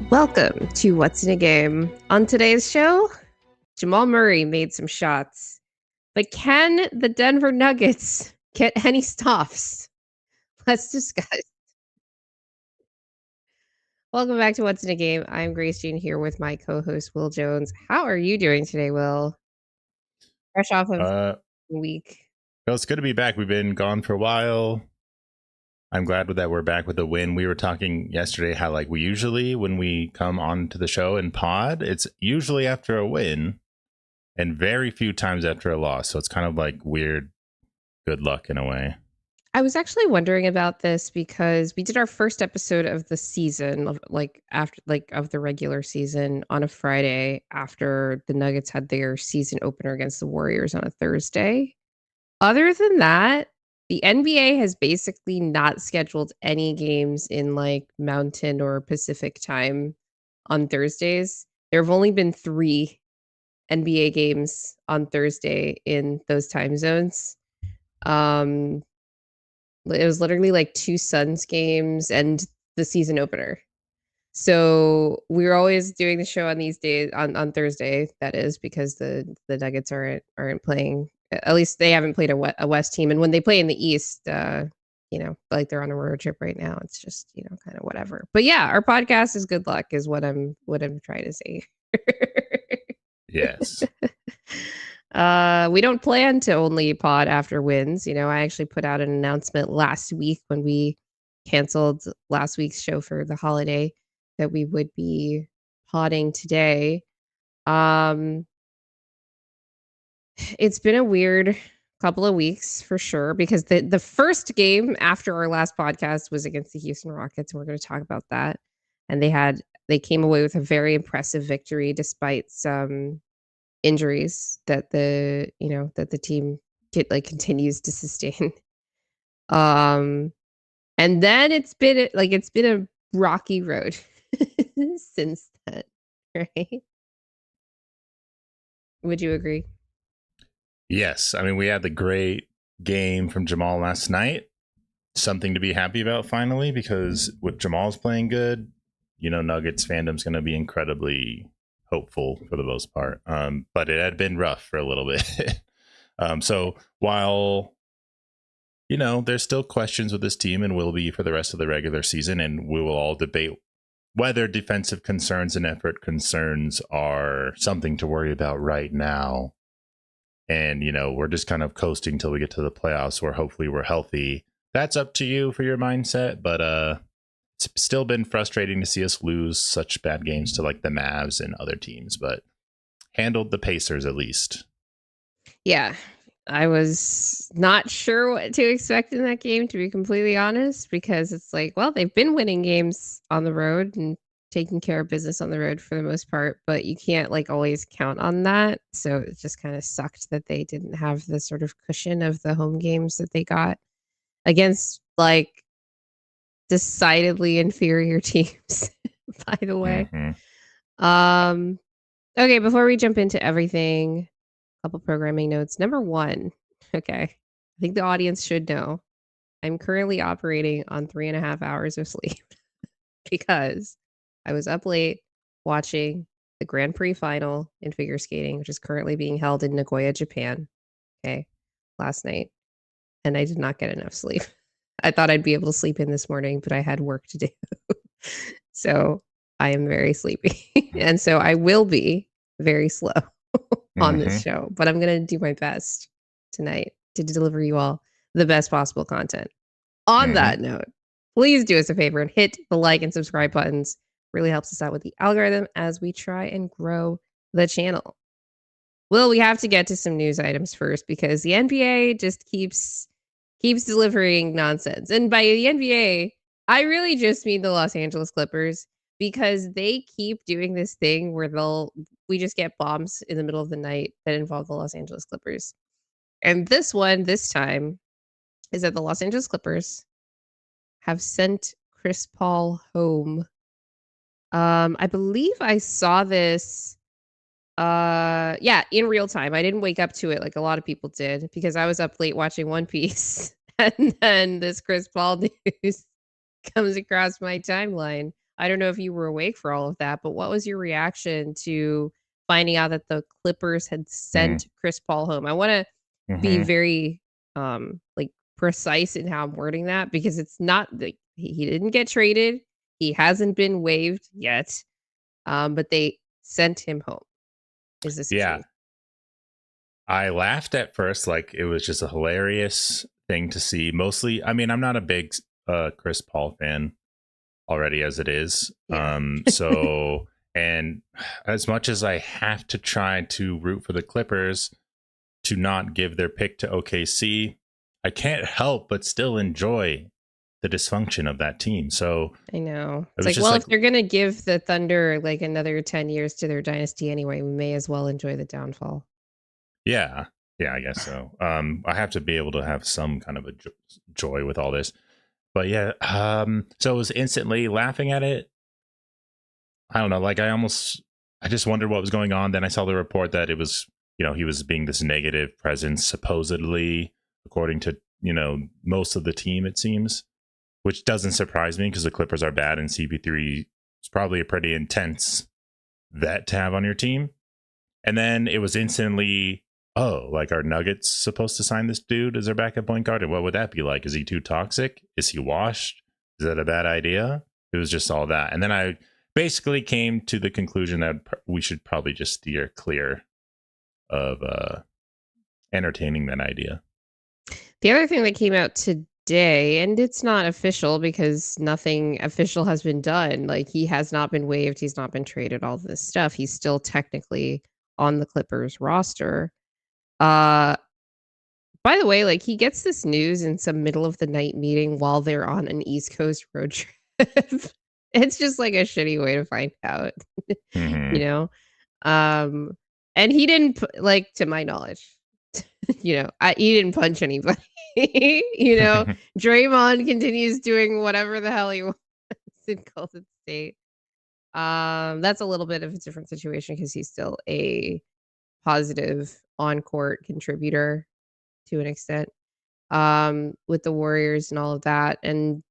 Welcome to What's in a Game. On today's show, Jamal Murray made some shots, but can the Denver Nuggets get any stops? Let's discuss. Welcome back to What's in a Game. I'm Grace Jean here with my co-host Will Jones. How are you doing today, Will? Fresh off of a week. Well, it's good to be back. We've been gone for a while. I'm glad that we're back with a win. We were talking yesterday how we usually, when we come on to the show and pod, it's usually after a win and very few times after a loss. So it's kind of weird good luck in a way. I was actually wondering about this because we did our first episode of the season, of the regular season, on a Friday after the Nuggets had their season opener against the Warriors on a Thursday. Other than that, the NBA has basically not scheduled any games in Mountain or Pacific time on Thursdays. There have only been 3 NBA games on Thursday in those time zones. It was literally 2 Suns games and the season opener. So we were always doing the show on these days on Thursday. That is because the Nuggets aren't playing. At least they haven't played a West team, and when they play in the East, they're on a road trip right now. It's just kind of whatever. But yeah, our podcast is good luck, is what I'm trying to say. Yes. We don't plan to only pod after wins. I actually put out an announcement last week when we canceled last week's show for the holiday that we would be podding today. It's been a weird couple of weeks for sure, because the first game after our last podcast was against the Houston Rockets, and we're going to talk about that. And they came away with a very impressive victory despite some injuries that the team continues to sustain. And then it's been a rocky road since then, right? Would you agree? Yes. I mean, we had the great game from Jamal last night. Something to be happy about finally, because with Jamal's playing good, Nuggets fandom's going to be incredibly hopeful for the most part. But it had been rough for a little bit. So while, there's still questions with this team and will be for the rest of the regular season, and we will all debate whether defensive concerns and effort concerns are something to worry about right now. And, we're just kind of coasting till we get to the playoffs where hopefully we're healthy. That's up to you for your mindset. But it's still been frustrating to see us lose such bad games to the Mavs and other teams, but handled the Pacers at least. Yeah, I was not sure what to expect in that game, to be completely honest, because it's they've been winning games on the road and taking care of business on the road for the most part, but you can't always count on that. So it just kind of sucked that they didn't have the sort of cushion of the home games that they got against decidedly inferior teams, by the way. Mm-hmm. Okay, before we jump into everything, a couple programming notes. Number 1, okay, I think the audience should know I'm currently operating on 3.5 hours of sleep because I was up late watching the Grand Prix final in figure skating, which is currently being held in Nagoya, Japan, okay, last night, and I did not get enough sleep. I thought I'd be able to sleep in this morning, but I had work to do. So I am very sleepy. And so I will be very slow on this show, but I'm going to do my best tonight to deliver you all the best possible content. On that note, please do us a favor and hit the like and subscribe buttons. Really helps us out with the algorithm as we try and grow the channel. Well, we have to get to some news items first because the NBA just keeps delivering nonsense. And by the NBA, I really just mean the Los Angeles Clippers, because they keep doing this thing where we just get bombs in the middle of the night that involve the Los Angeles Clippers. And this time is that the Los Angeles Clippers have sent Chris Paul home. I believe I saw this in real time. I didn't wake up to it like a lot of people did because I was up late watching One Piece. And then this Chris Paul news comes across my timeline I don't know if you were awake for all of that, but what was your reaction to finding out that the Clippers had Mm, sent Chris Paul home? I want to be hmm. very like precise in how I'm wording that because it's not like he didn't get traded. He hasn't been waived yet. But they sent him home is the Yeah, situation. I laughed at first, like it was just a hilarious thing to see. Mostly, I mean, I'm not a big Chris Paul fan already as it is. Yeah. So, and as much as I have to try to root for the Clippers to not give their pick to OKC, I can't help but still enjoy the dysfunction of that team. So I know. it It's was like, just well, like, if they're gonna give the Thunder like another 10 years to their dynasty anyway, we may as well enjoy the downfall. yeah, yeah, I guess so. I have to be able to have some kind of a joy with all this. But yeah, so it was instantly laughing at it. I don't know, like I just wondered what was going on. Then I saw the report that it was, he was being this negative presence, supposedly, according to, most of the team, it seems, which doesn't surprise me because the Clippers are bad and CP3 is probably a pretty intense vet to have on your team. And then it was instantly, oh, like are Nuggets supposed to sign this dude as their backup point guard? And what would that be like? Is he too toxic? Is he washed? Is that a bad idea? It was just all that. And then I basically came to the conclusion that we should probably just steer clear of entertaining that idea. The other thing that came out today, and it's not official because nothing official has been done. Like he has not been waived, he's not been traded, all this stuff. He's still technically on the Clippers roster. Uh by the way, like he gets this news in some middle of the night meeting while they're on an East Coast road trip. It's just like a shitty way to find out, you Mm-hmm. know? Um, and he didn't like to my knowledge, he didn't punch anybody. Draymond continues doing whatever the hell he wants in Golden State. That's a little bit of a different situation because he's still a positive on-court contributor to an extent, with the Warriors and all of that. And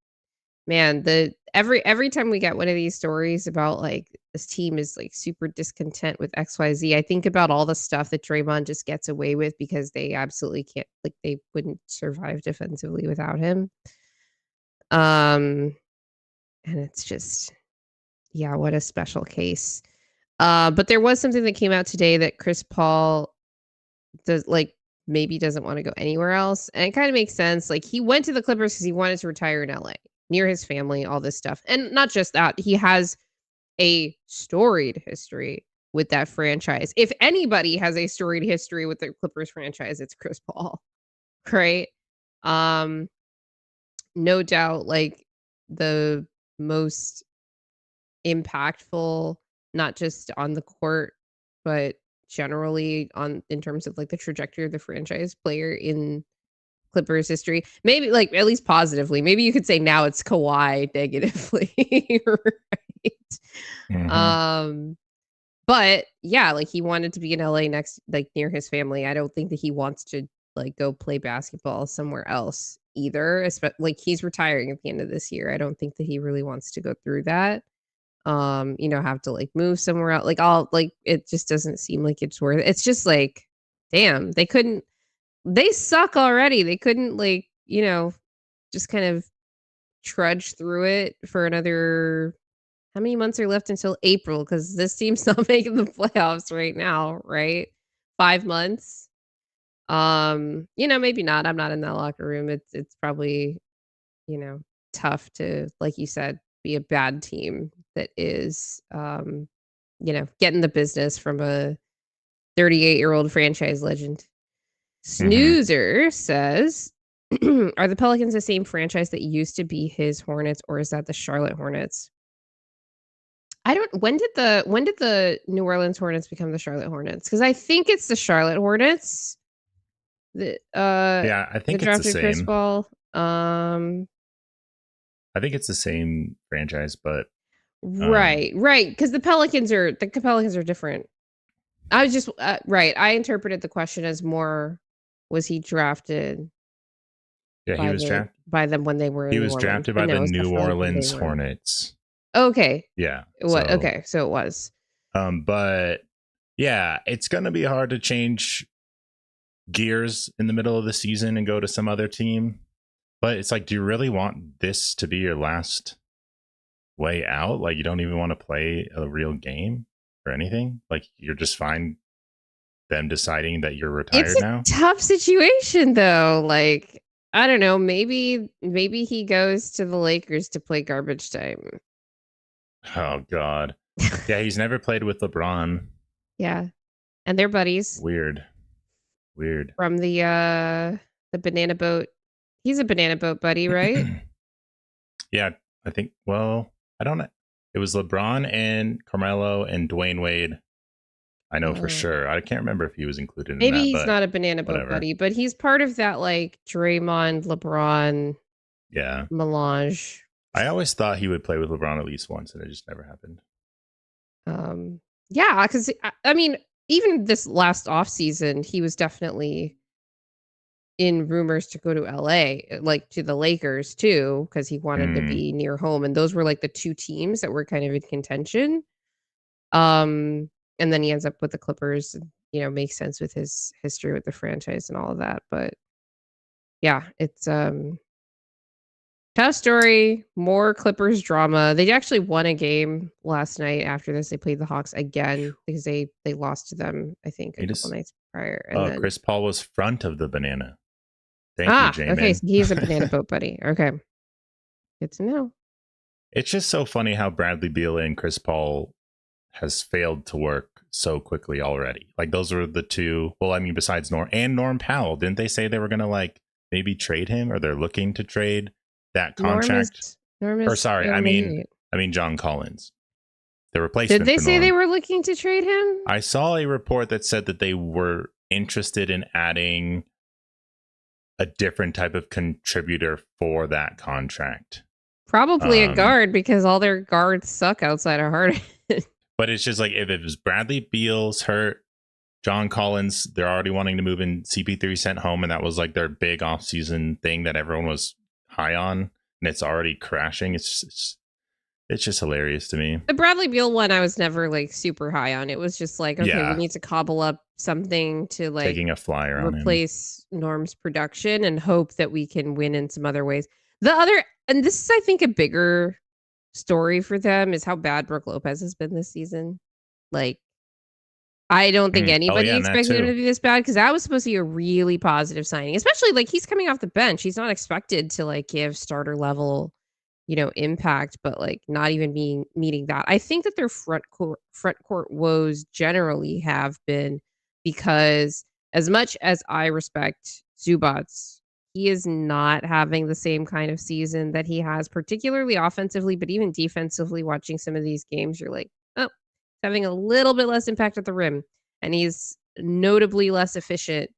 man, the every time we get one of these stories about like this team is like super discontent with XYZ, I think about all the stuff that Draymond just gets away with because they absolutely can't like they wouldn't survive defensively without him. Um and it's just yeah, what a special case. But there was something that came out today that Chris Paul does like maybe doesn't want to go anywhere else. And it kind of makes sense. Like he went to the Clippers because he wanted to retire in LA near his family, all this stuff. And not just that, he has a storied history with that franchise. If anybody has a storied history with the Clippers franchise, it's Chris Paul, right? Um, no doubt, like the most impactful, not just on the court, but generally on in terms of like the trajectory of the franchise player in Clippers history. Maybe like at least positively. Maybe you could say now it's Kawhi negatively, right? Mm-hmm. Um, but yeah, like he wanted to be in LA next, like near his family. I don't think that he wants to like go play basketball somewhere else either. Like he's retiring at the end of this year. I don't think that he really wants to go through that. Have to like move somewhere else. Like all like it just doesn't seem like it's worth it. It's just like, damn, they suck already. They couldn't like, just kind of trudge through it for another how many months are left until April? Because this team's not making the playoffs right now, right? 5 months. Maybe not. I'm not in that locker room. It's probably, you know, tough to, like you said, be a bad team that is getting the business from a 38-year-old franchise legend. Mm-hmm. Snoozer says, "Are the Pelicans the same franchise that used to be his Hornets, or is that the Charlotte Hornets?" I don't. When did the New Orleans Hornets become the Charlotte Hornets? Because I think it's the Charlotte Hornets that Yeah, I that think it's the drafted Chris same. Paul. I think it's the same franchise, but um, Right. Because the Pelicans are different. I was just right. I interpreted the question as more was he drafted yeah, by them when they were he in New was Orleans, drafted but by no, the it's New definitely when they Orleans were. Hornets. Okay. Yeah. What? So, Okay, so it was. but yeah, it's gonna be hard to change gears in the middle of the season and go to some other team. But it's like, do you really want this to be your last way out? Like, you don't even want to play a real game or anything? Like, you're just fine them deciding that you're It's retired a now? tough situation though. Like, I don't know, maybe he goes to the Lakers to play garbage time. Oh, God. Yeah, he's never played with LeBron. Yeah. And they're buddies Weird. Weird. from the banana boat. He's a banana boat buddy, right? Yeah, I think, well, I don't know. It was LeBron and Carmelo and Dwayne Wade. I know for Oh. sure. I can't remember if he was included in Maybe that, he's but not a banana boat whatever. buddy, but he's part of that like Draymond, LeBron Yeah. melange. I always thought he would play with LeBron at least once, and it just never happened. Yeah, because I mean, even this last off season, he was definitely in rumors to go to LA, like to the Lakers too, because he wanted to be near home. And those were like the two teams that were kind of in contention. Um, and then he ends up with the Clippers, and, makes sense with his history with the franchise and all of that. But yeah, it's tough story, more Clippers drama. They actually won a game last night after this. They played the Hawks again because they lost to them, I think, a couple nights prior. And then Chris Paul was front of the banana. Thank you, Jamin. Okay, so he's a banana boat buddy. Okay. Good to know. It's just so funny how Bradley Beal and Chris Paul has failed to work so quickly already. Like, those were the two. Well, I mean, besides Norm Powell, didn't they say they were gonna like maybe trade him, or they're looking to trade that contract? I mean John Collins, the replacement. Did they for say Norm. They were looking to trade him? I saw a report that said that they were interested in adding a different type of contributor for that contract. Probably a guard, because all their guards suck outside of Harden. But it's just like, if it was Bradley Beal's hurt, John Collins, they're already wanting to move in. CP3 sent home, and that was like their big offseason thing that everyone was high on, and it's already crashing. It's just hilarious to me. The Bradley Beal one, I was never like super high on. It was just like, okay, we need to cobble up something to like taking a flyer on replace Norm's production and hope that we can win in some other ways. And this is, I think, a bigger story for them, is how bad Brook Lopez has been this season. Like, I don't think anybody expected him to be this bad, because that was supposed to be a really positive signing, especially like he's coming off the bench. He's not expected to like give starter level, impact, but like not even meeting that. I think that their front court woes generally have been because, as much as I respect Zubats, he is not having the same kind of season that he has, particularly offensively, but even defensively. Watching some of these games, you're like, oh, having a little bit less impact at the rim, and he's notably less efficient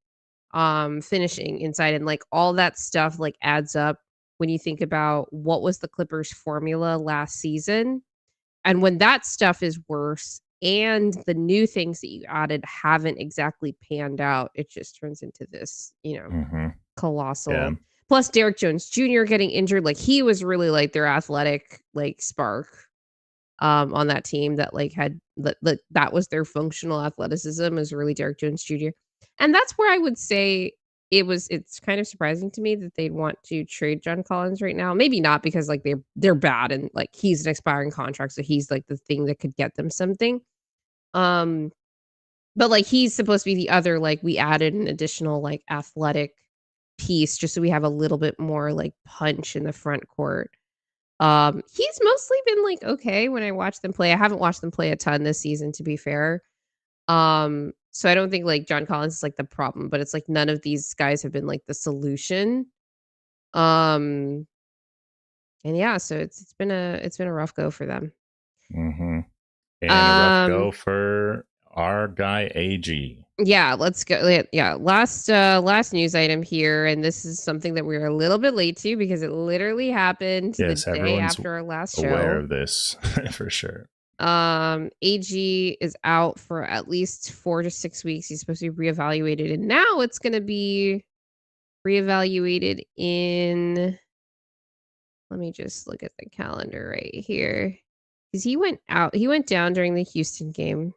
finishing inside, and like all that stuff like adds up when you think about what was the Clippers formula last season. And when that stuff is worse and the new things that you added haven't exactly panned out, it just turns into this, colossal. Yeah. Plus Derek Jones Jr. getting injured. Like, he was really like their athletic like spark on that team that like had that was their functional athleticism, is really Derek Jones Jr. And that's where I would say it's kind of surprising to me that they'd want to trade John Collins right now. Maybe not, because like they're bad and like he's an expiring contract, so he's like the thing that could get them something. But like he's supposed to be the other, like, we added an additional like athletic piece just so we have a little bit more like punch in the front court. He's mostly been like okay when I watch them play. I haven't watched them play a ton this season, to be fair. So I don't think like John Collins is like the problem, but it's like none of these guys have been like the solution. And yeah, so it's been a rough go for them. And a rough go for our guy AG. Yeah, let's go. Yeah, last news item here, and this is something that we were a little bit late to because it literally happened the day after our last show. Aware of this for sure. AG is out for at least 4 to 6 weeks. He's supposed to be reevaluated, and now it's going to be reevaluated in. Let me just look at the calendar right here. because he went down during the Houston game,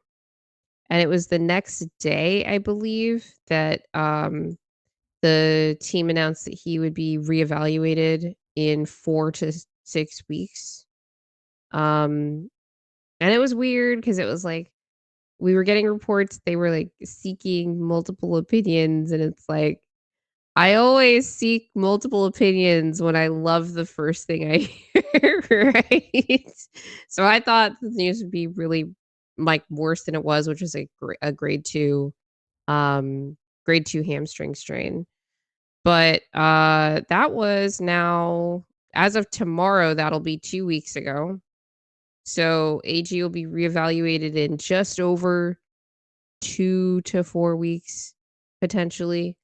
and it was the next day, I believe, that the team announced that he would be reevaluated in 4 to 6 weeks. And it was weird because it was like we were getting reports they were like seeking multiple opinions, and it's like I always seek multiple opinions when I love the first thing I hear, right? So I thought the news would be really like worse than it was, which was a um grade 2 hamstring strain. But that was now as of tomorrow, that'll be 2 weeks ago. So AG will be reevaluated in just over 2 to 4 weeks potentially.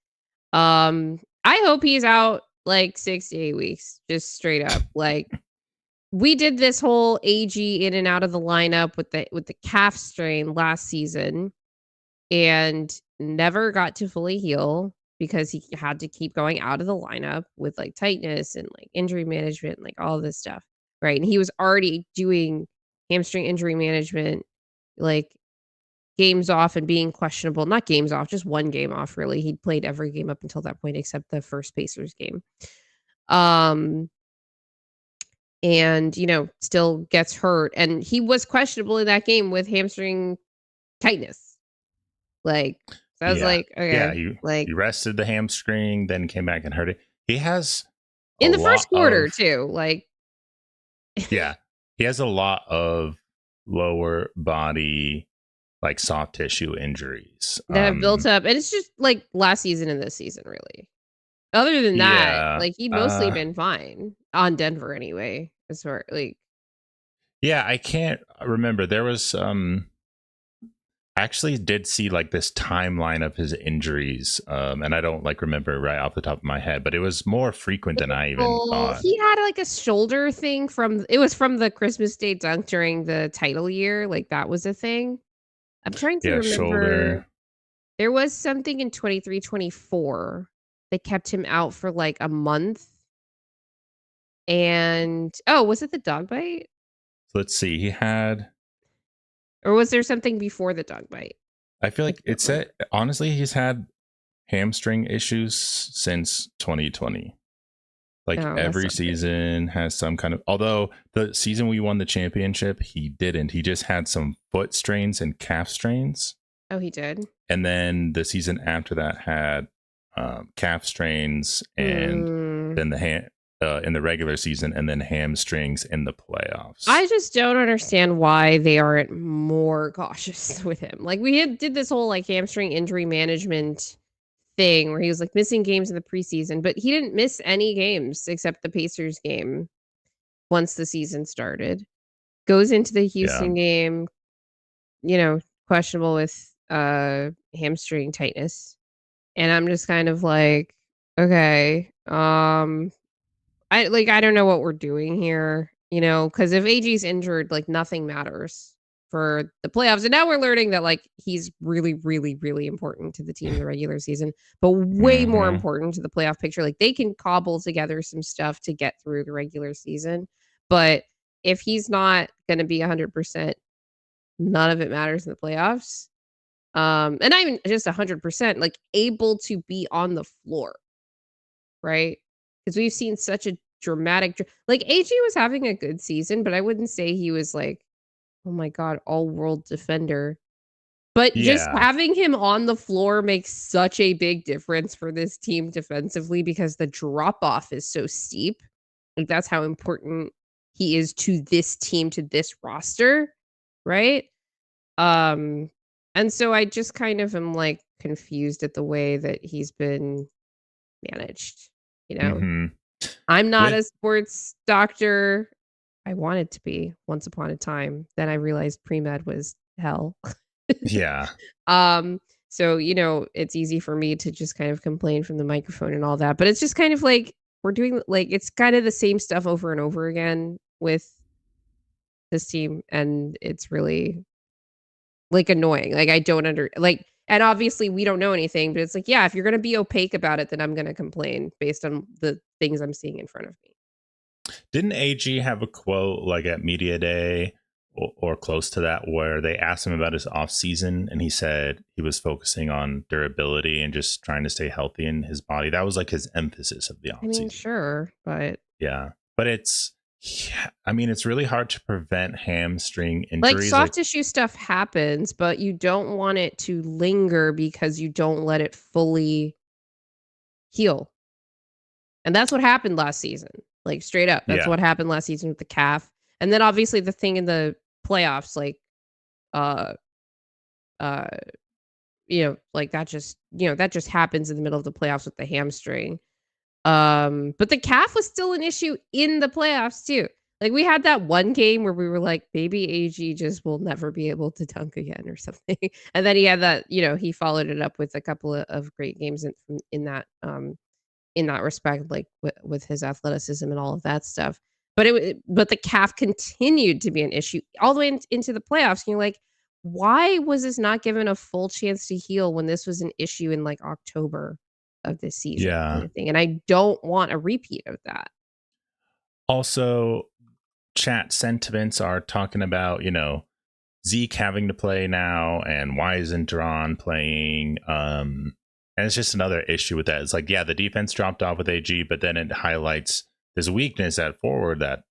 I hope he's out like 6 to 8 weeks, just straight up. Like we did this whole AG in and out of the lineup with the calf strain last season and never got to fully heal because he had to keep going out of the lineup with like tightness and like injury management, like all this stuff. Right. And he was already doing hamstring injury management, like games off and being questionable, not games off, just one game off, really. He'd played every game up until that point except the first Pacers game. Um, and, still gets hurt. And he was questionable in that game with hamstring tightness. Like, so I was like, Yeah, okay, like he rested the hamstring, then came back and hurt it. He has in a the first lot quarter of too, like yeah, he has a lot of lower body like soft tissue injuries. that have built up. And it's just like last season and this season, really. Other than that, Yeah, like he mostly been fine on Denver anyway. As far like yeah, I can't remember. There was I actually did see like this timeline of his injuries, and I don't like remember right off the top of my head, but it was more frequent than I even thought. he had like a shoulder thing from the Christmas Day dunk during the title year. Like that was a thing. I'm trying to Yeah, remember. shoulder. There was something in 23-24 that kept him out for like a month. And was it the dog bite? Let's see. He had. Or was there something before the dog bite? I feel I like can't remember. honestly, he's had hamstring issues since 2020. Like Oh, that's every not good. season has some kind of. Although the season we won the championship, he didn't. He just had some foot strains and calf strains. Oh, he did? And then the season after that had calf strains, and then in the regular season, and then hamstrings in the playoffs. I just don't understand why they aren't more cautious with him. Like did this whole like hamstring injury management thing where he was like missing games in the preseason, but he didn't miss any games except the Pacers game once the season started. Goes into the Yeah. Houston game, questionable with hamstring tightness. And I'm just kind of like, okay, I don't know what we're doing here, because if AG's injured, like nothing matters for the playoffs. And now we're learning that like he's really, really, really important to the team in the regular season, but way more important to the playoff picture. Like they can cobble together some stuff to get through the regular season. But if he's not gonna be 100%, none of it matters in the playoffs. And not even just 100%, like able to be on the floor, right? Because we've seen such a dramatic, like AG was having a good season, but I wouldn't say he was like, oh my God, all world defender. But just Yeah. having him on the floor makes such a big difference for this team defensively because the drop off is so steep. Like that's how important he is to this team, to this roster, right? Um, and so I just kind of am like confused at the way that he's been managed, you know? Mm-hmm. I'm not With a sports doctor. I wanted to be once upon a time. Then I realized pre-med was hell. yeah. So, it's easy for me to just kind of complain from the microphone and all that, but it's just kind of like we're doing like it's kind of the same stuff over and over again with this team, and it's really like annoying. Like I don't and obviously we don't know anything, but it's like, yeah, if you're gonna be opaque about it, then I'm gonna complain based on the things I'm seeing in front of me. Didn't AG have a quote like at media day or close to that, where they asked him about his off season, and he said he was focusing on durability and just trying to stay healthy in his body. That was like his emphasis of the off I mean, season. sure, but Yeah, but it's really hard to prevent hamstring like injuries. soft tissue stuff happens, but you don't want it to linger because you don't let it fully heal. And that's what happened last season. Like straight up. That's Yeah, what happened last season with the calf. And then obviously the thing in the playoffs, like uh uh like that just happens in the middle of the playoffs with the hamstring. But the calf was still an issue in the playoffs too. Like we had that one game where we were like, maybe AG just will never be able to dunk again or something. And then he had that, he followed it up with a couple of great games in that respect, like with his athleticism and all of that stuff. But the calf continued to be an issue all the way into the playoffs. And you're like, why was this not given a full chance to heal when this was an issue in like October of this season kind yeah. of thing? And I don't want a repeat of that. Also, chat sentiments are talking about, Zeke having to play now, and why isn't Duran playing? And it's just another issue with that. It's like, yeah, the defense dropped off with AG, but then it highlights this weakness at forward that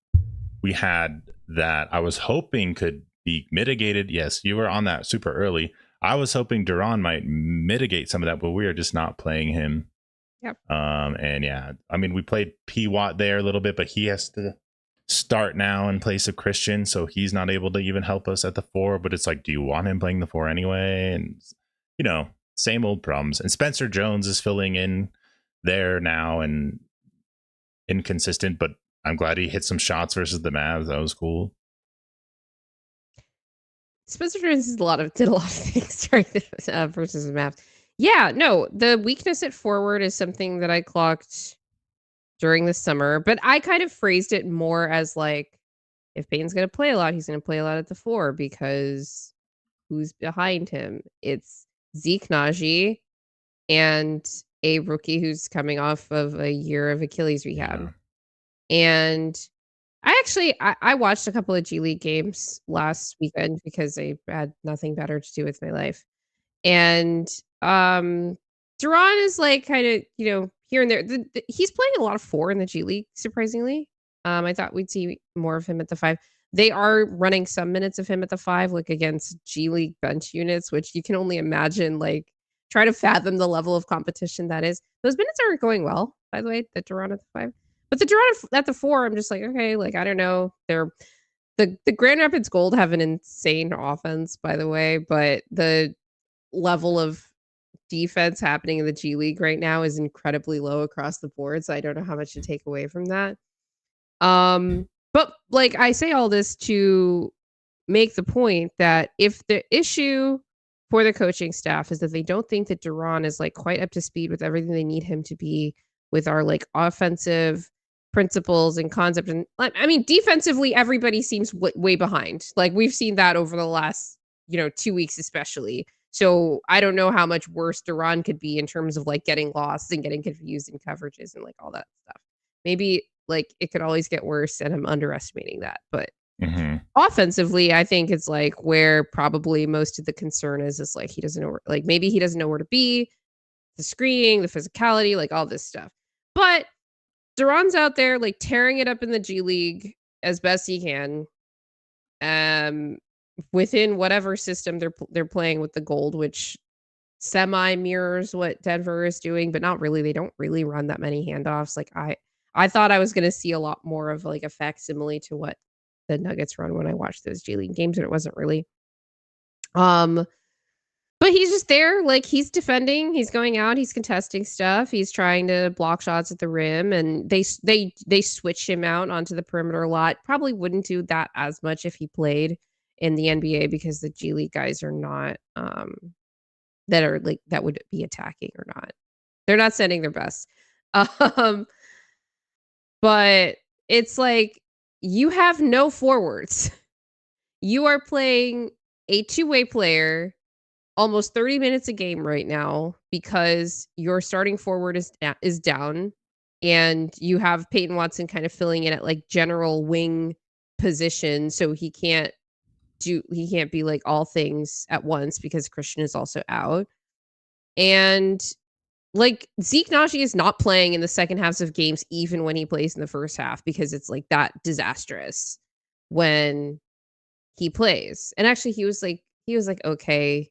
we had that I was hoping could be mitigated. Yes, you were on that super early. I was hoping Duran might mitigate some of that, but we are just not playing him. Yep. And yeah, we played Pwat there a little bit, but he has to start now in place of Christian, so he's not able to even help us at the 4. But it's like, do you want him playing the 4 anyway? And same old problems. And Spencer Jones is filling in there now and inconsistent, but I'm glad he hit some shots versus the Mavs. That was cool. Spencer Jones did a lot of things during the versus the Mavs. Yeah, no, the weakness at forward is something that I clocked during the summer, but I kind of phrased it more as like, if Payton's going to play a lot, he's going to play a lot at the 4 because who's behind him? It's Zeke Naji and a rookie who's coming off of a year of Achilles rehab. Yeah. And I watched a couple of G League games last weekend because I had nothing better to do with my life. And Duran is like kind of, here and there. He's playing a lot of 4 in the G League, surprisingly. I thought we'd see more of him at the 5. They are running some minutes of him at the 5, like against G League bench units, which you can only imagine, like try to fathom the level of competition that is. Those minutes aren't going well, by the way, the Duran at the 5. But the Duran at the 4, I'm just like, okay, like I don't know. They're the Grand Rapids Gold have an insane offense, by the way, but the level of defense happening in the G League right now is incredibly low across the board, so I don't know how much to take away from that. But like I say all this to make the point that if the issue for the coaching staff is that they don't think that Duran is like quite up to speed with everything they need him to be with our like offensive principles and concept, and defensively everybody seems way behind. Like we've seen that over the last 2 weeks especially. So I don't know how much worse Duran could be in terms of like getting lost and getting confused in coverages and like all that stuff. Maybe like it could always get worse and I'm underestimating that. But offensively, I think it's like where probably most of the concern is like he doesn't know maybe he doesn't know where to be, the screening, the physicality, like all this stuff. But Duran's out there like tearing it up in the G League as best he can. Within whatever system they're playing with the Gold, which semi mirrors what Denver is doing, but not really. They don't really run that many handoffs. Like I thought I was going to see a lot more of like a facsimile to what the Nuggets run when I watched those G League games, and it wasn't really. But he's just there, like he's defending, he's going out, he's contesting stuff, he's trying to block shots at the rim, and they switch him out onto the perimeter a lot. Probably wouldn't do that as much if he played in the NBA because the G League guys are not that would be attacking or not. They're not sending their best. But it's like you have no forwards. You are playing a two-way player almost 30 minutes a game right now because your starting forward is down, and you have Peyton Watson kind of filling in at like general wing position, so he can't be like all things at once because Christian is also out. And like Zeke Naji is not playing in the second halves of games, even when he plays in the first half, because it's like that disastrous when he plays. And actually he was like okay.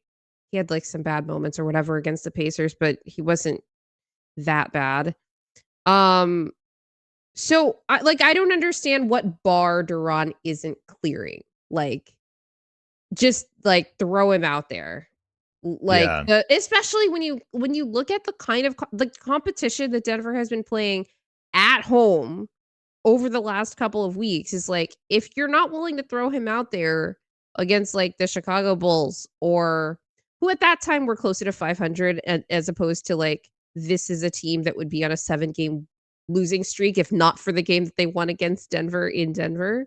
He had like some bad moments or whatever against the Pacers, but he wasn't that bad. So I don't understand what bar Duran isn't clearing. Like just like throw him out there. Like Yeah. especially when you look at the kind of the competition that Denver has been playing at home over the last couple of weeks is like, if you're not willing to throw him out there against like the Chicago Bulls, or who at that time were closer to 500, and as opposed to like this is a team that would be on a 7-game losing streak if not for the game that they won against Denver in Denver.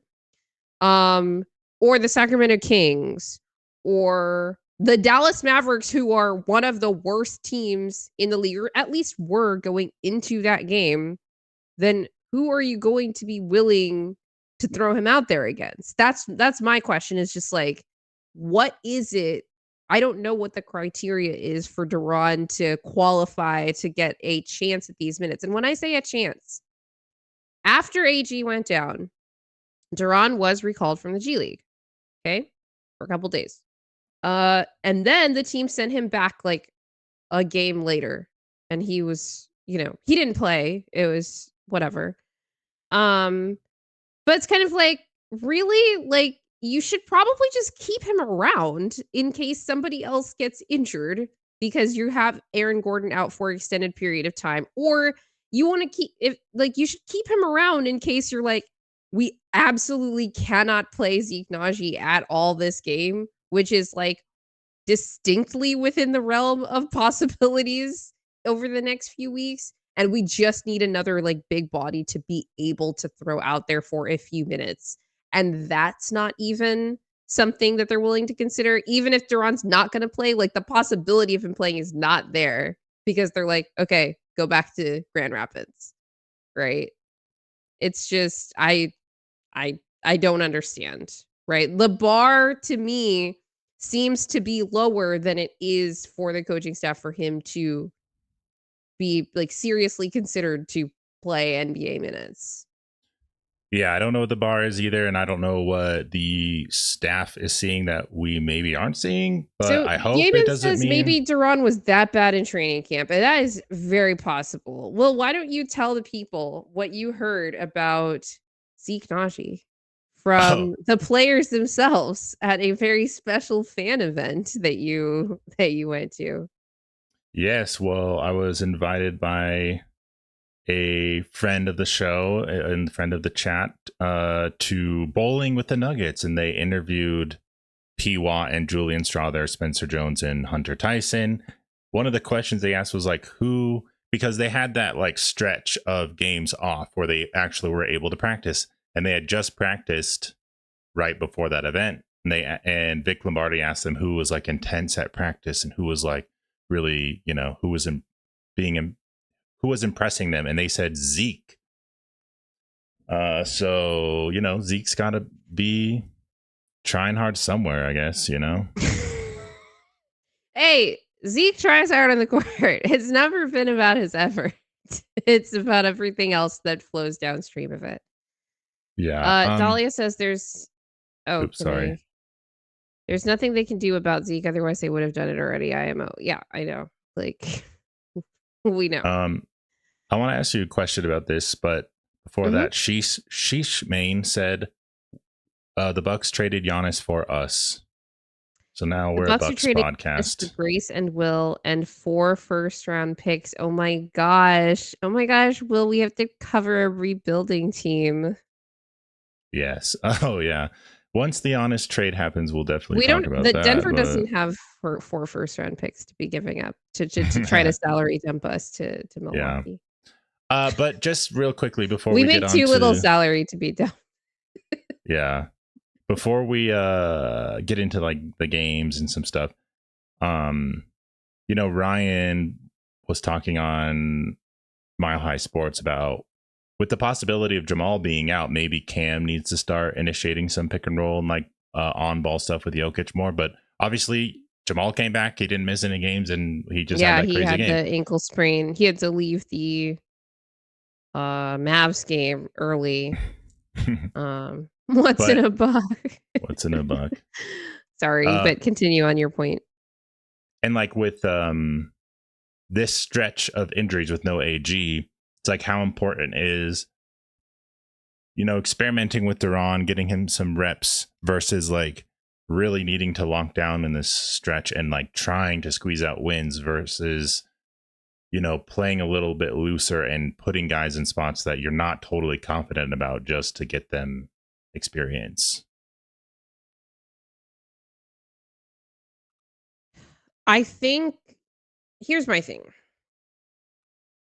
Or the Sacramento Kings, or the Dallas Mavericks, who are one of the worst teams in the league, or at least were going into that game, then who are you going to be willing to throw him out there against? That's my question, is just like, what is it? I don't know what the criteria is for Duran to qualify to get a chance at these minutes. And when I say a chance, after AG went down, Duran was recalled from the G League, okay, for a couple days. And then the team sent him back like a game later, and he was, he didn't play. It was whatever. But it's kind of like, really, like, you should probably just keep him around in case somebody else gets injured, because you have Aaron Gordon out for an extended period of time, or you want to you should keep him around in case you're like, we absolutely cannot play Zeke Naji at all this game, which is like distinctly within the realm of possibilities over the next few weeks. And we just need another like big body to be able to throw out there for a few minutes. And that's not even something that they're willing to consider. Even if Duran's not going to play, like the possibility of him playing is not there, because they're like, okay, go back to Grand Rapids. Right. It's just, I don't understand. Right. The bar to me seems to be lower than it is for the coaching staff for him to be like seriously considered to play NBA minutes. Yeah, I don't know what the bar is either, and I don't know what the staff is seeing that we maybe aren't seeing, but So I hope Gaiman it doesn't says mean maybe Duran was that bad in training camp, and that is very possible. Well, why don't you tell the people what you heard about Zeke Naji oh, from the players themselves at a very special fan event that you went to? yes, well, I was invited by a friend of the show and friend of the chat to bowling with the Nuggets, and they interviewed Pwat and Julian Strawther, Spencer Jones, and Hunter Tyson. One of the questions they asked was like, who, because they had that like stretch of games off where they actually were able to practice, and they had just practiced right before that event. And Vic Lombardi asked them who was like intense at practice and who was like really, who was who was impressing them, and they said Zeke. So Zeke's got to be trying hard somewhere, I guess. Hey, Zeke tries hard on the court. It's never been about his effort. It's about everything else that flows downstream of it. Yeah. Dahlia says there's Oops, sorry. There's nothing they can do about Zeke, otherwise they would have done it already. IMO. Yeah, I know. Like, we know. I want to ask you a question about this, but before Mhm. that, Sheesh Main said the Bucks traded Giannis for us. So now The we're a Bucks are Bucks trading us for podcast. Grace and Will and 4 first-round picks. Oh my gosh. Oh my gosh, Will, we have to cover a rebuilding team. Yes. Oh yeah. Once the honest trade happens, we'll definitely We talk don't about the that. Denver But doesn't have 4 first-round picks to be giving up to try to salary dump us to yeah. Milwaukee. But just real quickly before We we get make on too little to salary to be dumb. yeah, before we get into like the games and some stuff, Ryan was talking on Mile High Sports about, with the possibility of Jamal being out, maybe Cam needs to start initiating some pick and roll and like on ball stuff with Jokic more. But obviously, Jamal came back. He didn't miss any games, and he just had Yeah, that he crazy had game. the ankle sprain. He had to leave the Mavs game early. What's in But a buck? what's in a buck? Sorry, but continue on your point. And like with this stretch of injuries with no AG, it's like how important is, you know, experimenting with Duran, getting him some reps versus like really needing to lock down in this stretch and like trying to squeeze out wins versus, you know, playing a little bit looser and putting guys in spots that you're not totally confident about just to get them experience. I think here's my thing.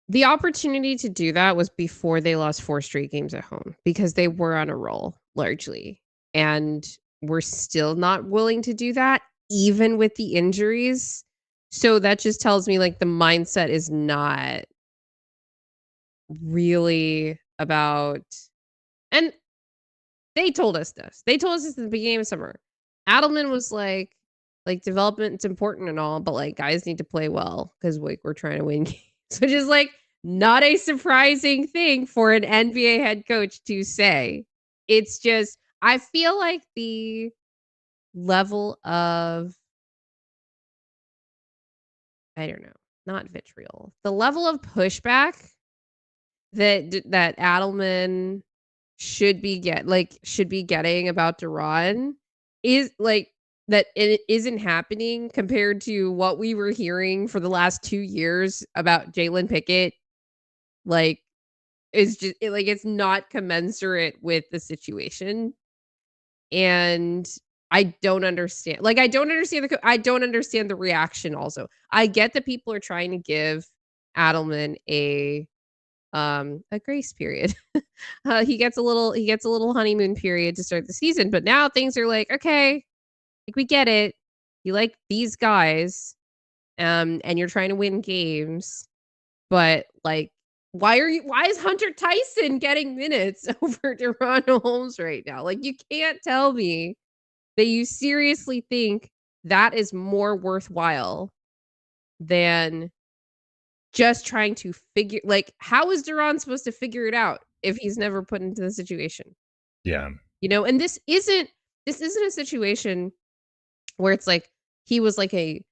The opportunity to do that was before they lost 4 straight games at home because they were on a roll largely. And we're still not willing to do that even with the injuries. So that just tells me like the mindset is not really about, and they told us this. They told us this at the beginning of summer. Adelman was like development's important and all, but like guys need to play well because like we're trying to win games, which is like not a surprising thing for an NBA head coach to say. It's just I feel like the level of I don't know, not vitriol, the level of pushback that Adelman should be getting about Duran is like that it isn't happening compared to what we were hearing for the last 2 years about Jalen Pickett, like, is just like, it's not commensurate with the situation, and I don't understand. Like, I don't understand the reaction also. I get that people are trying to give Adelman a grace period. He gets a little honeymoon period to start the season, but now things are like, okay, like we get it. You like these guys, and you're trying to win games, but like, why is Hunter Tyson getting minutes over Deron Holmes right now? Like, you can't tell me that you seriously think that is more worthwhile than just trying to figure like, how is Duran supposed to figure it out if he's never put into the situation? Yeah. You know, and this isn't a situation where it's like he was like a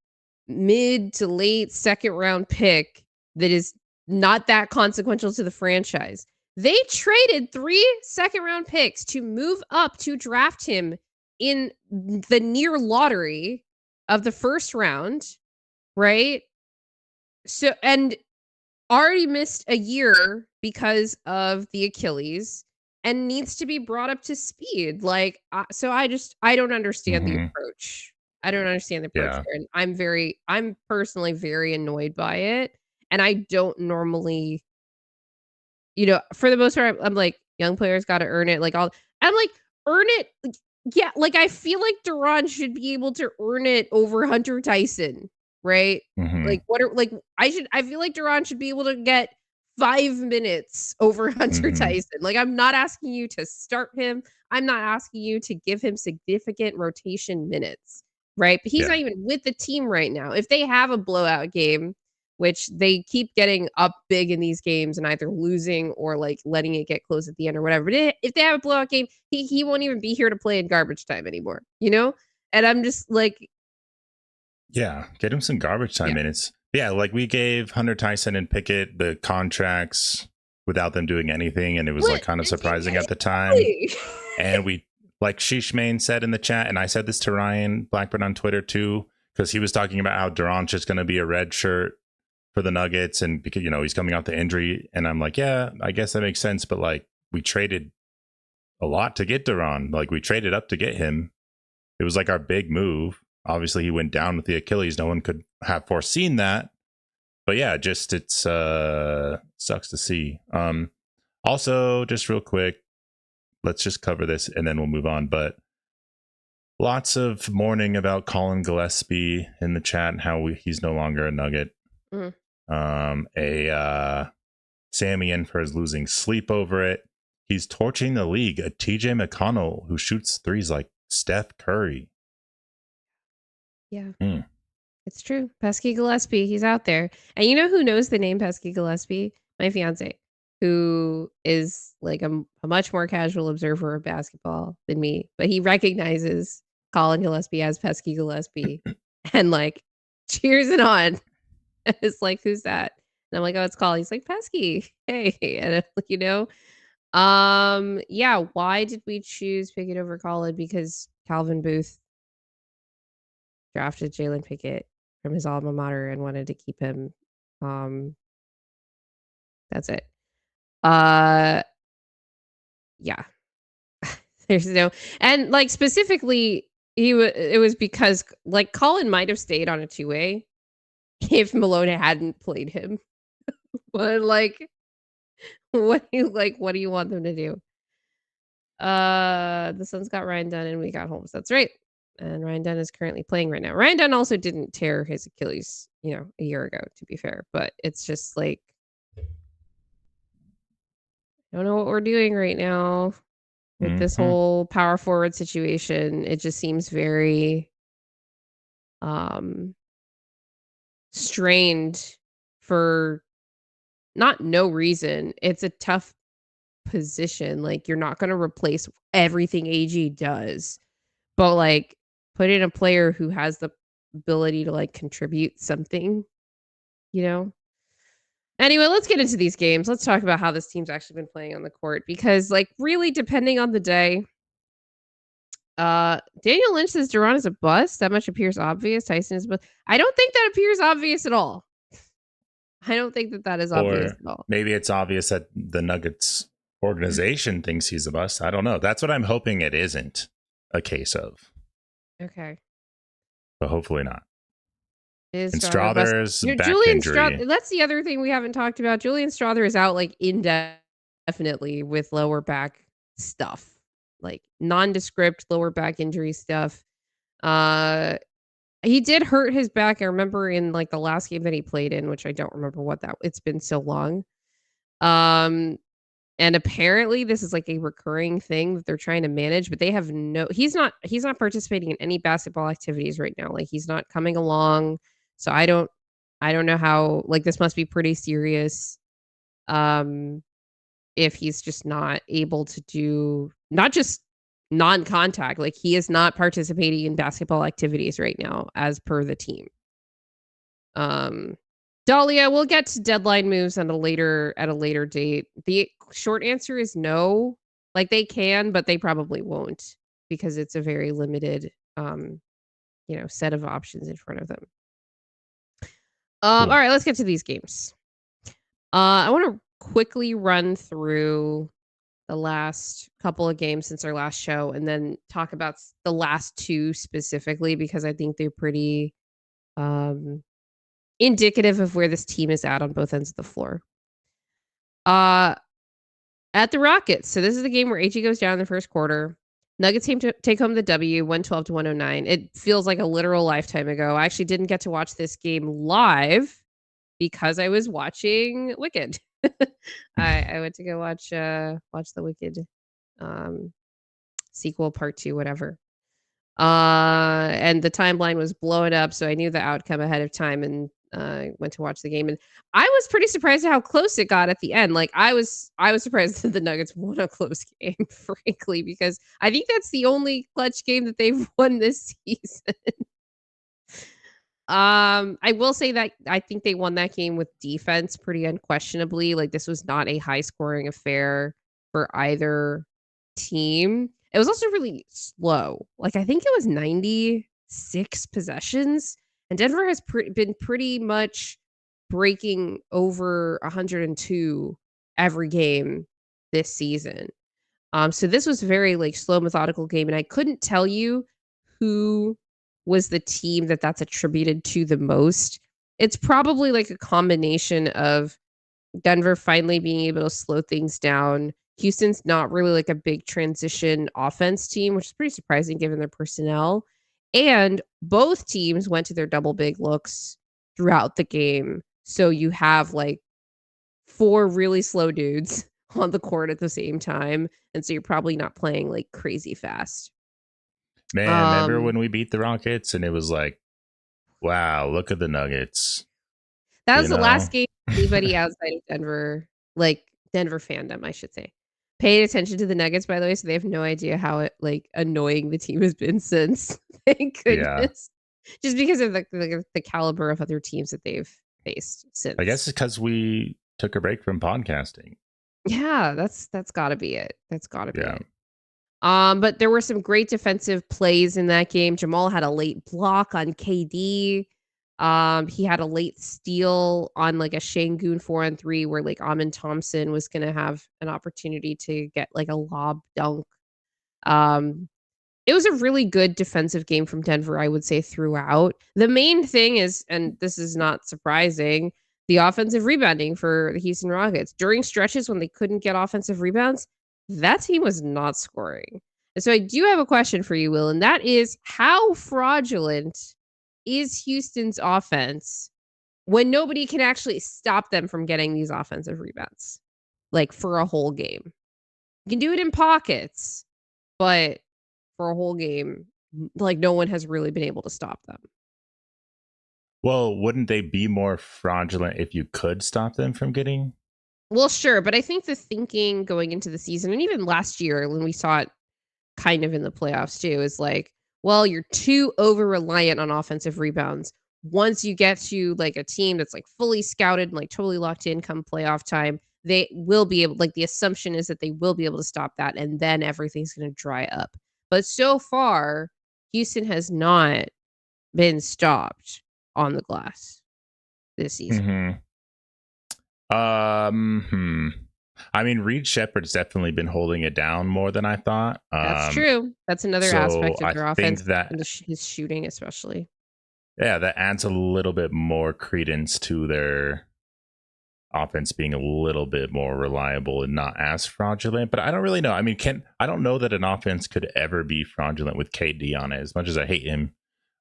mid to late second round pick that is not that consequential to the franchise. They traded 3 second round picks to move up to draft him in the near lottery of the first round, right? So and already missed a year because of the Achilles and needs to be brought up to speed. Like, so I don't understand the Mm-hmm. approach. I don't understand the approach Yeah. here, and I'm personally very annoyed by it. And I don't normally, for the most part, I'm like, young players got to earn it. I'm like, earn it. Yeah, like I feel like Duran should be able to earn it over Hunter Tyson, right? Mm-hmm. Like what are like I feel like Duran should be able to get 5 minutes over Hunter Mm-hmm. Tyson. Like I'm not asking you to start him. I'm not asking you to give him significant rotation minutes, right? But he's Yeah. not even with the team right now. If they have a blowout game, which they keep getting up big in these games and either losing or like letting it get close at the end or whatever. But if they have a blowout game, he won't even be here to play in garbage time anymore, you know? And I'm just like, Yeah. Get him some garbage time yeah. minutes. Yeah. Like we gave Hunter Tyson and Pickett the contracts without them doing anything. And it was like kind of surprising at the time. And we, like Shishmain said in the chat, and I said this to Ryan Blackburn on Twitter too, because he was talking about how Durant's just going to be a red shirt for the Nuggets. And because, he's coming out the injury. And I'm like, yeah, I guess that makes sense. But like we traded a lot to get Durant. Like we traded up to get him. It was like our big move. Obviously, he went down with the Achilles. No one could have foreseen that. But yeah, just it's sucks to see. Also, just real quick, let's just cover this and then we'll move on. But lots of mourning about Colin Gillespie in the chat and how he's no longer a Nugget. Mhm. Sammy Enfer is losing sleep over it. He's torching the league. A TJ McConnell who shoots threes like Steph Curry. Yeah. It's true. Pesky Gillespie, he's out there. And you know who knows the name Pesky Gillespie? My fiance, who is like a much more casual observer of basketball than me, but he recognizes Colin Gillespie as Pesky Gillespie and like cheers it on. It's like, who's that? And I'm like, oh, it's Colin. He's like, Pesky. Hey. And I'm like, yeah, why did we choose Pickett over Colin? Because Calvin Booth drafted Jalen Pickett from his alma mater and wanted to keep him. That's it. Yeah. There's no, and like specifically, it was because like Colin might have stayed on a 2-way if Malone hadn't played him. But like, what do you want them to do? The Suns got Ryan Dunn and we got Holmes. That's right. And Ryan Dunn is currently playing right now. Ryan Dunn also didn't tear his Achilles, a year ago, to be fair. But it's just like, I don't know what we're doing right now with this whole power forward situation. It just seems very strained for not no reason. It's a tough position. Like, you're not going to replace everything AG does, but like put in a player who has the ability to like contribute something, Anyway, let's get into these games. Let's talk about how this team's actually been playing on the court, because like really depending on the day, Daniel Lynch says Duran is a bust. That much appears obvious. Tyson is a bust. I don't think that appears obvious at all. I don't think that is obvious at all. Maybe it's obvious that the Nuggets organization thinks he's a bust. I don't know. That's what I'm hoping it isn't a case of. Okay. But hopefully not. And Strawther's back Julian injury. That's the other thing we haven't talked about. Julian Strawther is out like indefinitely with lower back stuff, like nondescript lower back injury stuff. He did hurt his back. I remember in like the last game that he played in, which I don't remember it's been so long. And apparently this is like a recurring thing that they're trying to manage, but they have he's not participating in any basketball activities right now. Like, he's not coming along. So I don't know how, like, this must be pretty serious. If he's just not able to do, not just non-contact, like he is not participating in basketball activities right now as per the team. Dahlia, we'll get to deadline moves at a later date. The short answer is no. Like, they can, but they probably won't, because it's a very limited set of options in front of them. All right, let's get to these games. I want to quickly run through the last couple of games since our last show, and then talk about the last two specifically, because I think they're pretty indicative of where this team is at on both ends of the floor. At the Rockets. So this is the game where AG goes down in the first quarter. Nuggets team to take home the W, 112-109. It feels like a literal lifetime ago. I actually didn't get to watch this game live because I was watching Wicked. I went to go watch the Wicked sequel, part 2, whatever. And the timeline was blowing up, so I knew the outcome ahead of time, and went to watch the game, and I was pretty surprised at how close it got at the end. Like, I was surprised that the Nuggets won a close game, frankly, because I think that's the only clutch game that they've won this season. I will say that I think they won that game with defense pretty unquestionably. Like, this was not a high scoring affair for either team. It was also really slow. Like, I think it was 96 possessions. And Denver has been pretty much breaking over 102 every game this season. So this was very like slow, methodical game. And I couldn't tell you who was the team that's attributed to the most. It's probably like a combination of Denver finally being able to slow things down. Houston's not really like a big transition offense team, which is pretty surprising given their personnel. And both teams went to their double big looks throughout the game. So you have like 4 really slow dudes on the court at the same time. And so you're probably not playing like crazy fast. Man, remember when we beat the Rockets and it was like, wow, look at the Nuggets. That You was the know? last game anybody outside of Denver, like Denver fandom, I should say, paid attention to the Nuggets, by the way, so they have no idea how like annoying the team has been since. Thank Yeah. goodness. Just because of the caliber of other teams that they've faced I guess since. it's because we took a break from podcasting. Yeah, that's gotta be it. That's gotta be Yeah. it. But there were some great defensive plays in that game. Jamal had a late block on KD. He had a late steal on like a Şengün 4-on-3 where like Amin Thompson was gonna have an opportunity to get like a lob dunk. Um, it was a really good defensive game from Denver, I would say, throughout. The main thing is, and this is not surprising, the offensive rebounding for the Houston Rockets. During stretches when they couldn't get offensive rebounds, that team was not scoring. And so I do have a question for you, Will, and that is how fraudulent is Houston's offense when nobody can actually stop them from getting these offensive rebounds, like for a whole game? You can do it in pockets, but for a whole game, like no one has really been able to stop them. Well, wouldn't they be more fraudulent if you could stop them from getting? Well, sure, but I think the thinking going into the season and even last year when we saw it kind of in the playoffs too is like, well, you're too over reliant on offensive rebounds. Once you get to like a team that's like fully scouted and like totally locked in come playoff time, they will be able, like the assumption is that they will be able to stop that and then everything's going to dry up. But so far, Houston has not been stopped on the glass this season. Mm-hmm. I mean, Reed Shepherd's definitely been holding it down more than I thought. That's true. That's another So aspect of I their think offense that and his shooting especially. yeah, that adds a little bit more credence to their offense being a little bit more reliable and not as fraudulent. But I don't really know. I mean, I don't know that an offense could ever be fraudulent with KD on it. As much as I hate him,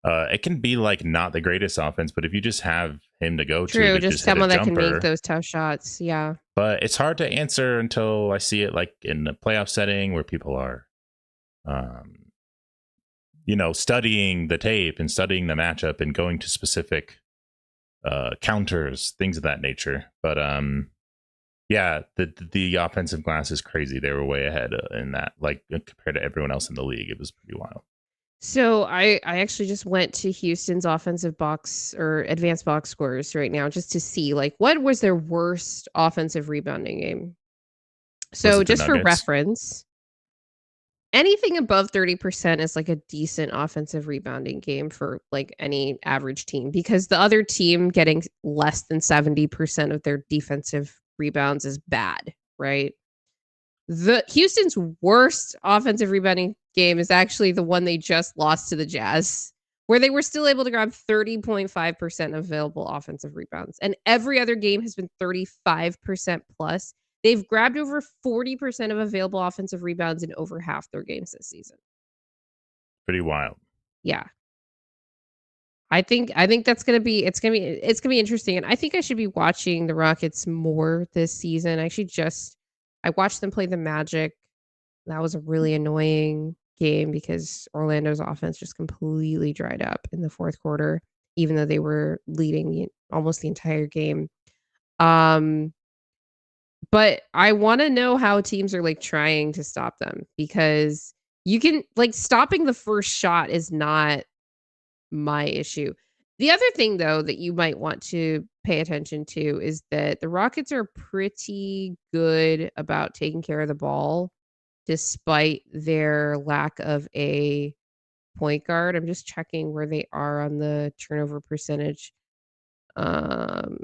it can be like not the greatest offense, but if you just have him to go True, to just just hit a someone that can make jumper. those tough shots. Yeah. But it's hard to answer until I see it like in a playoff setting where people are, um, studying the tape and studying the matchup and going to specific counters, things of that nature. But yeah, the offensive glass is crazy. They were way ahead in that, like compared to everyone else in the league. It was pretty wild. So I actually just went to Houston's offensive box or advanced box scores right now just to see like what was their worst offensive rebounding game. Was So it the just for Nuggets? reference, anything above 30% is like a decent offensive rebounding game for like any average team because the other team getting less than 70% of their defensive rebounds is bad, right? The Houston's worst offensive rebounding game is actually the one they just lost to the Jazz, where they were still able to grab 30.5% available offensive rebounds. And every other game has been 35% plus. They've grabbed over 40% of available offensive rebounds in over half their games this season. Pretty wild. Yeah. I think that's gonna be it's gonna be interesting. And I think I should be watching the Rockets more this season. I watched them play the Magic. That was a really annoying game because Orlando's offense just completely dried up in the fourth quarter, even though they were leading almost the entire game. Um, but I want to know how teams are like trying to stop them because you can like stopping the first shot is not my issue. The other thing though that you might want to pay attention to is that the Rockets are pretty good about taking care of the ball despite their lack of a point guard. I'm just checking where they are on the turnover percentage. Um,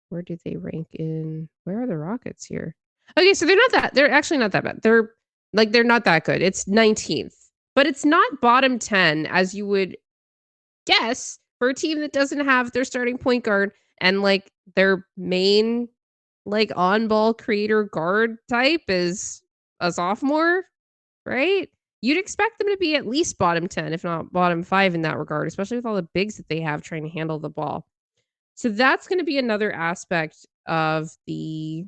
where do they rank in? Where are the Rockets here? Okay, so they're actually not that bad. They're not that good. It's 19th. But it's not bottom 10 as you would guess for a team that doesn't have their starting point guard and like their main like on-ball creator guard type is a sophomore, right? You'd expect them to be at least bottom 10, if not bottom 5 in that regard, especially with all the bigs that they have trying to handle the ball. So that's going to be another aspect of the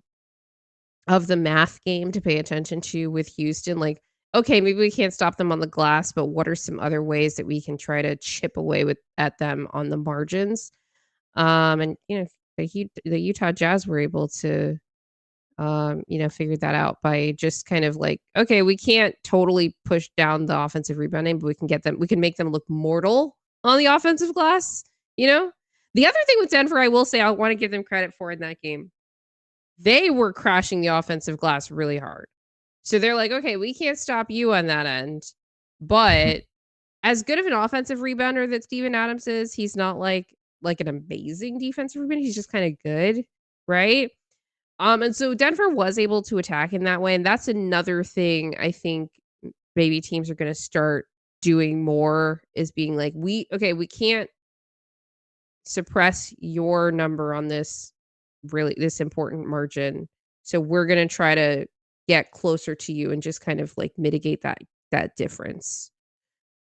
math game to pay attention to with Houston. Like, okay, maybe we can't stop them on the glass, but what are some other ways that we can try to chip away at them on the margins? And the Utah Jazz were able to figure that out by just kind of like, okay, we can't totally push down the offensive rebounding, but we can make them look mortal on the offensive glass, you know? The other thing with Denver, I will say I want to give them credit for in that game. They were crashing the offensive glass really hard. So they're like, okay, we can't stop you on that end. But as good of an offensive rebounder that Steven Adams is, he's not like an amazing defensive rebounder. He's just kind of good, right? And so Denver was able to attack in that way, and that's another thing I think maybe teams are going to start doing more is being like, we can't suppress your number on this important margin. So we're going to try to get closer to you and just kind of like mitigate that difference.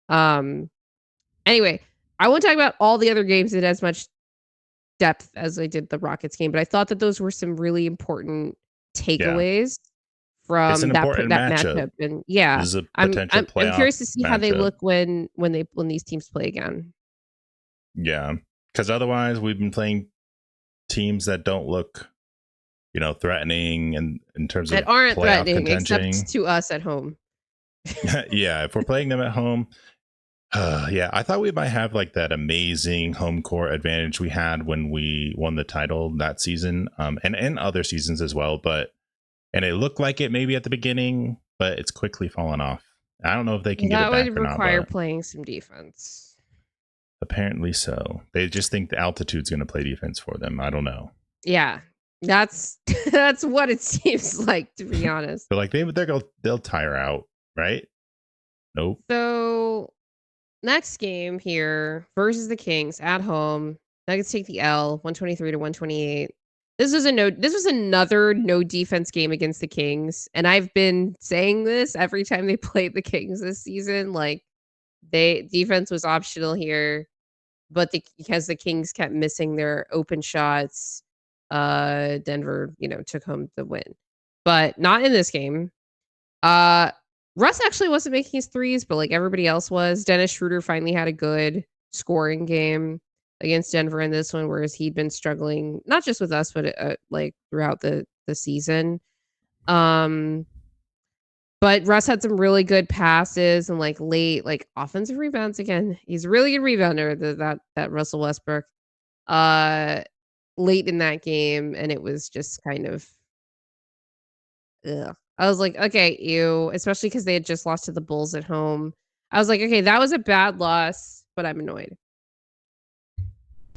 Anyway, I won't talk about all the other games in as much depth as I did the Rockets game, but I thought that those were some really important takeaways from that matchup. And this is a potential I'm curious to see matchup. how they look when these teams play again. Yeah, because otherwise we've been playing teams that don't look, threatening and in terms of that aren't threatening contention. Except to us at home. Yeah, if we're playing them at home. Yeah, I thought we might have like that amazing home court advantage we had when we won the title that season, and other seasons as well. And it looked like it maybe at the beginning, but it's quickly fallen off. I don't know if they can get it back or not. That would require playing some defense. Apparently so. They just think the altitude's going to play defense for them. I don't know. Yeah, that's what it seems like, to be honest. But like they'll tire out, right? Nope. So. Next game here versus the Kings at home. Nuggets take the L, 123-128. This was another no defense game against the Kings, and I've been saying this every time they played the Kings this season. Like, defense was optional here, but because the Kings kept missing their open shots, Denver, took home the win, but not in this game. Russ actually wasn't making his threes, but like everybody else was. Dennis Schroeder finally had a good scoring game against Denver in this one, whereas he'd been struggling not just with us, but like throughout the season. But Russ had some really good passes and like late like offensive rebounds again. He's a really good rebounder, that Russell Westbrook. Late in that game, and it was just kind of ugh. I was like, okay, ew, especially because they had just lost to the Bulls at home. I was like, okay, that was a bad loss, but I'm annoyed.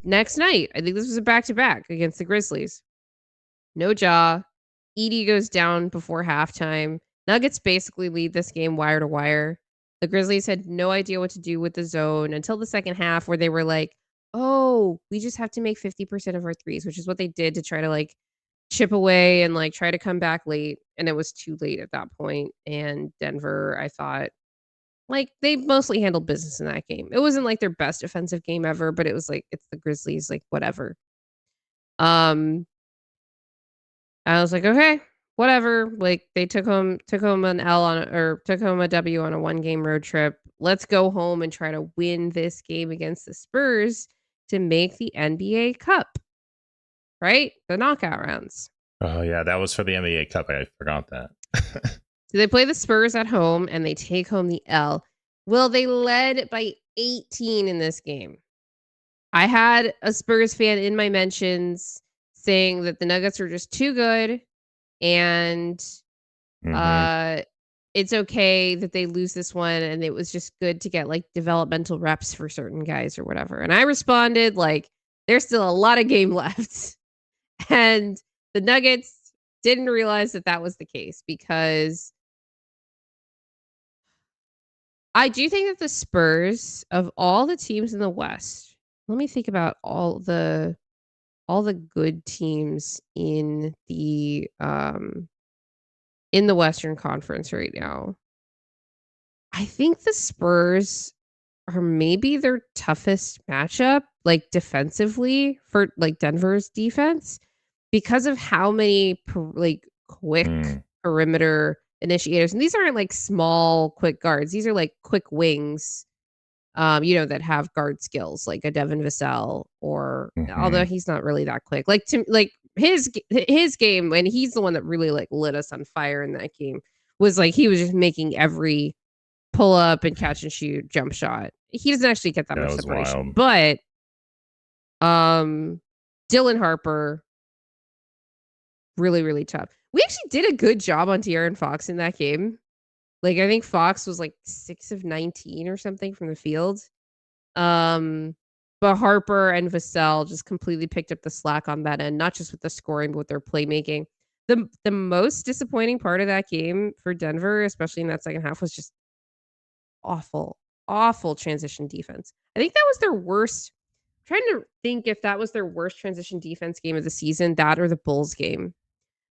Next night, I think this was a back-to-back against the Grizzlies. No jaw. Edey goes down before halftime. Nuggets basically lead this game wire to wire. The Grizzlies had no idea what to do with the zone until the second half, where they were like, oh, we just have to make 50% of our threes, which is what they did to try to like chip away and like try to come back late, and it was too late at that point. And Denver, I thought, like, they mostly handled business in that game. It wasn't like their best offensive game ever, but it was like, it's the Grizzlies, like whatever. I was like, okay, whatever. Like, they took home an L took home a W on a 1-game road trip. Let's go home and try to win this game against the Spurs to make the NBA Cup. Right? The knockout rounds. Oh, yeah. That was for the NBA Cup. I forgot that. So they play the Spurs at home, and they take home the L. Well, they led by 18 in this game. I had a Spurs fan in my mentions saying that the Nuggets are just too good, and it's okay that they lose this one, and it was just good to get like developmental reps for certain guys or whatever. And I responded like, there's still a lot of game left. And the Nuggets didn't realize that was the case, because I do think that the Spurs, of all the teams in the West, let me think about all the good teams in the Western Conference right now. I think the Spurs are maybe their toughest matchup, like defensively, for like Denver's defense, because of how many quick perimeter initiators. And these aren't like small, quick guards. These are like quick wings, that have guard skills, like a Devin Vassell, or although he's not really that quick. Like his game, and he's the one that really like lit us on fire in that game, was like he was just making every pull up and catch and shoot jump shot. He doesn't actually get that much separation. Wild. But Dylan Harper, really, really tough. We actually did a good job on De'Aaron Fox in that game. Like, I think Fox was like 6 of 19 or something from the field. But Harper and Vassell just completely picked up the slack on that end, not just with the scoring, but with their playmaking. The most disappointing part of that game for Denver, especially in that second half, was just awful transition defense. I think that was their worst. I'm trying to think if that was their worst transition defense game of the season, that or the Bulls game.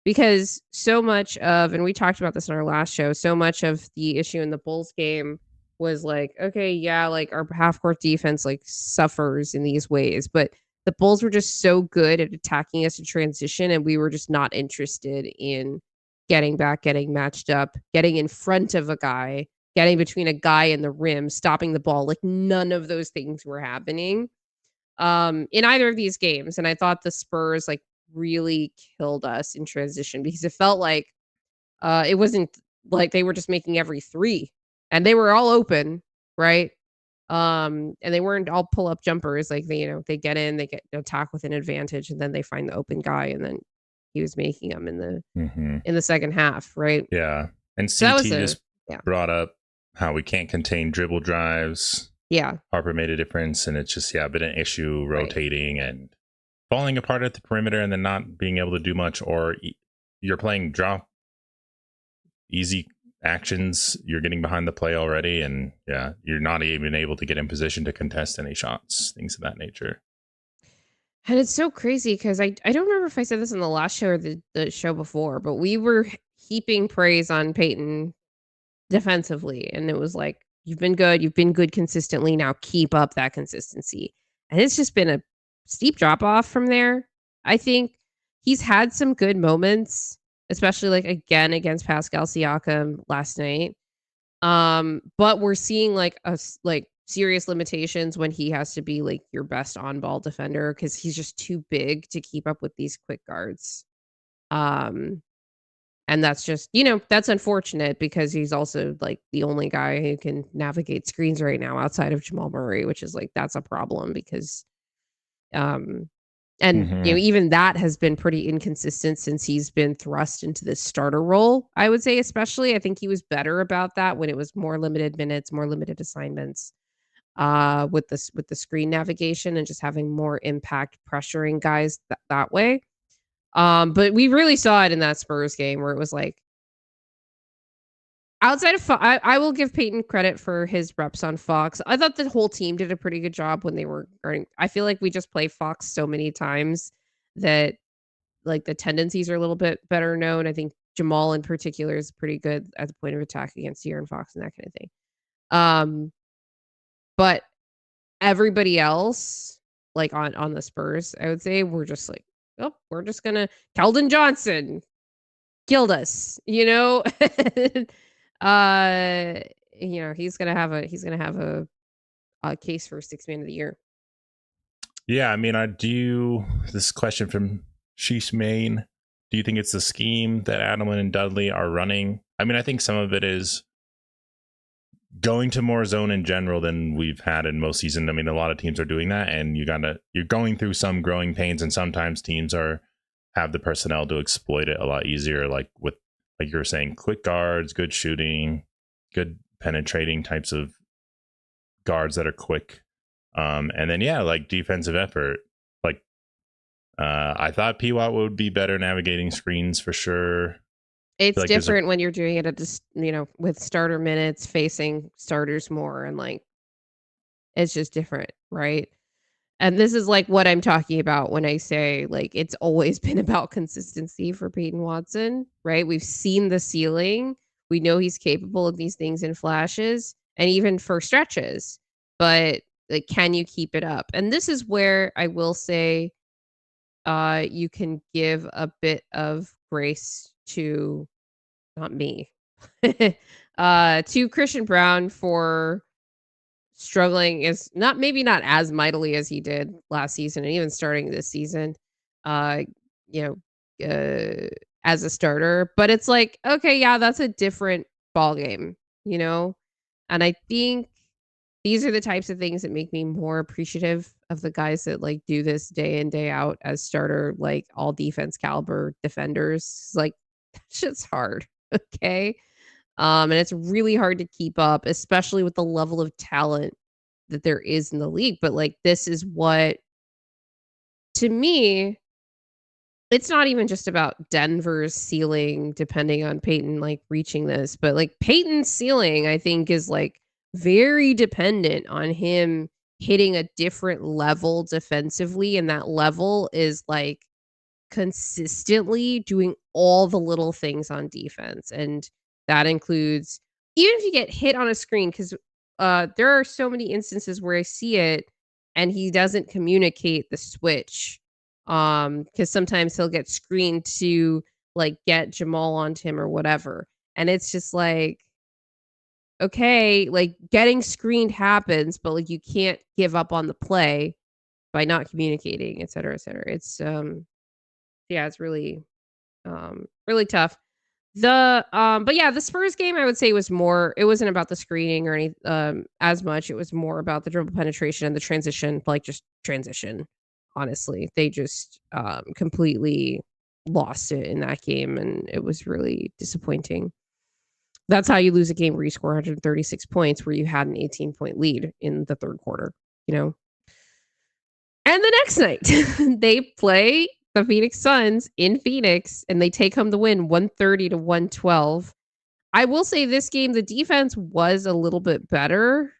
Because so much of, and we talked about this in our last show, so much of the issue in the Bulls game was like, okay, yeah, like our half court defense like suffers in these ways, but the Bulls were just so good at attacking us in transition, and we were just not interested in getting back, getting matched up, getting in front of a guy, getting between a guy and the rim, stopping the ball. Like none of those things were happening in either of these games. And I thought the Spurs like really killed us in transition, because it felt like it wasn't like they were just making every three, and they were all open, right? And they weren't all pull up jumpers. Like they get in, they get attack with an advantage, and then they find the open guy, and then he was making them in the second half, right? Yeah, and CT just brought up how we can't contain dribble drives. Yeah, Harper made a difference, and it's just been an issue rotating and falling apart at the perimeter, and then not being able to do much, or you're playing drop easy actions, you're getting behind the play already, and you're not even able to get in position to contest any shots, things of that nature. And it's so crazy because I don't remember if I said this in the last show or the show before, but we were heaping praise on Peyton defensively, and it was like, you've been good consistently, now keep up that consistency. And it's just been a steep drop off from there. I think he's had some good moments, especially like again against Pascal Siakam last night. But we're seeing like serious limitations when he has to be like your best on ball defender, because he's just too big to keep up with these quick guards. And that's just, that's unfortunate, because he's also like the only guy who can navigate screens right now outside of Jamal Murray, which is like, that's a problem, because even that has been pretty inconsistent since he's been thrust into this starter role. I would say, especially, I think he was better about that when it was more limited minutes, more limited assignments, with the screen navigation and just having more impact pressuring guys that way. But we really saw it in that Spurs game where it was like, outside of I will give Peyton credit for his reps on Fox. I thought the whole team did a pretty good job when they were guarding. I feel like we just play Fox so many times that like the tendencies are a little bit better known. I think Jamal in particular is pretty good at the point of attack against De'Aaron Fox and that kind of thing. But everybody else, like on the Spurs, I would say we're just like, oh, we're just gonna Keldon Johnson killed us, he's gonna have a case for 6th man of the year. Yeah, I mean, this question from Sheesh Main, do you think it's the scheme that Adelman and Dudley are running? I mean, I think some of it is going to more zone in general than we've had in most season. I mean, a lot of teams are doing that, and you're going through some growing pains, and sometimes teams have the personnel to exploit it a lot easier, like you were saying, quick guards, good shooting, good penetrating types of guards that are quick. And then like defensive effort. Like I thought Pwat would be better navigating screens for sure. It's like different when you're doing it at just, with starter minutes, facing starters more, and like it's just different, right? And this is like what I'm talking about when I say like it's always been about consistency for Peyton Watson, right? We've seen the ceiling. We know he's capable of these things in flashes and even for stretches. But like, can you keep it up? And this is where I will say you can give a bit of grace to, not me, To Christian Brown for struggling is maybe not as mightily as he did last season and even starting this season. Uh, you know, as a starter, but it's like, okay, yeah, that's a different ball game, you know? And I think these are the types of things that make me more appreciative of the guys that like do this day in, day out as starter, like all defense caliber defenders. Like that shit's hard. Okay. And it's really hard to keep up, especially with the level of talent that there is in the league. But like this is what to me, it's not even just about Denver's ceiling depending on Peyton, like, reaching this, but, like, Peyton's ceiling, I think, is, like, very dependent on him hitting a different level defensively, and that level is, like, consistently doing all the little things on defense, and that includes even if you get hit on a screen, 'cause, there are so many instances where I see it, and he doesn't communicate the switch, because sometimes he'll get screened to, like, get Jamal onto him or whatever, and it's just like, okay, like, getting screened happens, but, like, you can't give up on the play by not communicating, et cetera, et cetera. It's, yeah, it's really tough. But yeah, the Spurs game, I would say was more it wasn't about the screening or any as much. It was more about the dribble penetration and the transition, like just transition. Honestly, they just completely lost it in that game, and it was really disappointing. That's how you lose a game where you score 136 points, where you had an 18-point lead in the third quarter. You know, and the next night, they play the Phoenix Suns in Phoenix, and they take home the win 130 to 112. I will say this game, the defense was a little bit better,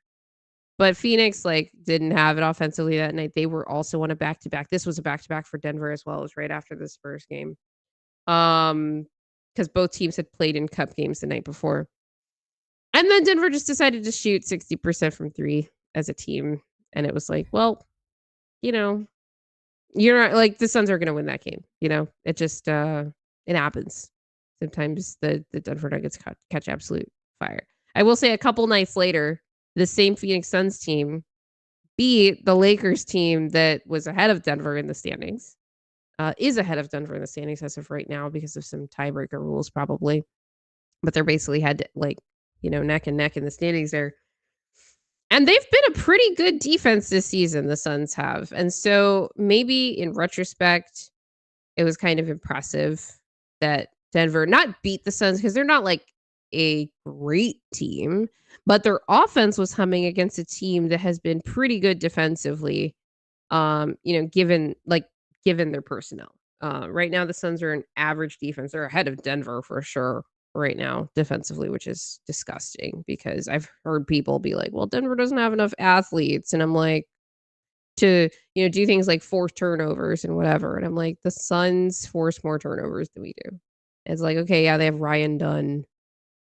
but Phoenix, like, didn't have it offensively that night. They were also on a back-to-back. This was a back-to-back for Denver as well. It was right after this first game. Because both teams had played in cup games the night before. And then Denver just decided to shoot 60% from 3 as a team, and it was like, well, you know, you're not like, the Suns are gonna win that game, you know? It just, it happens. Sometimes the Denver Nuggets catch absolute fire. I will say a couple nights later, the same Phoenix Suns team beat the Lakers team that was ahead of Denver in the standings, is ahead of Denver in the standings as of right now because of some tiebreaker rules probably, but they're basically had, like, you know, neck and neck in the standings there. And they've been a pretty good defense this season, the Suns have. And so maybe in retrospect, it was kind of impressive that Denver not beat the Suns because they're not like a great team, but their offense was humming against a team that has been pretty good defensively. You know, given their personnel. Right now, the Suns are an average defense. They're ahead of Denver for sure right now defensively, which is disgusting because I've heard people be like, "Well, Denver doesn't have enough athletes," and I'm like, to do things like force turnovers and whatever, and I'm like, the Suns force more turnovers than we do. It's like, okay, yeah, they have Ryan Dunn,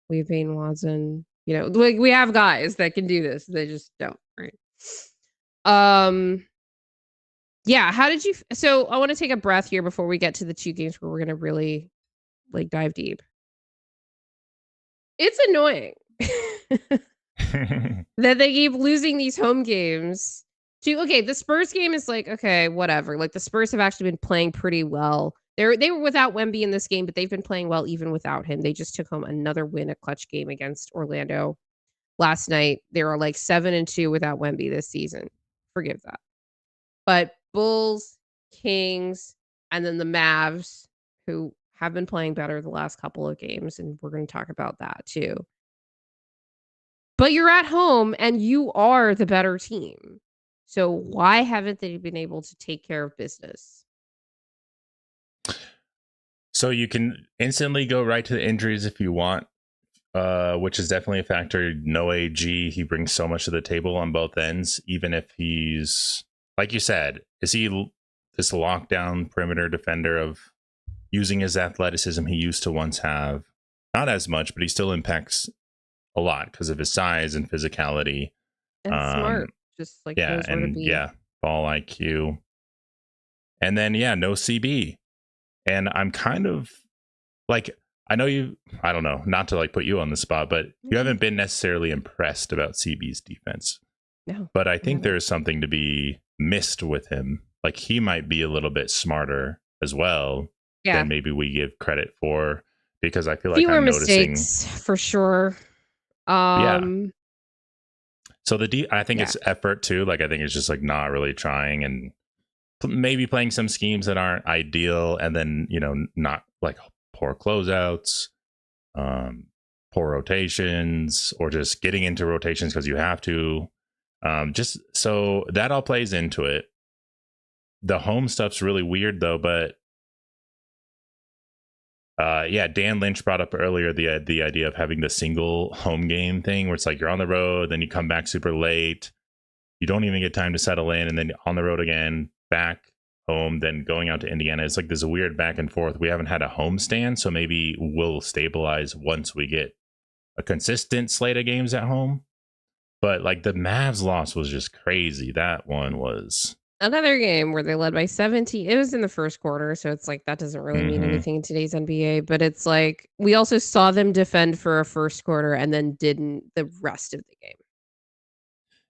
we have Payne Watson, like we have guys that can do this. They just don't, right? Um Yeah, how did you so I wanna take a breath here before we get to the 2 games where we're gonna really, like, dive deep. It's annoying that they keep losing these home games to okay, the Spurs game is like, okay, whatever, like, the Spurs have actually been playing pretty well. They were without Wemby in this game, but they've been playing well even without him. They just took home another win, a clutch game against Orlando last night. They were, like, 7-2 without Wemby this season. Forgive that. But Bulls, Kings, and then the Mavs, who have been playing better the last couple of games, and we're gonna talk about that too. But you're at home and you are the better team. So why haven't they been able to take care of business? So you can instantly go right to the injuries if you want, which is definitely a factor. No AG, he brings so much to the table on both ends, even if he's, like you said, is he this lockdown perimeter defender of using his athleticism he used to once have? Not as much, but he still impacts a lot because of his size and physicality. And smart. Just like Yeah, knows where to and be. yeah, ball IQ. And then no CB. And I'm kind of like, I know you. I don't know, not to like put you on the spot, but you haven't been necessarily impressed about CB's defense. No, But I think never. there's something to be missed with him. Like he might be a little bit smarter as well Yeah, than maybe we give credit for, because I feel like fewer I'm noticing. mistakes for sure. Yeah. Um, So I think yeah, it's effort too. Like I think it's just like not really trying and maybe playing some schemes that aren't ideal, and then not like poor closeouts, um, poor rotations, or just getting into rotations because you have to. Just so that all plays into it. The home stuff's really weird though, but yeah, Dan Lynch brought up earlier the idea of having the single home game thing, where it's like you're on the road, then you come back super late, you don't even get time to settle in, and then on the road again, back home, then going out to Indiana. It's like there's a weird back and forth. We haven't had a home stand, so maybe we'll stabilize once we get a consistent slate of games at home. But like the Mavs loss was just crazy. That one was. another game where they led by 17. It was in the first quarter, so it's like that doesn't really mean Mm-hmm. anything in today's NBA. But it's like we also saw them defend for a first quarter and then didn't the rest of the game.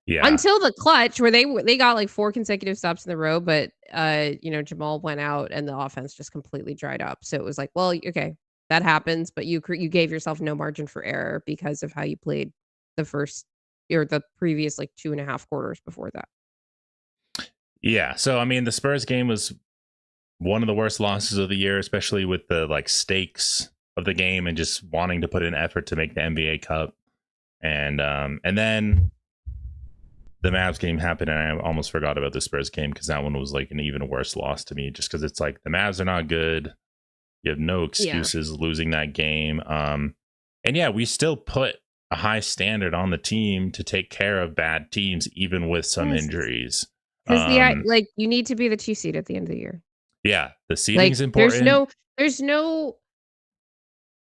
Yeah. Until the clutch where they got like 4 consecutive stops in a row, but, Jamal went out and the offense just completely dried up. So it was like, well, okay, that happens, but you gave yourself no margin for error because of how you played the first or the previous, like, 2.5 quarters before that. Yeah. So I mean, the Spurs game was one of the worst losses of the year, especially with the like stakes of the game and just wanting to put in effort to make the NBA Cup. And then the Mavs game happened, and I almost forgot about the Spurs game because that one was like an even worse loss to me, just because it's like the Mavs are not good. You have no Yeah. excuses losing that game. And yeah, we still put a high standard on the team to take care of bad teams, even with some Yes. injuries. 'Cause Um, like, you need to be the 2 seed at the end of the year. yeah, the Like, seeding's important. there's no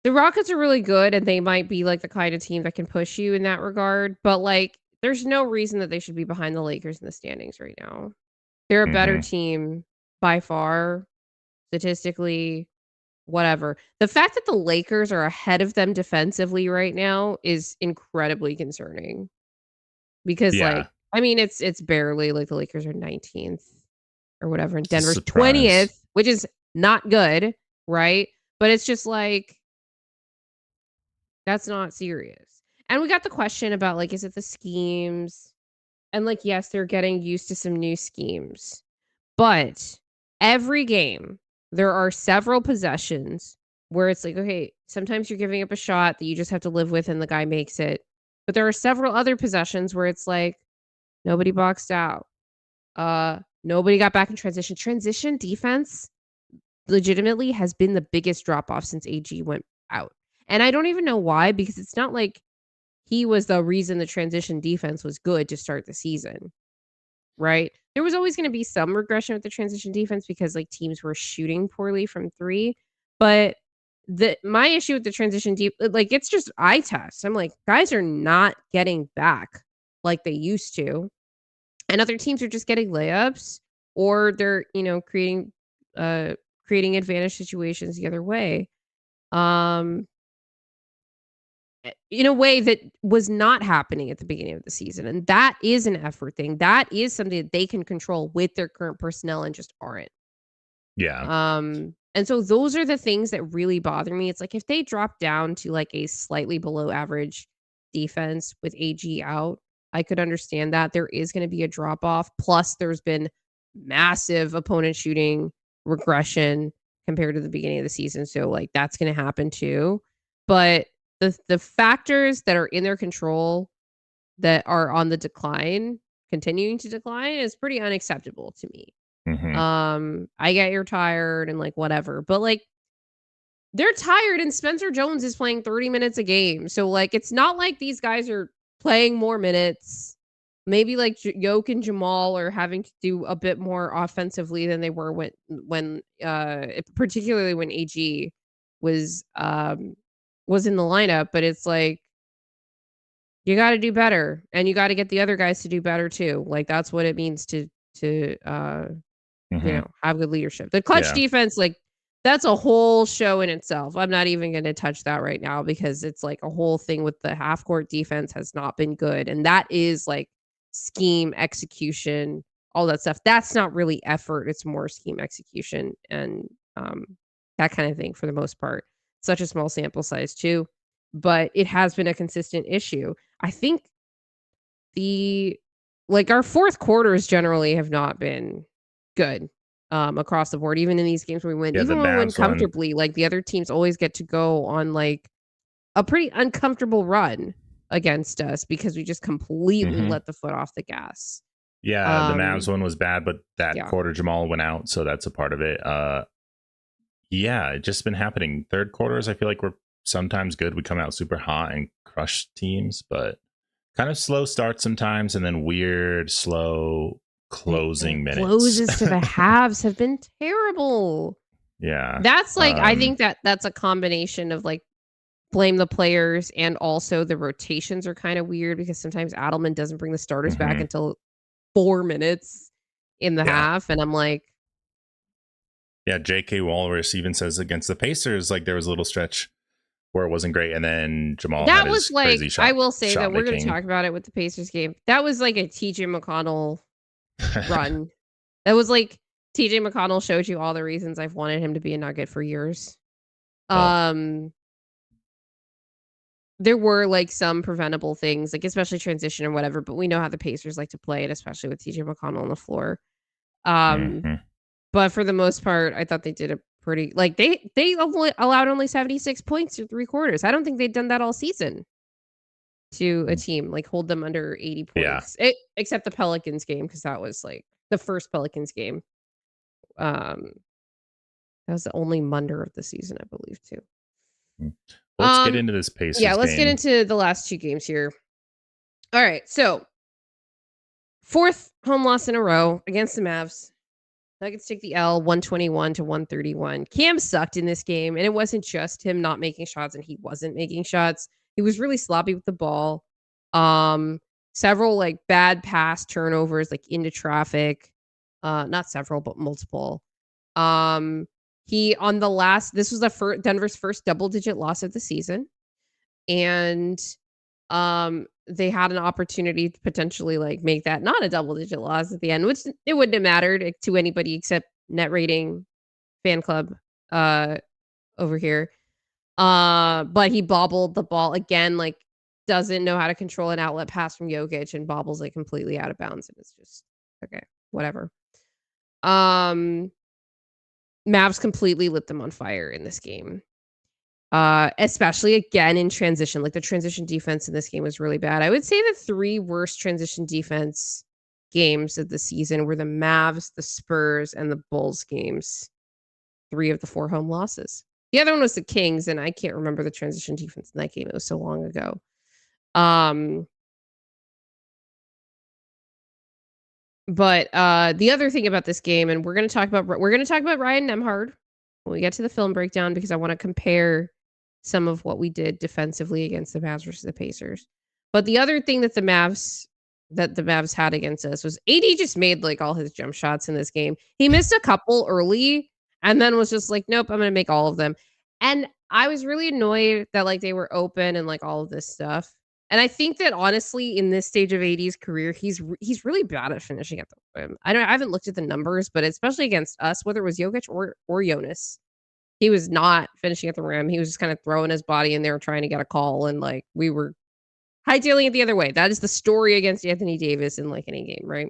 the Rockets are really good, and they might be, like, the kind of team that can push you in that regard, but, like, there's no reason that they should be behind the Lakers in the standings right now. They're a better Hmm. team by far, statistically, whatever. The fact that the Lakers are ahead of them defensively right now is incredibly concerning because, Yeah, like, I mean, it's barely like the Lakers are 19th or whatever, and it's a Denver's surprise. 20th, which is not good, right? But it's just like that's not serious. And we got the question about, like, is it the schemes? And, like, yes, they're getting used to some new schemes. But every game, there are several possessions where it's like, okay, sometimes you're giving up a shot that you just have to live with and the guy makes it. But there are several other possessions where it's like nobody boxed out. Nobody got back in transition. Transition defense legitimately has been the biggest drop off since AG went out. And I don't even know why, because it's not like he was the reason the transition defense was good to start the season. Right? There was always gonna be some regression with the transition defense because, like, teams were shooting poorly from 3, but my issue with the transition like, it's just eye test. I'm like, guys are not getting back like they used to, and other teams are just getting layups or they're, uh, creating advantage situations the other way. Um in a way that was not happening at the beginning of the season, and that is an effort thing. That is something that they can control with their current personnel and just aren't. Yeah. And so those are the things that really bother me. It's like if they drop down to like a slightly below average defense with AG out, I could understand that. There is gonna be a drop off. Plus, there's been massive opponent shooting regression compared to the beginning of the season. So like that's gonna happen too. But the factors that are in their control that are on the decline, continuing to decline is pretty unacceptable to me. Hmm. I get you're tired and like whatever, but like they're tired and Spencer Jones is playing 30 minutes a game. So like it's not like these guys are playing more minutes. Maybe like Yoke and Jamal are having to do a bit more offensively than they were particularly when AG was um was in the lineup, but it's like you got to do better and you got to get the other guys to do better too. Like that's what it means to Hmm. have good leadership. The clutch Yeah. defense, like That's a whole show in itself. I'm not even gonna touch that right now because it's, like, a whole thing with the half court defense has not been good, and that is, like, scheme, execution, all that stuff. That's not really effort, it's more scheme execution and, that kinda thing for the most part. Such a small sample size too, but it has been a consistent issue. I think the our 4th quarters generally have not been good, across the board, even in these games where we win. Yeah, the Even when we win Mavs one. comfortably, like, the other teams always get to go on, like, a pretty uncomfortable run against us because we just completely Mhm. let the foot off the gas. Yeah, the Mavs Um, one was bad, but that yeah. quarter Jamal went out, so that's a part of it. Yeah, it's just been happening. Third quarters, I feel like we're sometimes good. We come out super hot and crush teams, but kind of slow start sometimes, and then weird, slow The closing minutes. closes to the halves have been terrible. Yeah. That's, like I think that's a combination of, like, blame the players and also the rotations are kinda weird because sometimes Adelman doesn't bring the starters back Mhm. until 4 minutes in the Yeah. half, and I'm like, Yeah. J.K. Walrus even says against the Pacers, like there was a little stretch where it wasn't great, and then Jamal had that was his crazy like I will say shot that we're gonna making. talk about it with the Pacers game. That was like a TJ McConnell run. That was like TJ McConnell showed you all the reasons I've wanted him to be a Nugget for years. Oh. Um, there were, like, some preventable things, like, especially transition or whatever, but we know how the Pacers like to play it, especially with TJ McConnell on the floor. Um Hmm. But for the most part, I thought they did a pretty they only allowed only 76 points through 3 quarters. I don't think they'd done that all season to a team, like, hold them under 80 Yeah. points. Except the Pelicans game, because that was, like, the first Pelicans game. Um, that was the only Munder of the season, I believe, too. Mm. Well, let's get Um, into this yeah, Pacers let's get game. into the last 2 games here. Alright, so 4th home loss in a row against the Mavs. Nuggets take the L 121 to 131. Cam sucked in this game, and it wasn't just him not making shots and he wasn't making shots. He was really sloppy with the ball. Um, several like bad pass turnovers like into traffic. Not several, but multiple. Um, he on the last this was the first Denver's first double digit loss of the season. And they had an opportunity to potentially, like, make that not a double-digit loss at the end, which it wouldn't have mattered, to anybody except net rating, fan club, uh, over here. But he bobbled the ball again, like, doesn't know how to control an outlet pass from Jokic and bobbles it completely out of bounds, and it's just, okay, whatever. Um, Mavs completely lit them on fire in this game. Especially again in transition, like the transition defense in this game was really bad. I would say the 3 worst transition defense games of the season were the Mavs, the Spurs, and the Bulls games. 3 of the 4 home losses. The other one was the Kings, and I can't remember the transition defense in that game. It was so long ago. Um, but the other thing about this game, and we're gonna talk about Ryan Nembhard when we get to the film breakdown because I want to compare some of what we did defensively against the Mavs versus the Pacers. But the other thing that the Mavs had against us was AD just made like all his jump shots in this game. He missed a couple early and then was just like, nope, I'm gonna make all of them. And I was really annoyed that like they were open and like all of this stuff. And I think that honestly, in this stage of AD's career, he's really bad at finishing at the rim. I haven't looked at the numbers, but especially against us, whether it was Jokic or Jonas, he was not finishing at the rim. He was just kind of throwing his body in there trying to get a call, and like we were hightailing it the other way. That is the story against Anthony Davis in like any game, right?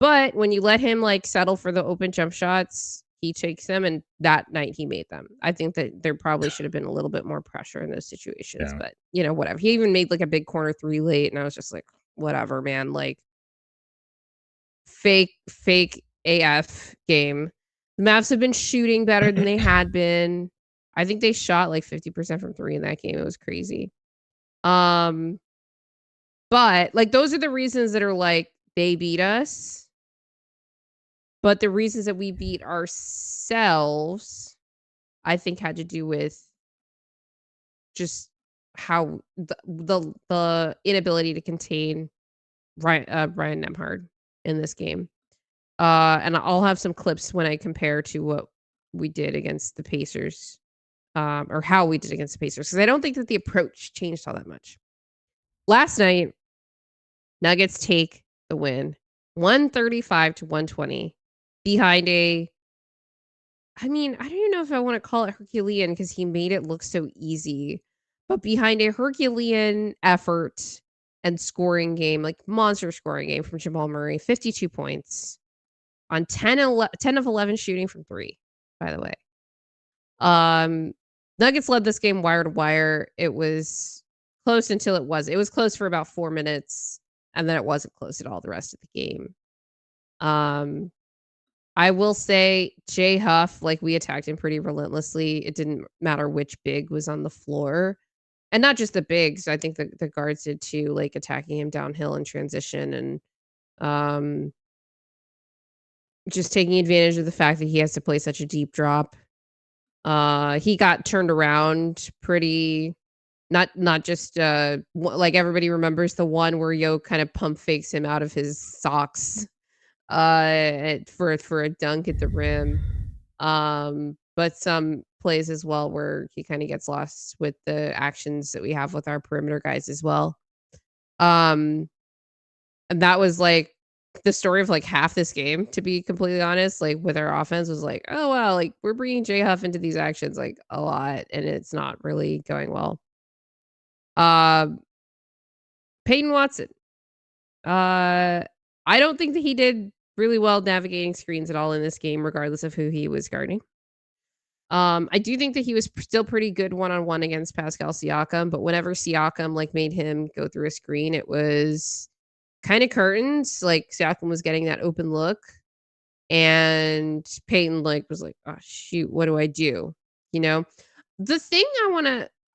But when you let him like settle for the open jump shots, he takes them, and that night he made them. I think that there probably should have been a little bit more pressure in those situations, Yeah. but whatever. He even made like a big corner 3 late, and I was just like, whatever, man. Like fake AF game. The Mavs have been shooting better than they had been. I think they shot like 50% from 3 in that game. It was crazy. Um, but like those are the reasons that are like they beat us. But the reasons that we beat ourselves, I think had to do with just how the inability to contain Ryan Nembhard in this game. And I'll have some clips when I compare to what we did against the Pacers, or how we did against the Pacers, because I don't think that the approach changed all that much. Last night, Nuggets take the win, 135-120, behind I don't even know if I want to call it Herculean because he made it look so easy, but behind a Herculean effort and scoring game, like monster scoring game from Jamal Murray, 52 points on 10 of 11 shooting from 3, by the way. Nuggets led this game wire to wire. It was close until it was. It was close for about 4 minutes, and then it wasn't close at all the rest of the game. I will say Jay Huff, like, we attacked him pretty relentlessly. It didn't matter which big was on the floor. And not just the bigs. I think the guards did too, like attacking him downhill in transition and just taking advantage of the fact that he has to play such a deep drop. He got turned around pretty not just like everybody remembers the one where Yo kind of pump fakes him out of his socks for a dunk at the rim. But some plays as well where he kind of gets lost with the actions that we have with our perimeter guys as well. And that was like the story of like half this game, to be completely honest. Like with our offense was like, oh wow, like we're bringing J Huff into these actions like a lot, and it's not really going well. Peyton Watson. I don't think that he did really well navigating screens at all in this game, regardless of who he was guarding. I do think that he was still pretty good one-on-one against Pascal Siakam, but whenever Siakam like made him go through a screen, it was kind of curtains. Like Siakam was getting that open look, and Peyton like was like, "Oh shoot, what do I do?" You know, the thing I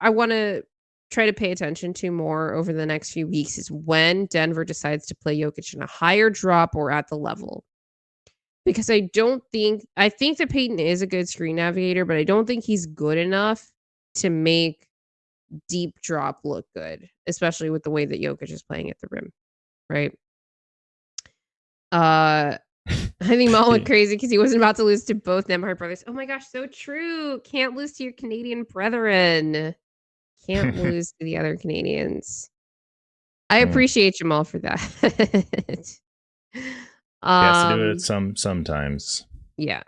wanna try to pay attention to more over the next few weeks is when Denver decides to play Jokic in a higher drop or at the level. Because I think that Peyton is a good screen navigator, but I don't think he's good enough to make deep drop look good, especially with the way that Jokic is playing at the rim, right? I think Mal went crazy because he wasn't about to lose to both Nembhard brothers. Oh my gosh, so true. Can't lose to your Canadian brethren. Can't lose to the other Canadians. I appreciate Jamal for that. He has to do it sometimes. Yeah.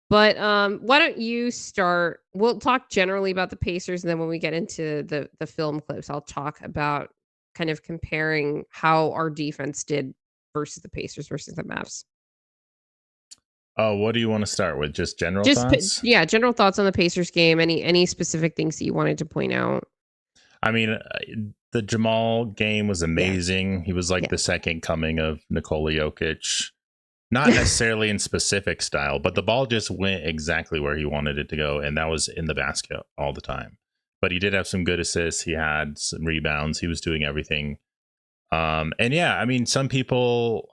But why don't you start? We'll talk generally about the Pacers, and then when we get into the film clips, I'll talk about kind of comparing how our defense did versus the Pacers versus the Mavs. Oh, what do you want to start with? Just general thoughts? Yeah, general thoughts on the Pacers game. Any specific things that you wanted to point out? I mean, the Jamal game was amazing. Yeah. He was like the second coming of Nikola Jokic. Not necessarily in specific style, but the ball just went exactly where he wanted it to go, and that was in the basket all the time. But he did have some good assists. He had some rebounds. He was doing everything. And yeah, I mean, some people,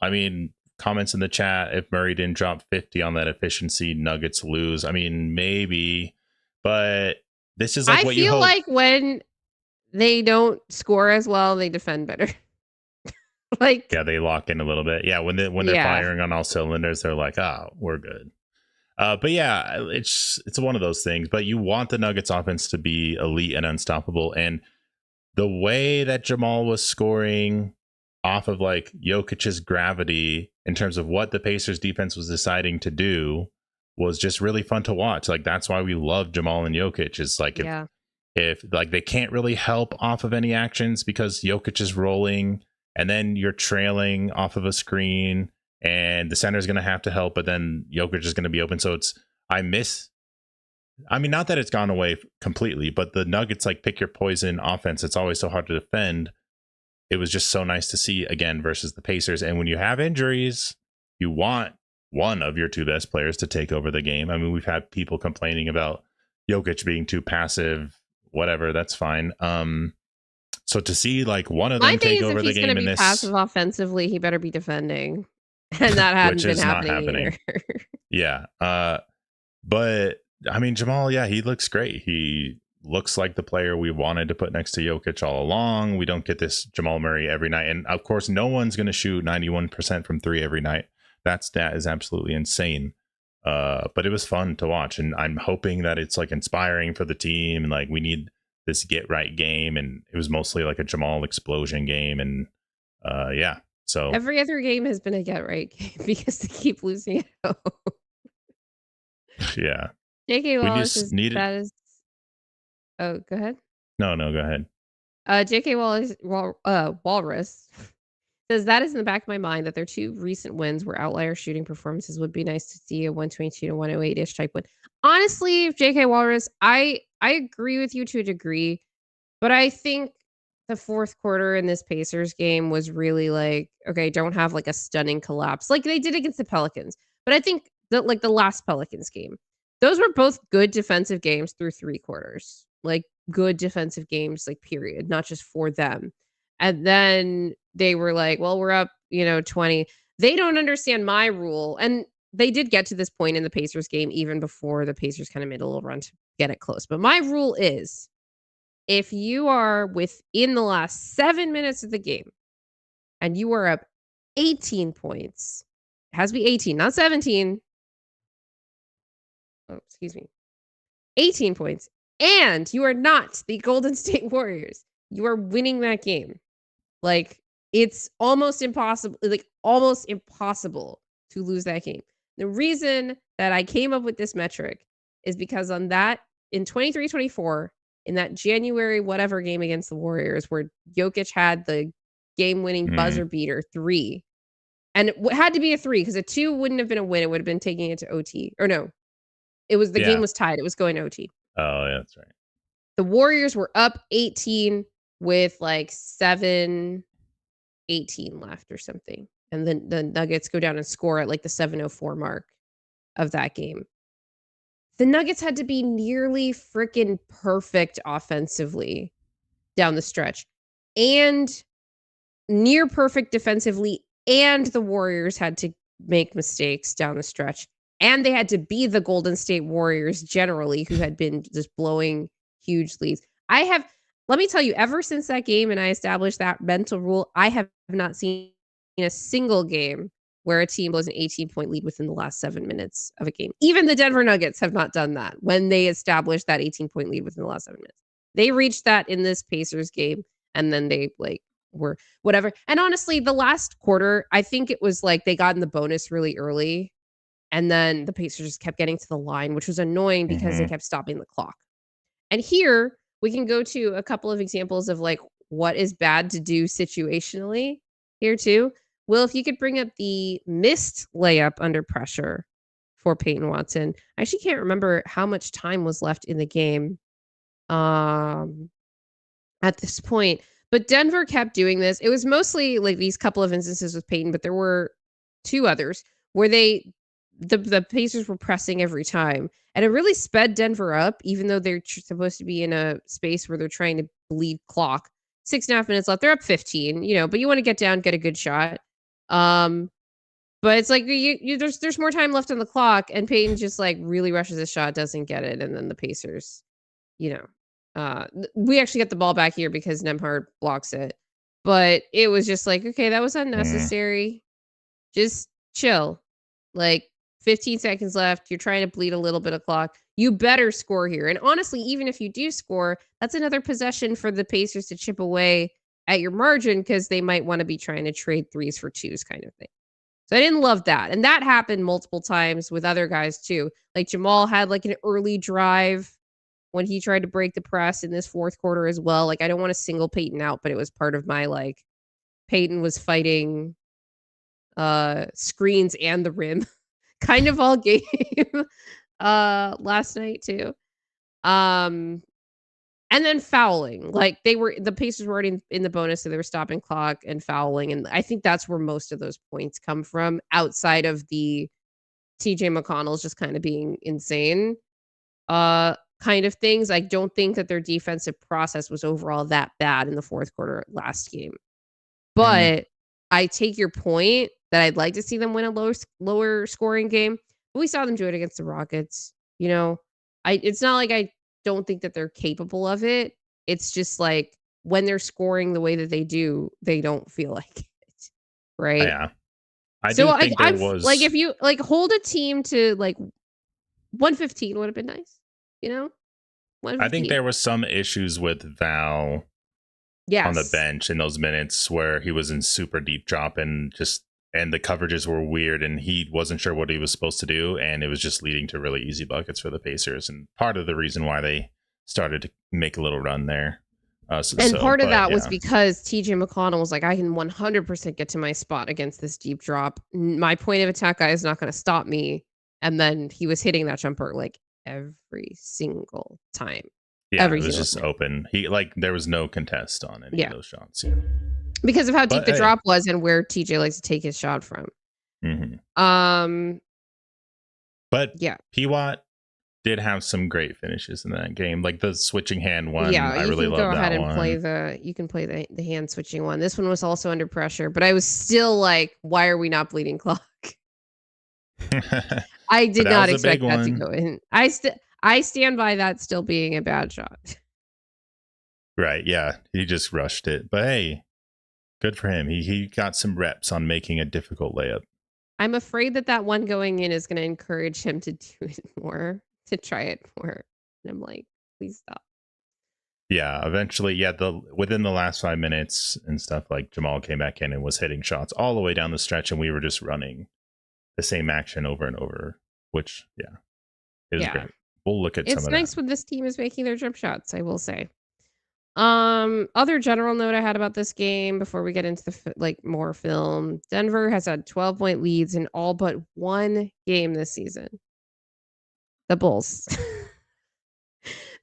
comments in the chat, if Murray didn't drop 50 on that efficiency, Nuggets lose. I mean, maybe, but this is like what you hope. I feel like when they don't score as well, they defend better. Like, yeah, they lock in a little bit. Yeah, when they're firing on all cylinders, they're like, "Oh, we're good." But yeah, it's one of those things. But you want the Nuggets offense to be elite and unstoppable, and the way that Jamal was scoring off of like Jokic's gravity in terms of what the Pacers defense was deciding to do was just really fun to watch. Like that's why we love Jamal and Jokic. Is like if like they can't really help off of any actions because Jokic is rolling. And then you're trailing off of a screen and the center is going to have to help, but then Jokic is going to be open. So not that it's gone away completely, but the Nuggets like pick your poison offense. It's always so hard to defend. It was just so nice to see again versus the Pacers. And when you have injuries, you want one of your two best players to take over the game. I mean, we've had people complaining about Jokic being too passive, whatever. That's fine. So to see like one of them take over the game in this, passive offensively, he better be defending, and that hadn't been happening. Yeah, but I mean Jamal, yeah, he looks great. He looks like the player we wanted to put next to Jokic all along. We don't get this Jamal Murray every night, and of course, no one's going to shoot 91% from 3 every night. That stat is absolutely insane. But it was fun to watch, and I'm hoping that it's like inspiring for the team. And like we need this get right game, and it was mostly like a Jamal explosion game, and yeah. So every other game has been a get right game because they keep losing at home. yeah, J.K. we Wallace just is needed. that is. Oh, go ahead. No, go ahead. J.K. Walrus says that is in the back of my mind that their two recent wins were outlier shooting performances. Would be nice to see a 122 to 108-ish type win. Honestly, J.K. Walrus, I agree with you to a degree, but I think the fourth quarter in this Pacers game was really like, okay, don't have like a stunning collapse like they did against the Pelicans. But I think that like the last Pelicans game, those were both good defensive games through three quarters. Like good defensive games, like period, not just for them. And then they were like, well, we're up, 20. They don't understand my rule. And they did get to this point in the Pacers game even before the Pacers kind of made a little run to get it close. But my rule is if you are within the last 7 minutes of the game and you are up 18 points, it has to be 18, not 17. Oh, excuse me. 18 points. And you are not the Golden State Warriors. You are winning that game. Like, it's almost impossible to lose that game. The reason that I came up with this metric is because in 23-24, in that January whatever game against the Warriors where Jokic had the game-winning buzzer beater 3, and it had to be a 3 because a 2 wouldn't have been a win. It would have been taking it to OT. Or no, the game was tied. It was going to OT. Oh, yeah, that's right. The Warriors were up 18 with like 7:18 left or something. And then the Nuggets go down and score at like the 7:04 mark of that game. The Nuggets had to be nearly freaking perfect offensively down the stretch and near perfect defensively. And the Warriors had to make mistakes down the stretch. And they had to be the Golden State Warriors generally, who had been just blowing huge leads. Let me tell you, ever since that game and I established that mental rule, I have not seen a single game where a team blows an 18-point lead within the last 7 minutes of a game. Even the Denver Nuggets have not done that when they established that 18-point lead within the last 7 minutes. They reached that in this Pacers game, and then they were whatever. And honestly, the last quarter, I think it was like they got in the bonus really early, and then the Pacers just kept getting to the line, which was annoying because they kept stopping the clock. And here we can go to a couple of examples of like what is bad to do situationally here too. Will, if you could bring up the missed layup under pressure for Peyton Watson. I actually can't remember how much time was left in the game at this point. But Denver kept doing this. It was mostly like these couple of instances with Peyton, but there were 2 others where the Pacers were pressing every time. And it really sped Denver up, even though they're supposed to be in a space where they're trying to bleed clock. 6.5 minutes left. They're up 15, but you want to get down, get a good shot. But it's like there's more time left on the clock, and Peyton just like really rushes a shot, doesn't get it, and then the Pacers, we actually get the ball back here because Nembhard blocks it. But it was just like, okay, that was unnecessary. Just chill. Like 15 seconds left. You're trying to bleed a little bit of clock. You better score here. And honestly, even if you do score, that's another possession for the Pacers to chip away at your margin because they might want to be trying to trade 3s for 2s kind of thing. So I didn't love that. And that happened multiple times with other guys too. Like Jamal had like an early drive when he tried to break the press in this fourth quarter as well. Like I don't want to single Peyton out, but it was part of my like Peyton was fighting screens and the rim kind of all game last night too. And then fouling. Like the Pacers were already in the bonus, so they were stopping clock and fouling. And I think that's where most of those points come from, outside of the TJ McConnell's just kind of being insane kind of things. I don't think that their defensive process was overall that bad in the fourth quarter last game. But I take your point that I'd like to see them win a lower scoring game. But we saw them do it against the Rockets. It's not like I don't think that they're capable of it. It's just like when they're scoring the way that they do, they don't feel like it. Right? Yeah. I do think there was like if you like hold a team to like 115 would have been nice, you know? I think 115. there was some issues with Val Yes. on the bench in those minutes where he was in super deep drop and the coverages were weird and he wasn't sure what he was supposed to do, and it was just leading to really easy buckets for the Pacers, and part of the reason why they started to make a little run there. Part of that was because TJ McConnell was like, I can 100% get to my spot against this deep drop. My point of attack guy is not going to stop me. And then he was hitting that jumper like every single time. Yeah, it was just open. There was no contest on any of those shots. Yeah. Because of how deep the drop was and where TJ likes to take his shot from. Mm-hmm. But yeah, Pwat did have some great finishes in that game, like the switching hand one. Yeah, I really love that one. Go ahead and you can play the hand switching one. This one was also under pressure, but I was still like, why are we not bleeding clock? I did not expect that to go in. I stand by that still being a bad shot. Right, yeah. He just rushed it. But hey, good for him. He got some reps on making a difficult layup. I'm afraid that one going in is going to encourage him to do it more, to try it more. And I'm like, please stop. Yeah, eventually, within the last 5 minutes and stuff, like Jamal came back in and was hitting shots all the way down the stretch, and we were just running the same action over and over, which, it was great. We'll look at some of that. It's nice when this team is making their jump shots, I will say. Other general note I had about this game before we get into the more film. Denver has had 12-point leads in all but one game this season. The Bulls.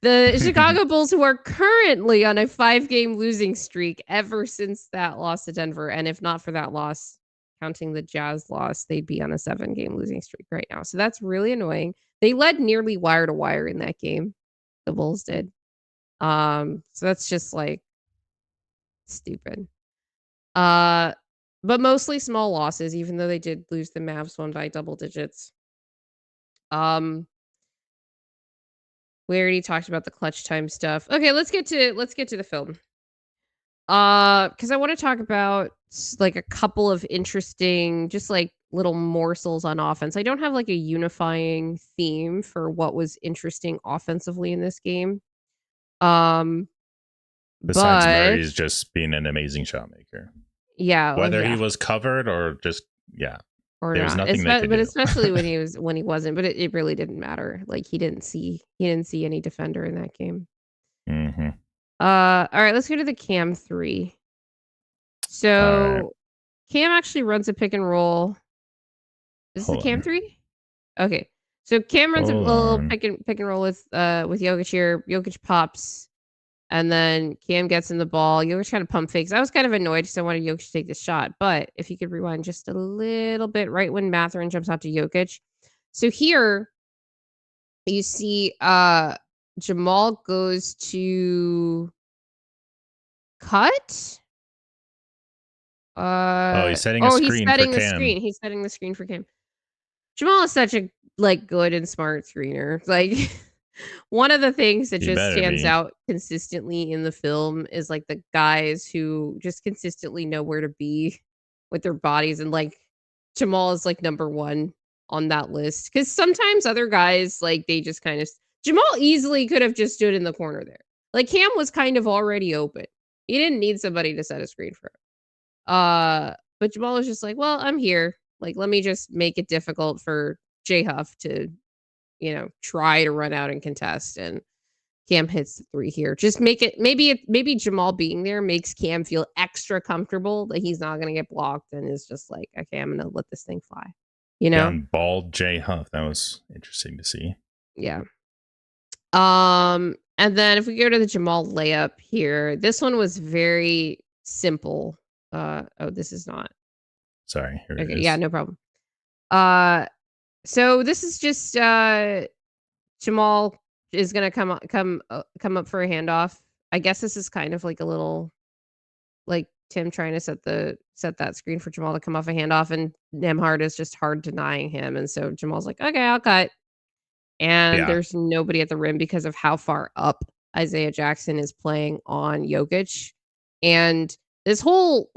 The Chicago Bulls, who are currently on a 5-game losing streak ever since that loss to Denver. And if not for that loss, counting the Jazz loss, they'd be on a 7-game losing streak right now. So that's really annoying. They led nearly wire to wire in that game. The Bulls did. So that's just like stupid. But mostly small losses, even though they did lose the Mavs one by double digits. We already talked about the clutch time stuff. Okay, let's get to the film. Because I want to talk about like a couple of interesting, just like little morsels on offense. I don't have like a unifying theme for what was interesting offensively in this game. Besides Murray's just being an amazing shot maker. Yeah. Whether he was covered or just, or there was nothing they could but do. Especially when he wasn't, but it really didn't matter. Like he didn't see any defender in that game. Mm-hmm. All right, let's go to the Cam 3. So Cam actually runs a pick and roll. Is this the Cam 3? Okay. So Cam runs a little pick and roll with Jokic here. Jokic pops, and then Cam gets in the ball. Jokic kind of pump fakes. I was kind of annoyed because I wanted Jokic to take the shot. But if you could rewind just a little bit, right when Mathurin jumps out to Jokic. So here you see Jamal goes to cut. He's setting a screen for Cam. He's setting the screen for Cam. Jamal is such a good and smart screener. Like one of the things that just stands out consistently in the film is like the guys who just consistently know where to be with their bodies, and like Jamal is like number one on that list, because sometimes other guys like they just kind of Jamal easily could have just stood in the corner there. Like Cam was kind of already open. He didn't need somebody to set a screen for him. But Jamal was just like, well, I'm here. Like, let me just make it difficult for J Huff to, try to run out and contest. And Cam hits the 3 here. Just make it, maybe Jamal being there makes Cam feel extra comfortable that he's not going to get blocked and is just like, okay, I'm going to let this thing fly. Down bald J Huff. That was interesting to see. Yeah. And then if we go to the Jamal layup here, this one was very simple. This is not. Sorry. Here it is. Yeah, no problem. So this is just Jamal is gonna come up for a handoff. I guess this is kind of like a little like Tim trying to set that screen for Jamal to come off a handoff, and Nembhard is just hard denying him, and so Jamal's like, okay, I'll cut. And there's nobody at the rim because of how far up Isaiah Jackson is playing on Jokic. And this whole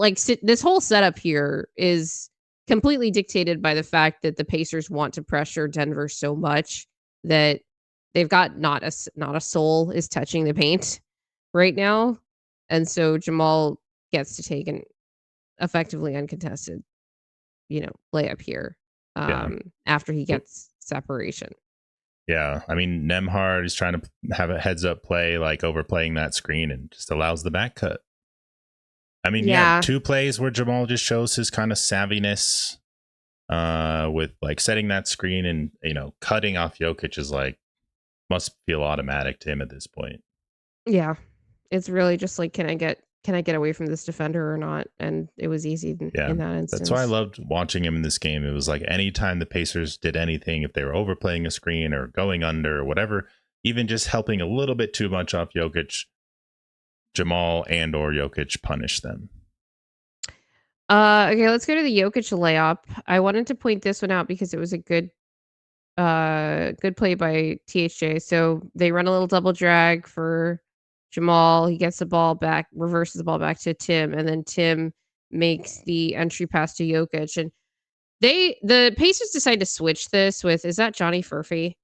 setup here is completely dictated by the fact that the Pacers want to pressure Denver so much that they've got not a soul is touching the paint right now, and so Jamal gets to take an effectively uncontested, layup here Yeah. after he gets separation. Yeah. I mean, Nembhard is trying to have a heads up play, like overplaying that screen, and just allows the back cut. I mean, Yeah. 2 plays where Jamal just shows his kind of savviness with like setting that screen and, cutting off Jokic is like, must feel automatic to him at this point. Yeah. It's really just like, can I get away from this defender or not? And it was easy in that instance. That's why I loved watching him in this game. It was like anytime the Pacers did anything, if they were overplaying a screen or going under or whatever, even just helping a little bit too much off Jokic, Jamal and or Jokic punish them. Okay, let's go to the Jokic layup. I wanted to point this one out because it was a good play by THJ. So they run a little double drag for Jamal. He gets the ball back, reverses the ball back to Tim, and then Tim makes the entry pass to Jokic. And the Pacers decide to switch this with, is that Johnny Furphy?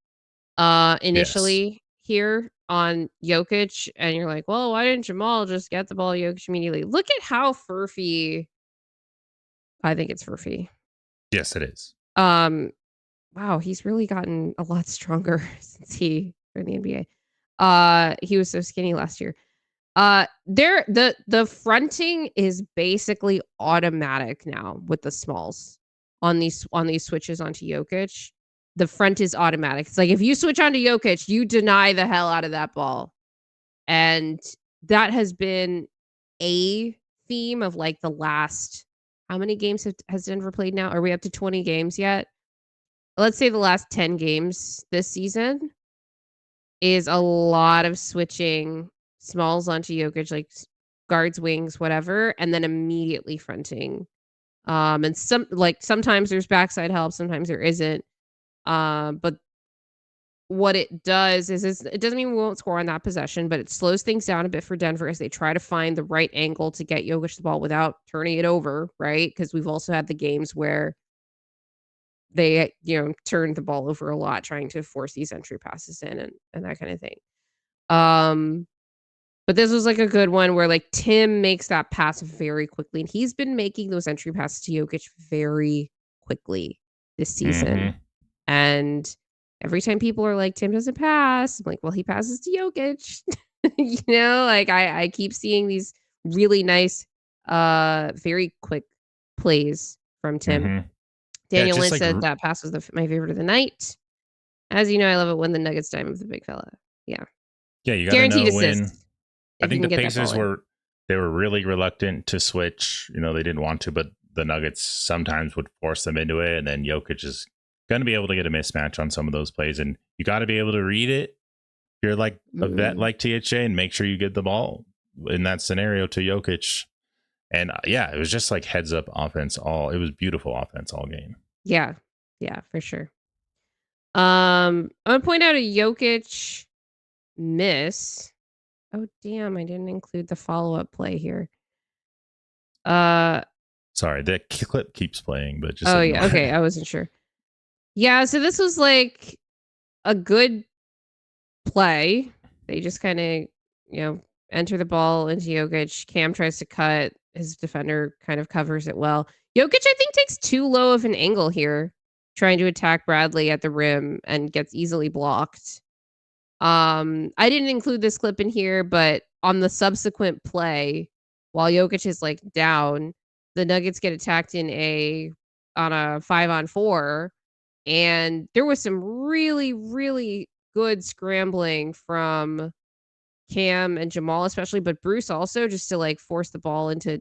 Initially here on Jokic, and you're like, well, why didn't Jamal just get the ball to Jokic immediately? Look at how Furphy. I think it's Furphy. Yes, it is. Wow, he's really gotten a lot stronger since he in the NBA. He was so skinny last year. The fronting is basically automatic now with the smalls on these switches onto Jokic. The front is automatic. It's like if you switch onto Jokic, you deny the hell out of that ball. And that has been a theme of like the last, how many games has Denver played now? Are we up to 20 games yet? Let's say the last 10 games this season is a lot of switching smalls onto Jokic, like guards, wings, whatever, and then immediately fronting. And sometimes there's backside help, sometimes there isn't. But what it does is it doesn't mean we won't score on that possession, but it slows things down a bit for Denver as they try to find the right angle to get Jokic the ball without turning it over, right? Because we've also had the games where they, turned the ball over a lot trying to force these entry passes in and that kind of thing. But this was like a good one where like Tim makes that pass very quickly, and he's been making those entry passes to Jokic very quickly this season. Mm-hmm. And every time people are like, Tim doesn't pass, I'm like, well, he passes to Jokic. Like I keep seeing these really nice, very quick plays from Tim. Mm-hmm. Daniel Lynch said that pass was my favorite of the night. As you know, I love it when the Nuggets dime of the big fella. Yeah. Yeah, you got to know when. I think the Pacers were really reluctant to switch. They didn't want to, but the Nuggets sometimes would force them into it, and then Jokic is going to be able to get a mismatch on some of those plays, and you got to be able to read it. You're like a vet like THJ, and make sure you get the ball in that scenario to Jokic. And it was just like heads up offense. It was beautiful offense all game. Yeah, for sure. I'm gonna point out a Jokic miss. Oh damn, I didn't include the follow-up play here. Sorry, the clip keeps playing, but just okay, I wasn't sure. Yeah, so this was like a good play. They just kind of, enter the ball into Jokic. Cam tries to cut. His defender kind of covers it well. Jokic, I think, takes too low of an angle here, trying to attack Bradley at the rim and gets easily blocked. I didn't include this clip in here, but on the subsequent play, while Jokic is like down, the Nuggets get attacked on a 5-on-4, and there was some really, really good scrambling from Cam and Jamal especially, but Bruce also, just to like force the ball into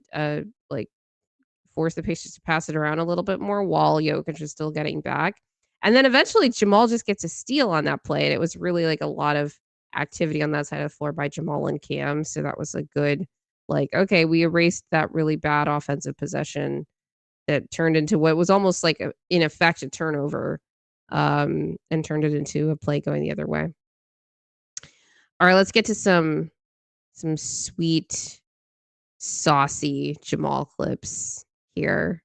force the Pacers to pass it around a little bit more while Jokic is still getting back. And then eventually Jamal just gets a steal on that play, and it was really like a lot of activity on that side of the floor by Jamal and Cam. So that was a good, okay, we erased that really bad offensive possession that turned into what was almost like in effect a turnover, and turned it into a play going the other way. All right, let's get to some sweet, saucy Jamal clips here.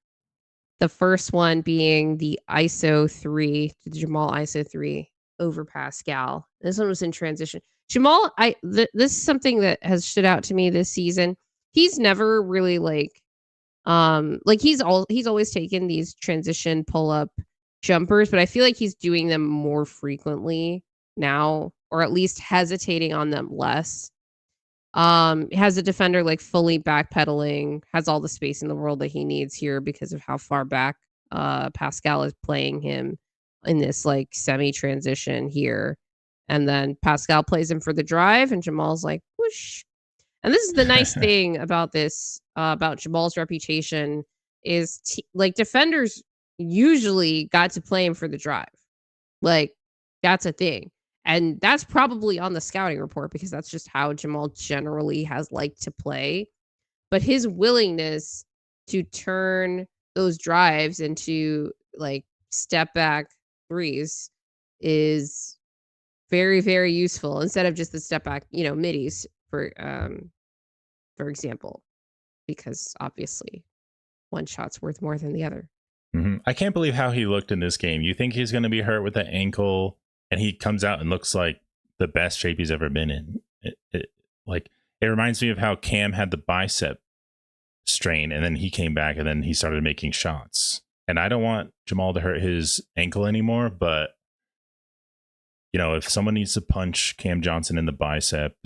The first one being the ISO 3, the Jamal ISO 3. over Pascal. This one was in transition. Jamal, this is something that has stood out to me this season. He's never really he's always taken these transition pull up jumpers, but I feel like he's doing them more frequently now, or at least hesitating on them less. Has a defender like fully backpedaling, has all the space in the world that he needs here because of how far back Pascal is playing him in this like semi transition here. And then Pascal plays him for the drive, and Jamal's like, whoosh. And this is the nice thing about this, about Jamal's reputation is like defenders usually got to play him for the drive. Like that's a thing. And that's probably on the scouting report because that's just how Jamal generally has liked to play. But his willingness to turn those drives into like step back threes is very, very useful instead of just the step back, middies for example, because obviously one shot's worth more than the other. I can't believe how he looked in this game. You think he's going to be hurt with the ankle, and he comes out and looks like the best shape he's ever been in. It reminds me of how Cam had the bicep strain, and then he came back, and then he started making shots. And I don't want Jamal to hurt his ankle anymore, but if someone needs to punch Cam Johnson in the bicep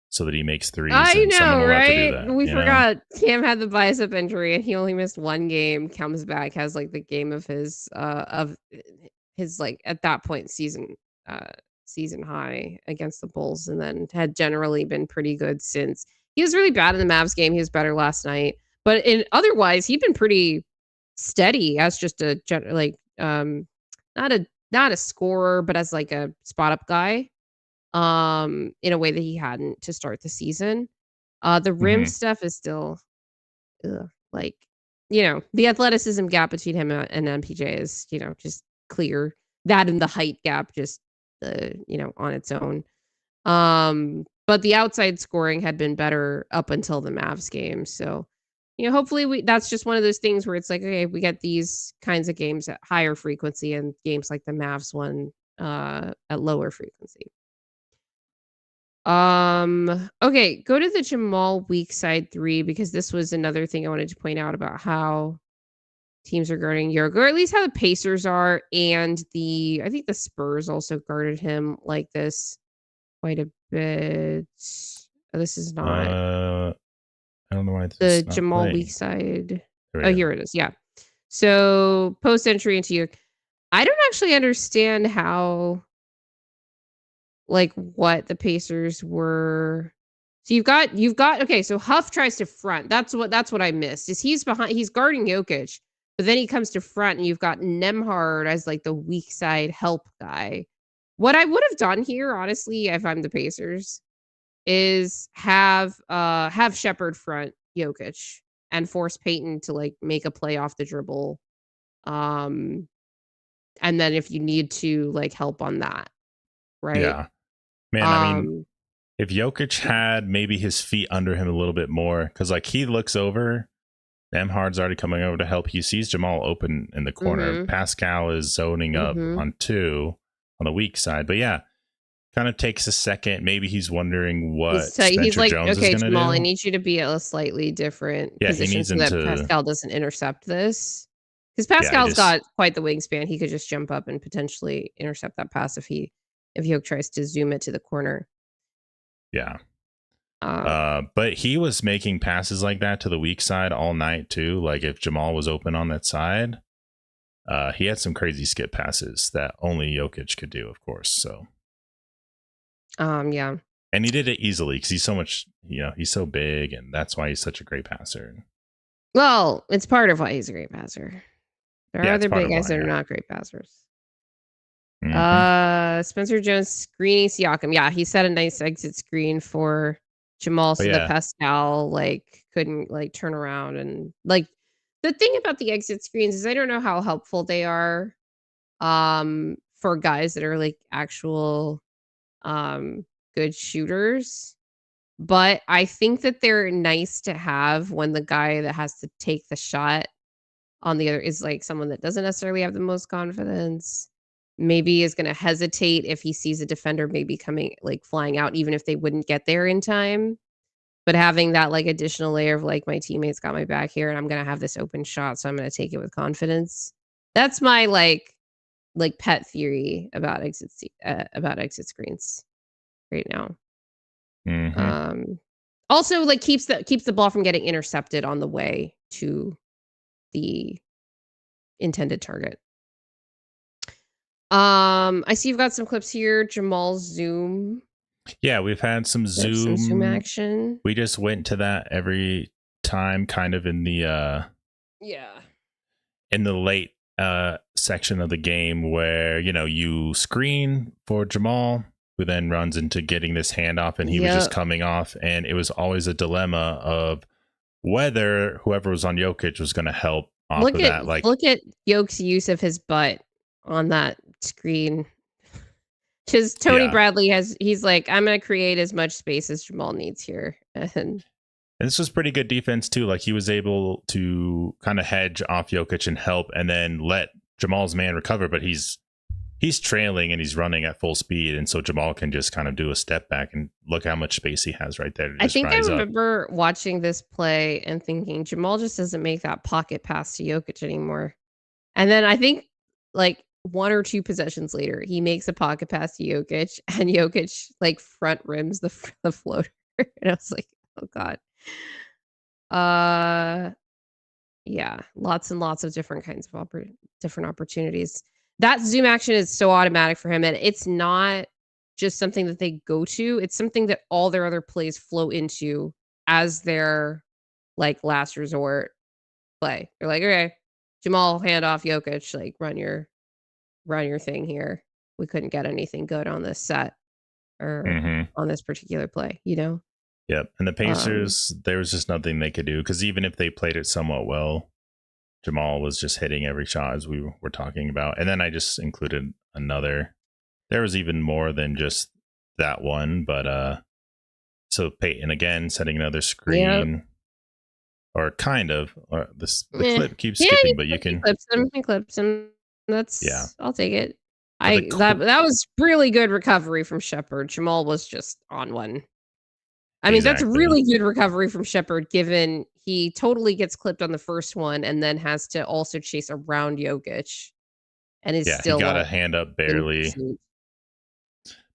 so that he makes threes, I know, right? That, we forgot Cam had the bicep injury and he only missed one game. Comes back, has like the game of his like at that point season high against the Bulls, and then had generally been pretty good since. He was really bad in the Mavs game. He was better last night, but otherwise he'd been pretty steady as just a not a scorer, but as like a spot up guy. In a way that he hadn't to start the season. The rim stuff is still the athleticism gap between him and MPJ is, just clear. That and the height gap just on its own. But the outside scoring had been better up until the Mavs game. So, hopefully that's just one of those things where it's like, okay, we get these kinds of games at higher frequency and games like the Mavs one at lower frequency. Okay, go to the Jamal weak side 3 because this was another thing I wanted to point out about how teams are guarding Jokic, or at least how the Pacers are, and I think the Spurs also guarded him like this quite a bit. This is not. I don't know why this the is not Jamal playing. Weak side. Here it is. Yeah. So post entry into Jokic. I don't actually understand how. Like what the Pacers were. So you've got okay, so Huff tries to front. That's what I missed. Is he's guarding Jokic, but then he comes to front and you've got Nembhard as like the weak side help guy. What I would have done here, honestly, if I'm the Pacers, is have Shepherd front Jokic and force Peyton to like make a play off the dribble. And then if you need to like help on that. Right. Yeah. Man, I mean, if Jokic had maybe his feet under him a little bit more, because like he looks over, Nembhard's already coming over to help. He sees Jamal open in the corner. Pascal is zoning up on 2 on the weak side. But yeah, kind of takes a second. Maybe he's wondering what Spencer like, Jones okay, is going to Jamal, do. I need you to be at a slightly different position so that Pascal doesn't intercept this. Because Pascal's got quite the wingspan. He could just jump up and potentially intercept that pass if Jokic tries to zoom it to the corner. Yeah. But he was making passes like that to the weak side all night too. Like if Jamal was open on that side, he had some crazy skip passes that only Jokic could do, of course. So, yeah. And he did it easily because he's so much, he's so big, and that's why he's such a great passer. Well, it's part of why he's a great passer. There are other big guys that are not great passers. Spencer Jones screening Siakam. Yeah, he set a nice exit screen for Jamal so that Pascal like couldn't like turn around. And like the thing about the exit screens is I don't know how helpful they are for guys that are like actual good shooters, but I think that they're nice to have when the guy that has to take the shot on the other is like someone that doesn't necessarily have the most confidence. maybe is going to hesitate if he sees a defender maybe coming, like flying out, even if they wouldn't get there in time. But having that like additional layer of like my teammates got my back here and I'm going to have this open shot, so I'm going to take it with confidence. That's my like pet theory about exit screens right now. Also like keeps the ball from getting intercepted on the way to the intended target. I see you've got some clips here. Jamal's Zoom. Yeah, we've had some Zoom action. We just went to that every time, kind of in the in the late section of the game where you screen for Jamal, who then runs into getting this handoff, and he was just coming off, and it was always a dilemma of whether whoever was on Jokic was going to help off of that. Like, look at Jokic's use of his butt on that screen. Because Tony Bradley he's like, I'm going to create as much space as Jamal needs here. And this was pretty good defense too. Like, he was able to kind of hedge off Jokic and help, and then let Jamal's man recover. But he's trailing and he's running at full speed, and so Jamal can just kind of do a step back and look how much space he has right there. I think I remember watching this play and thinking Jamal just doesn't make that pocket pass to Jokic anymore. And then I think like 1 or 2 possessions later, he makes a pocket pass to Jokic, and Jokic like front rims the floater. And I was like, oh God. Yeah, lots and lots of different kinds of different opportunities. That zoom action is so automatic for him, and it's not just something that they go to. It's something that all their other plays flow into as their like last resort play. They're like, okay, Jamal, hand off Jokic, like run your thing here. We couldn't get anything good on this set or on this particular play, Yep. And the Pacers, there was just nothing they could do, because even if they played it somewhat well, Jamal was just hitting every shot, as we were talking about. And then I just included another. There was even more than just that one, but so Peyton again setting another screen, or kind of. Or the clip keeps skipping, but you can clips him. That's I'll take it. That was really good recovery from Shepherd. Jamal was just on one. I mean, that's really good recovery from Shepherd, given he totally gets clipped on the first one and then has to also chase around Jokic, and is still he got a hand up barely.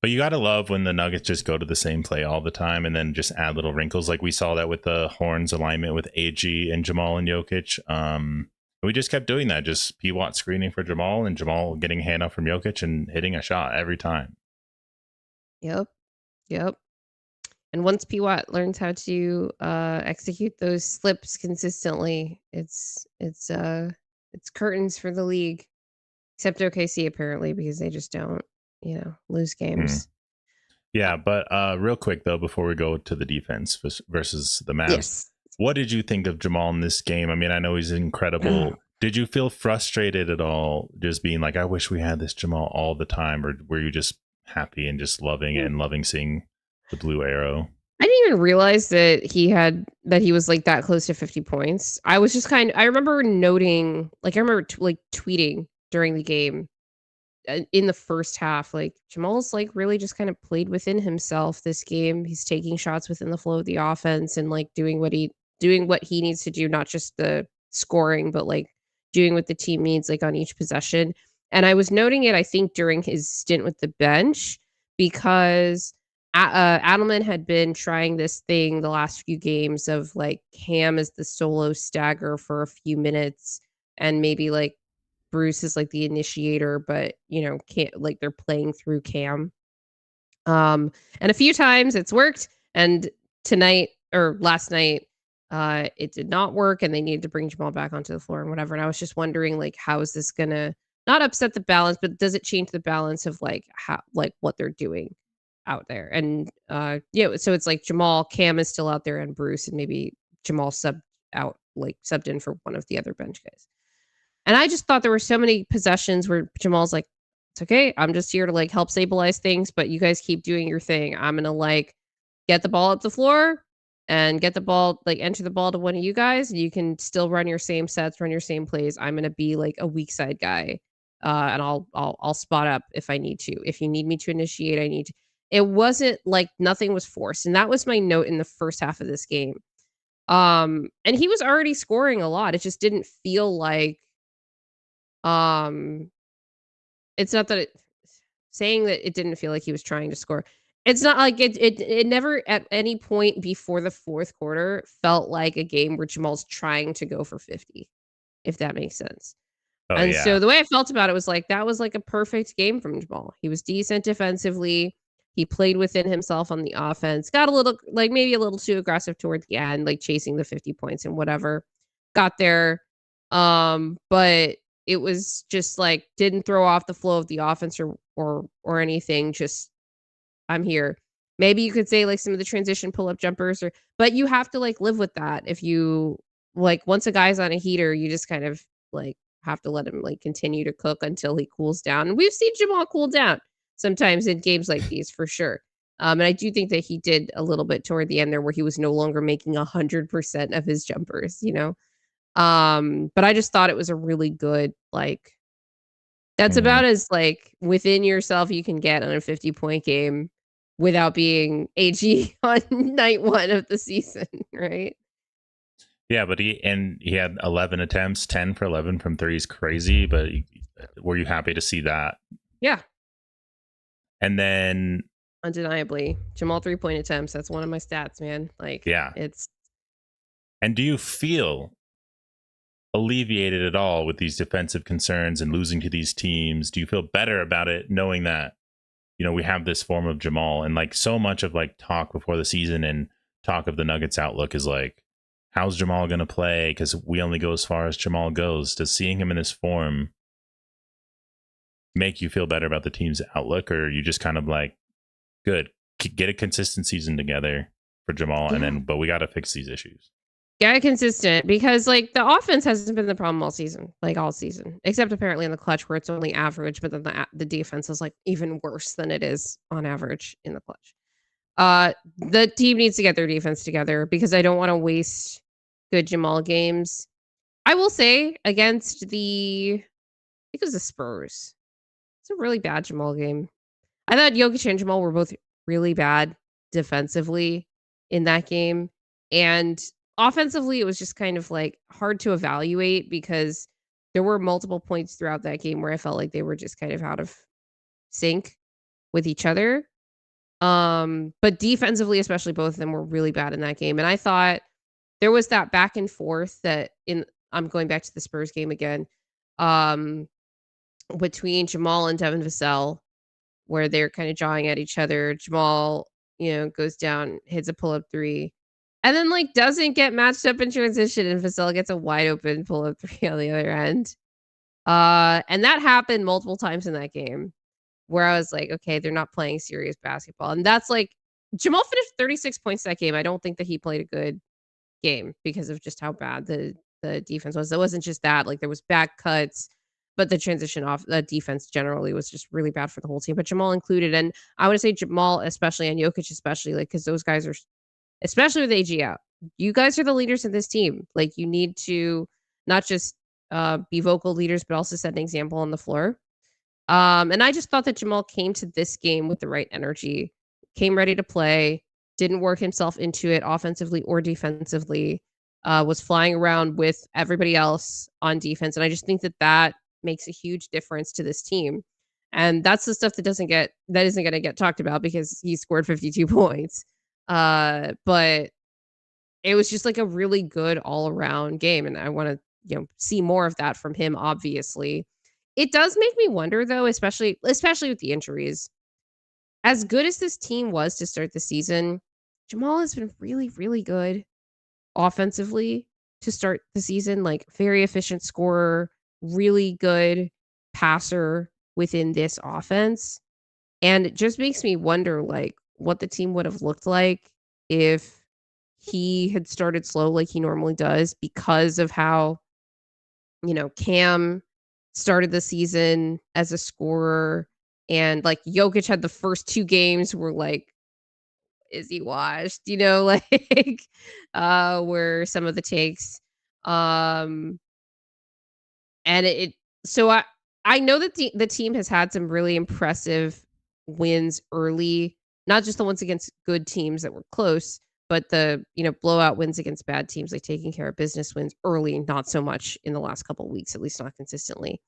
But you gotta love when the Nuggets just go to the same play all the time and then just add little wrinkles. Like we saw that with the Horns alignment with AG and Jamal and Jokic. We just kept doing that, just Pwat screening for Jamal and Jamal getting a handoff from Jokic and hitting a shot every time. Yep. And once Pwat learns how to execute those slips consistently, it's curtains for the league. Except OKC apparently, because they just don't, lose games. Yeah, but real quick though, before we go to the defense versus the Mavs, what did you think of Jamal in this game? I mean, I know he's incredible. Did you feel frustrated at all, just being like, I wish we had this Jamal all the time, or were you just happy and just loving it and loving seeing the blue arrow? I didn't even realize that he was like that close to 50 points. I was just I remember noting, like I remember tweeting during the game in the first half, like Jamal's like really just kind of played within himself this game. He's taking shots within the flow of the offense and like doing what he needs to do, not just the scoring, but like doing what the team needs like on each possession. And I was noting it, I think, during his stint with the bench, because Adelman had been trying this thing the last few games of like Cam as the solo stagger for a few minutes, and maybe like Bruce is like the initiator, but can't, like they're playing through Cam. And a few times it's worked, and tonight or last night it did not work, and they needed to bring Jamal back onto the floor and whatever. And I was just wondering, like, how is this gonna not upset the balance, but does it change the balance of like how, like what they're doing out there? And so it's like Jamal, Cam is still out there, and Bruce, and maybe Jamal subbed in for one of the other bench guys. And I just thought there were so many possessions where Jamal's like, it's okay, I'm just here to like help stabilize things, but you guys keep doing your thing. I'm gonna like get the ball up the floor and get the ball, like enter the ball to one of you guys, and you can still run your same sets, run your same plays. I'm gonna be like a weak side guy and I'll spot up if I need to. If you need me to initiate, I need to. It wasn't like nothing was forced, and that was my note in the first half of this game. And he was already scoring a lot. It just didn't feel like um it's not that it saying that it didn't feel like he was trying to score. It's not like it never at any point before the 4th quarter felt like a game where Jamal's trying to go for 50, if that makes sense. Oh And so yeah. the way I felt about it was like that was like a perfect game from Jamal. He was decent defensively. He played within himself on the offense. Got a little like maybe a little too aggressive toward the end, like chasing the 50 points and whatever. Got there. But it was just like didn't throw off the flow of the offense or anything. Just I'm here. Maybe you could say like some of the transition pull up jumpers but you have to like live with that if you like once a guy's on a heater, you just kind of like have to let him like continue to cook until he cools down. And we've seen Jamal cool down sometimes in games like these for sure. And I do think that he did a little bit toward the end there where he was no longer making 100% of his jumpers. But I just thought it was a really good like that's Mhm. about as, like, within yourself you can get on a 50-point game without being AG on night 1 of the season, right? Yeah, but he had 11 attempts, 10 for 11 from three is crazy. But were you happy to see that? Yeah, And then undeniably. Jamal three-point attempts, that's one of my stats, man. Like, yeah. it's And do you feel alleviated at all with these defensive concerns and losing to these teams? Do you feel better about it knowing that we have this form of Jamal, and like so much of like talk before the season and talk of the Nuggets outlook is like, how's Jamal going to play? Because we only go as far as Jamal goes. Does seeing him in this form make you feel better about the team's outlook, or are you just kind of like, good, get a consistent season together for Jamal, and yeah. then but we got to fix these issues? Yeah, consistent because, like, the offense hasn't been the problem all season, like, all season, except apparently in the clutch where it's only average, but then the defense is, like, even worse than it is on average in the clutch. The team needs to get their defense together because I don't wanna waste good Jamal games. I will say against I think it was the Spurs. It's a really bad Jamal game. I thought Jokic and Jamal were both really bad defensively in that game, and offensively, it was just kind of, like, hard to evaluate because there were multiple points throughout that game where I felt like they were just kind of out of sync with each other. But defensively, especially, both of them were really bad in that game, and I thought there was that back and forth that in I'm going back to the Spurs game again, um, between Jamal and Devin Vassell where they're kinda jawing at each other. Jamal, goes down, hits a pull-up 3, and then, like, doesn't get matched up in transition, and Vassell gets a wide open pull-up 3 on the other end. And that happened multiple times in that game where I was like, "Okay, they're not playing serious basketball," and that's, like Jamal finished 36 points that game. I don't think that he played a good game because of just how bad the defense was. It wasn't just that, like, there was back cuts, but the transition off the defense generally was just really bad for the whole team, but Jamal included, and I wanna say Jamal especially and Jokic especially, like, because those guys are especially with AG out, you guys are the leaders of this team. Like, you need to not just, be vocal leaders, but also set an example on the floor. And I just thought that Jamal came to this game with the right energy, came ready to play, didn't work himself into it offensively or defensively, was flying around with everybody else on defense. And I just think that that makes a huge difference to this team. And that's the stuff that isn't going to get talked about because he scored 52 points. But it was just like a really good all around game. And I want to, see more of that from him, obviously. It does make me wonder though, especially with the injuries. As good as this team was to start the season, Jamal has been really, really good offensively to start the season, like very efficient scorer, really good passer within this offense. And it just makes me wonder like what the team would have looked like if he had started slow like he normally does because of how Cam started the season as a scorer and, like, Jokic had the first 2 games were like, "Is he washed?" Like, were some of the takes. Um, and it so I know that the team has had some really impressive wins early, not just the ones against good teams that were close, but the, blowout wins against bad teams, like taking care of business wins early, not so much in the last couple of weeks, at least not consistently.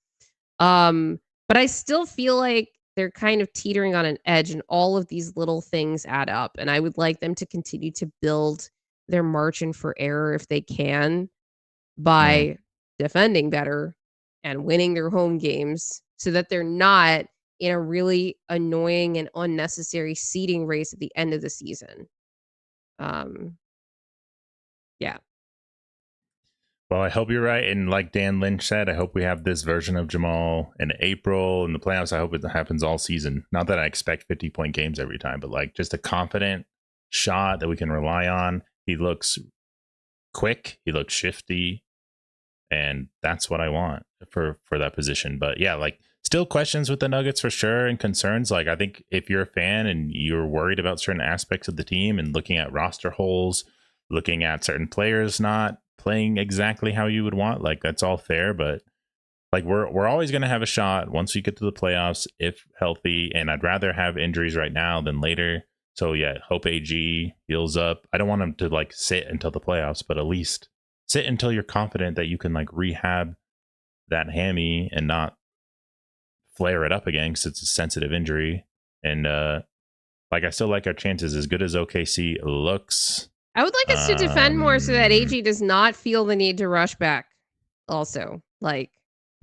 But I still feel like they're kind of teetering on an edge and all of these little things add up. And I would like them to continue to build their margin for error if they can Mm. by defending better and winning their home games so that they're not in a really annoying and unnecessary seeding race at the end of the season. Um, yeah. Well, I hope you're right. And like Dan Lynch said, I hope we have this version of Jamal in April in the playoffs. I hope it happens all season. Not that I expect 50-point games every time, but like just a confident shot that we can rely on. He looks quick. He looks shifty. And that's what I want for that position. But yeah, like still questions with the Nuggets for sure and concerns. Like I think if you're a fan and you're worried about certain aspects of the team and looking at roster holes, looking at certain players not playing exactly how you would want, like that's all fair. But like we're always going to have a shot once we get to the playoffs if healthy. And I'd rather have injuries right now than later. So yeah, hope AG heals up. I don't want him to like sit until the playoffs, but at least sit until you're confident that you can like rehab that hammy and not flare it up again because it's a sensitive injury. And like I still like our chances as good as OKC looks. I would like us to defend more so that AG does not feel the need to rush back. Also, like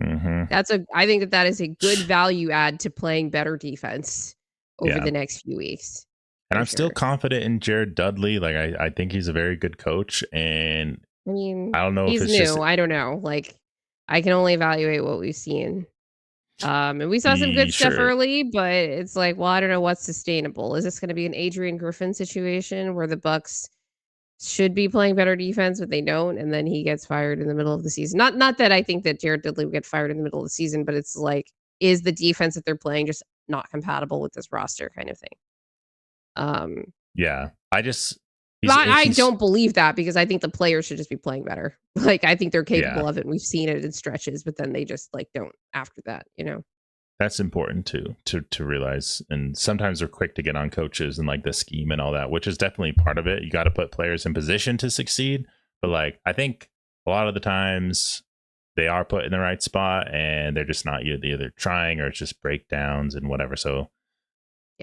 I think that is a good value add to playing better defense over the next few weeks. And I'm still confident in Jared Dudley. Like I think he's a very good coach. And I mean, I don't know he's if it's new. just I don't know. Like I can only evaluate what we've seen. And we saw some good stuff early, but it's like, well, I don't know what's sustainable. Is this going to be an Adrian Griffin situation where the Bucks should be playing better defense, but they don't, and then he gets fired in the middle of the season? Not that I think that Jared Dudley would get fired in the middle of the season, but it's like, is the defense that they're playing just not compatible with this roster kind of thing? Yeah, I don't believe that because I think the players should just be playing better. Like I think they're capable of it. And we've seen it in stretches, but then they just like don't after that, That's important too to realize. And sometimes they're quick to get on coaches and like the scheme and all that, which is definitely part of it. You got to put players in position to succeed. But like I think a lot of the times they are put in the right spot and they're just not either trying or it's just breakdowns and whatever. So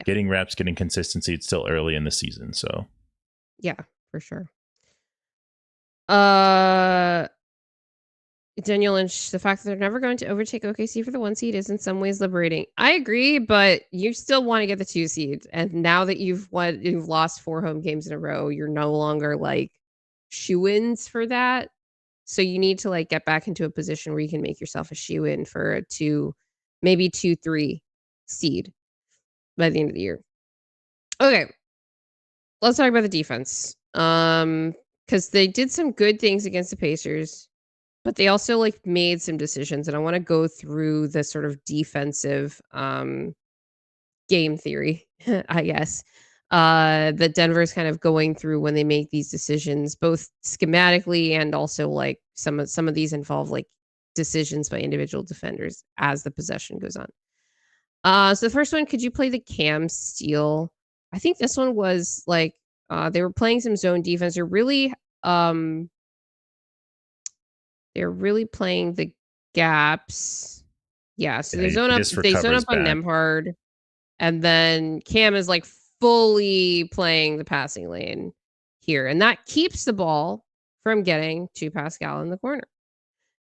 getting reps, getting consistency, it's still early in the season. So yeah, for sure. Daniel Lynch, the fact that they're never going to overtake OKC for the 1 seed is in some ways liberating. I agree, but you still want to get the 2 seed. And now that you've lost 4 home games in a row, you're no longer like shoo-ins for that. So you need to like get back into a position where you can make yourself a shoo-in for a 2-3 seed by the end of the year. Okay. Let's talk about the defense. Because they did some good things against the Pacers, but they also like made some decisions, and I want to go through the sort of defensive game theory, I guess, that Denver's kind of going through when they make these decisions, both schematically and also like some of these involve like decisions by individual defenders as the possession goes on. So the first one, could you play the Cam steal? I think this one was like they were playing some zone defense. They're really playing the gaps. Yeah, so they zone up on Nembhard, and then Cam is like fully playing the passing lane here, and that keeps the ball from getting to Pascal in the corner.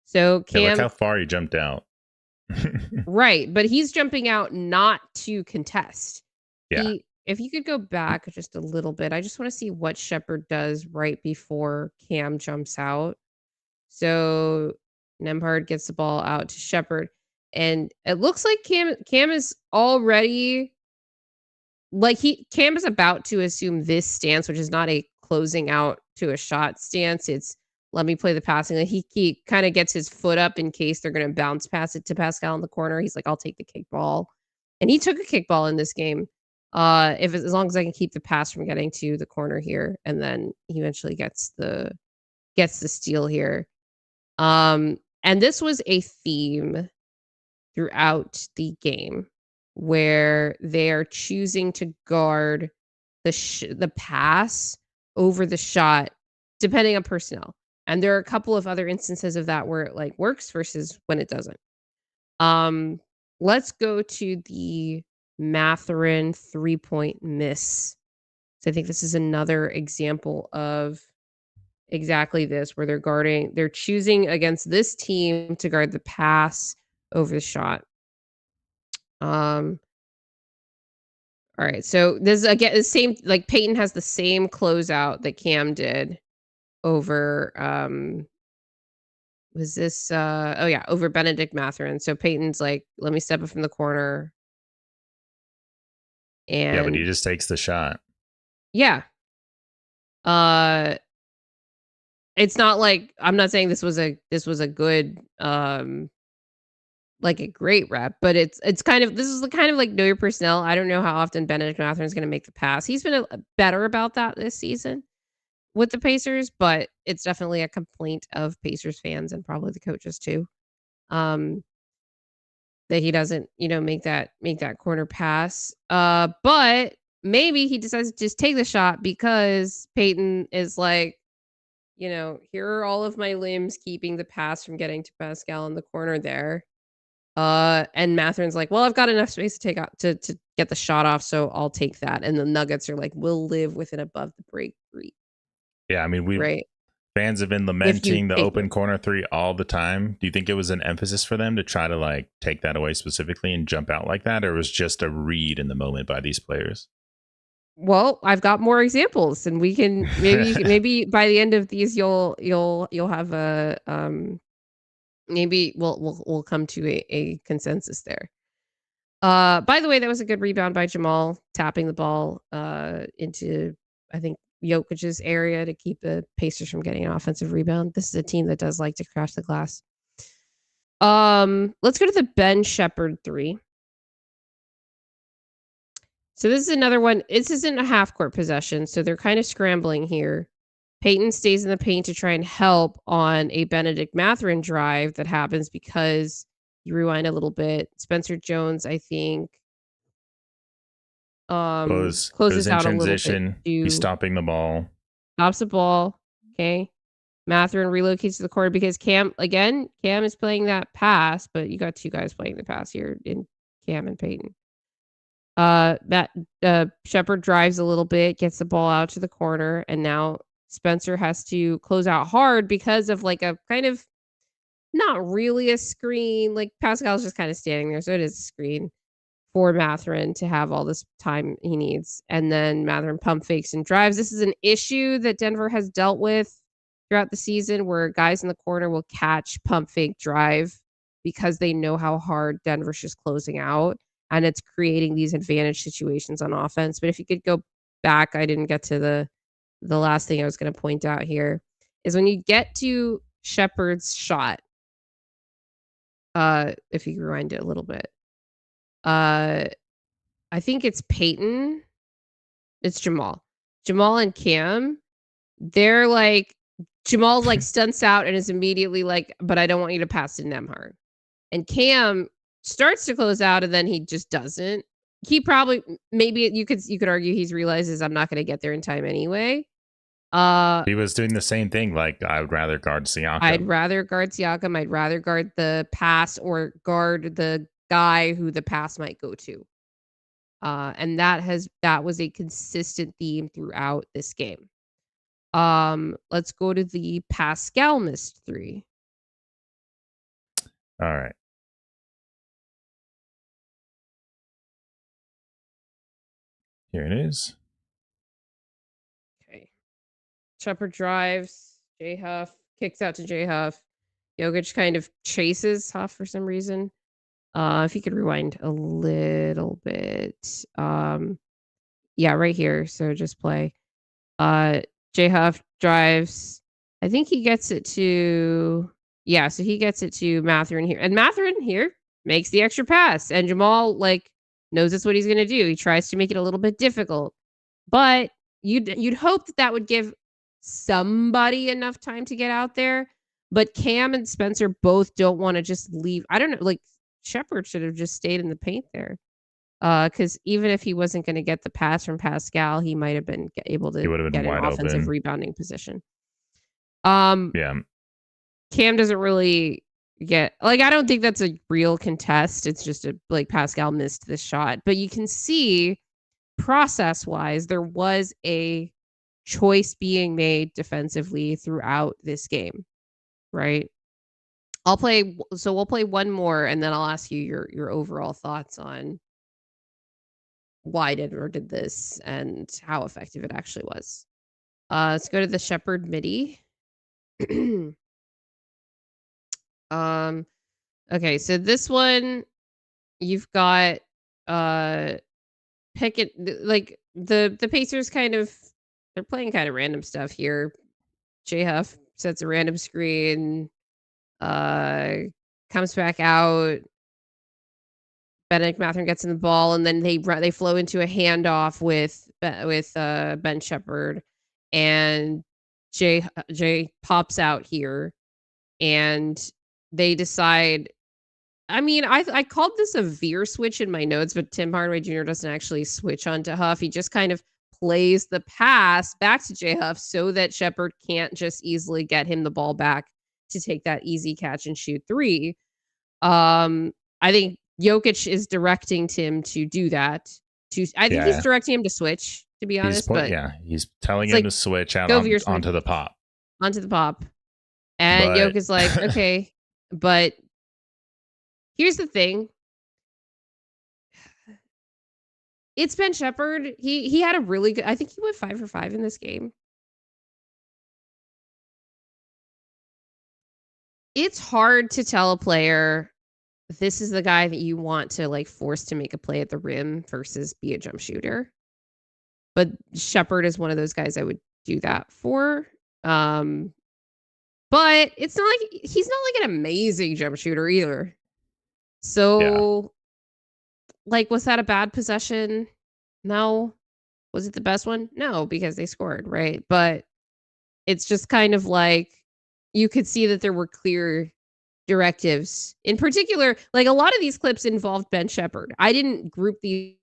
So Cam, look how far he jumped out. Right, but he's jumping out not to contest. Yeah. If you could go back just a little bit, I just want to see what Shepherd does right before Cam jumps out. So Nembhard gets the ball out to Shepherd, and it looks like Cam is already like Cam is about to assume this stance, which is not a closing out to a shot stance. It's let me play the passing. Like he kind of gets his foot up in case they're going to bounce pass it to Pascal in the corner. He's like, I'll take the kickball, and he took a kickball in this game. As long as I can keep the pass from getting to the corner here, and then he eventually gets the steal here. And this was a theme throughout the game where they are choosing to guard the pass over the shot, depending on personnel. And there are a couple of other instances of that where it like works versus when it doesn't. Let's go to the Mathurin 3-point miss. So I think this is another example of exactly this, where they're choosing against this team to guard the pass over the shot. All right, so this again the same, like Peyton has the same closeout that Cam did over was this over Benedict Mathurin. So Peyton's like, let me step up from the corner. Yeah, but he And just takes the shot. yeah. It's not like I'm not saying this was a good like a great rep, but it's kind of this is the kind of like know your personnel. I don't know how often Benedict Mathurin is going to make the pass. He's been better about that this season with the Pacers, but it's definitely a complaint of Pacers fans and probably the coaches too. That he doesn't, make that corner pass. But maybe he decides to just take the shot because Peyton is like, here are all of my limbs keeping the pass from getting to Pascal in the corner there. And Matherin's like, well, I've got enough space to take out to get the shot off, so I'll take that. And the Nuggets are like, we'll live with an above the break three. Yeah, I mean, fans have been lamenting the open corner three all the time. Do you think it was an emphasis for them to try to like take that away specifically and jump out like that, or was just a read in the moment by these players? Well, I've got more examples, and we can maybe by the end of these you'll have a maybe we'll come to a consensus there. By the way, that was a good rebound by Jamal, tapping the ball into I think Jokic's area to keep the Pacers from getting an offensive rebound. This is a team that does like to crash the glass. Let's go to the Ben Shepherd 3. So this is another one. This isn't a half court possession, so they're kind of scrambling here. Peyton stays in the paint to try and help on a Benedict Mathurin drive that happens because you rewind a little bit. Spencer Jones, I think, closes out a little bit. He's stopping the ball. Stops the ball. Okay. Mathurin relocates to the court because Cam is playing that pass, but you got two guys playing the pass here in Cam and Peyton. Shepherd drives a little bit, gets the ball out to the corner, and now Spencer has to close out hard because of like a kind of not really a screen. Like Pascal's just kind of standing there, so it is a screen for Mathurin to have all this time he needs. And then Mathurin pump fakes and drives. This is an issue that Denver has dealt with throughout the season where guys in the corner will catch pump fake drive because they know how hard Denver's just closing out. And it's creating these advantage situations on offense. But if you could go back, I didn't get to the last thing I was going to point out here is when you get to Shepherd's shot, if you rewind it a little bit, I think it's Peyton. It's Jamal and Cam. They're like, Jamal's like stunts out and is immediately like, but I don't want you to pass to Nembhard. And Cam starts to close out and then he just doesn't. He probably, maybe you could argue he's realizes I'm not going to get there in time anyway. He was doing the same thing. Like, I would rather guard Siakam. I'd rather guard the pass or guard the guy who the pass might go to. And that was a consistent theme throughout this game. Let's go to the Pascal missed 3. All right. Here it is. Okay. Shepherd drives. J Huff kicks out to J Huff. Jokic kind of chases Huff for some reason. If you could rewind a little bit. Yeah, right here. So just play. J Huff drives. I think he gets it to so he gets it to Mathurin here. And Mathurin here makes the extra pass. And Jamal knows that's what he's gonna do. He tries to make it a little bit difficult. But you'd hope that would give somebody enough time to get out there. But Cam and Spencer both don't want to just leave. I don't know, Shepherd should have just stayed in the paint there. Because even if he wasn't going to get the pass from Pascal, he might have been able to He would have get been an wide offensive open. rebounding position. Yeah. Cam doesn't really get, like, I don't think that's a real contest. It's just Pascal missed this shot. But you can see process-wise, there was a choice being made defensively throughout this game, right? We'll play one more, and then I'll ask you your overall thoughts on why Denver did this and how effective it actually was. Let's go to the Shepherd MIDI. Okay, so this one you've got Pickett, like the Pacers they're playing kind of random stuff here. J Huff sets a random screen, comes back out. Benedict Mathurin gets in the ball, and then they flow into a handoff with Ben Shepherd, and Jay pops out here, and they decide. I mean, I called this a veer switch in my notes, but Tim Hardaway Jr. doesn't actually switch onto Huff. He just kind of plays the pass back to J Huff so that Shepherd can't just easily get him the ball back to take that easy catch and shoot three. I think Jokic is directing Tim to do that. I think he's directing him to switch, to be honest. He's telling him to switch out onto the pop. Onto the pop. And Jokic is like, okay, but here's the thing. It's Ben Shepherd. He had a really good, I think he went 5 for 5 in this game. It's hard to tell a player this is the guy that you want to force to make a play at the rim versus be a jump shooter. But Shepherd is one of those guys I would do that for. But it's not like he's not an amazing jump shooter either. So was that a bad possession? No. Was it the best one? No, because they scored, right? But it's just kind of you could see that there were clear directives. In particular, a lot of these clips involved Ben Shepherd. I didn't group these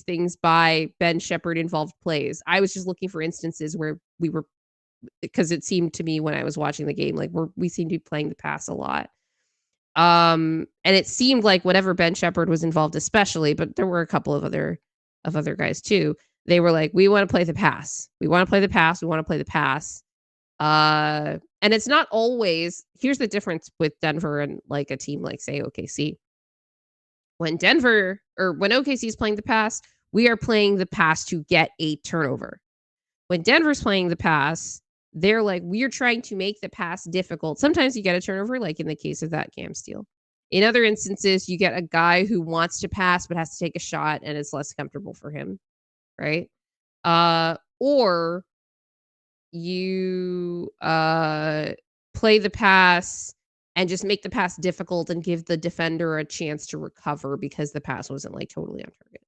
things by Ben Shepherd involved plays. I was just looking for instances where we were, because it seemed to me when I was watching the game, we seemed to be playing the pass a lot. And it seemed like whenever Ben Shepherd was involved, especially, but there were a couple of other guys too. They were like, we want to play the pass. We want to play the pass. We want to play the pass. And it's not always, here's the difference with Denver and a team say OKC. When OKC is playing the pass, we are playing the pass to get a turnover. When Denver's playing the pass, they're we're trying to make the pass difficult. Sometimes you get a turnover, in the case of that Cam steal. In other instances, you get a guy who wants to pass but has to take a shot and it's less comfortable for him, right? Or you play the pass and just make the pass difficult and give the defender a chance to recover because the pass wasn't totally on target.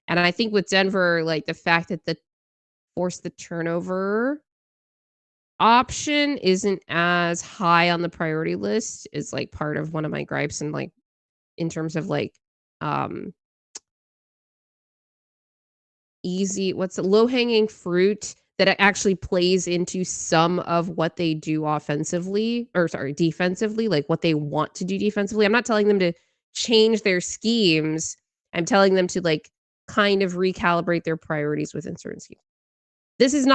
And I think with Denver, the fact that the force the turnover option isn't as high on the priority list is part of one of my gripes, and in terms of easy, what's the low-hanging fruit that actually plays into some of what they do defensively, what they want to do defensively. I'm not telling them to change their schemes. I'm telling them to kind of recalibrate their priorities within certain schemes. This was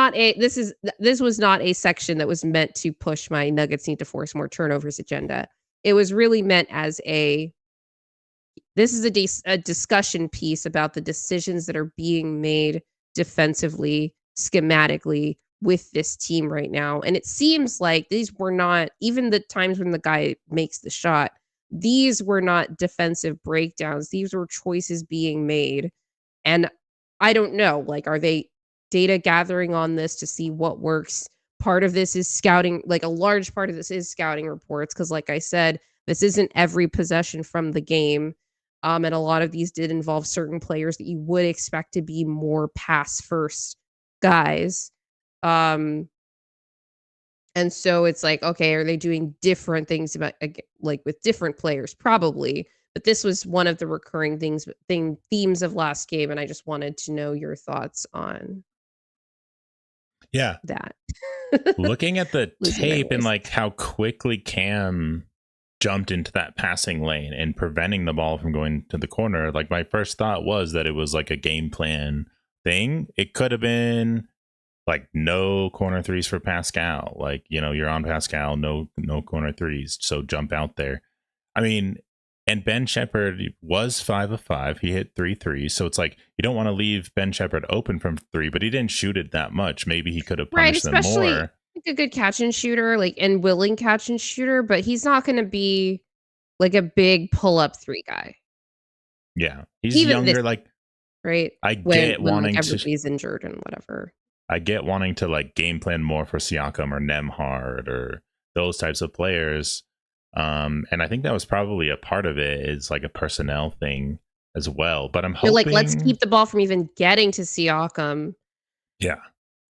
not a section that was meant to push my Nuggets need to force more turnovers agenda. It was really meant as this is a discussion piece about the decisions that are being made defensively, schematically with this team right now. And it seems like these were not, even the times when the guy makes the shot, these were not defensive breakdowns. These were choices being made. And I don't know, are they data gathering on this to see what works? Part of this is scouting, a large part of this is scouting reports, because like I said, this isn't every possession from the game. And a lot of these did involve certain players that you would expect to be more pass first guys. And so it's okay, are they doing different things with different players? Probably. But this was one of the recurring themes of last game, and I just wanted to know your thoughts on Yeah. that. Looking at the Losing my tape and voice. like how quickly Cam jumped into that passing lane and preventing the ball from going to the corner, like my first thought was that it was like a game plan thing. It could have been like no corner threes for Pascal. Like, you know, you're on Pascal, no corner threes, so jump out there. I mean, and Ben Shepherd was 5 of 5. He hit 3 threes. So it's like you don't want to leave Ben Shepherd open from 3, but he didn't shoot it that much. Maybe he could have Right, punished them especially more. like a good catch and shooter, like, and willing catch and shooter, but he's not gonna be like a big pull-up 3 guy. Yeah. He's Even this, younger. Like, right? I When get like wanting to everybody's injured and whatever. like game plan more for Siakam or Nembhard or those types of players. And I think that was probably a part of it, is like a personnel thing as well. But I'm You're like, let's hoping, keep the ball from even getting to Siakam. yeah,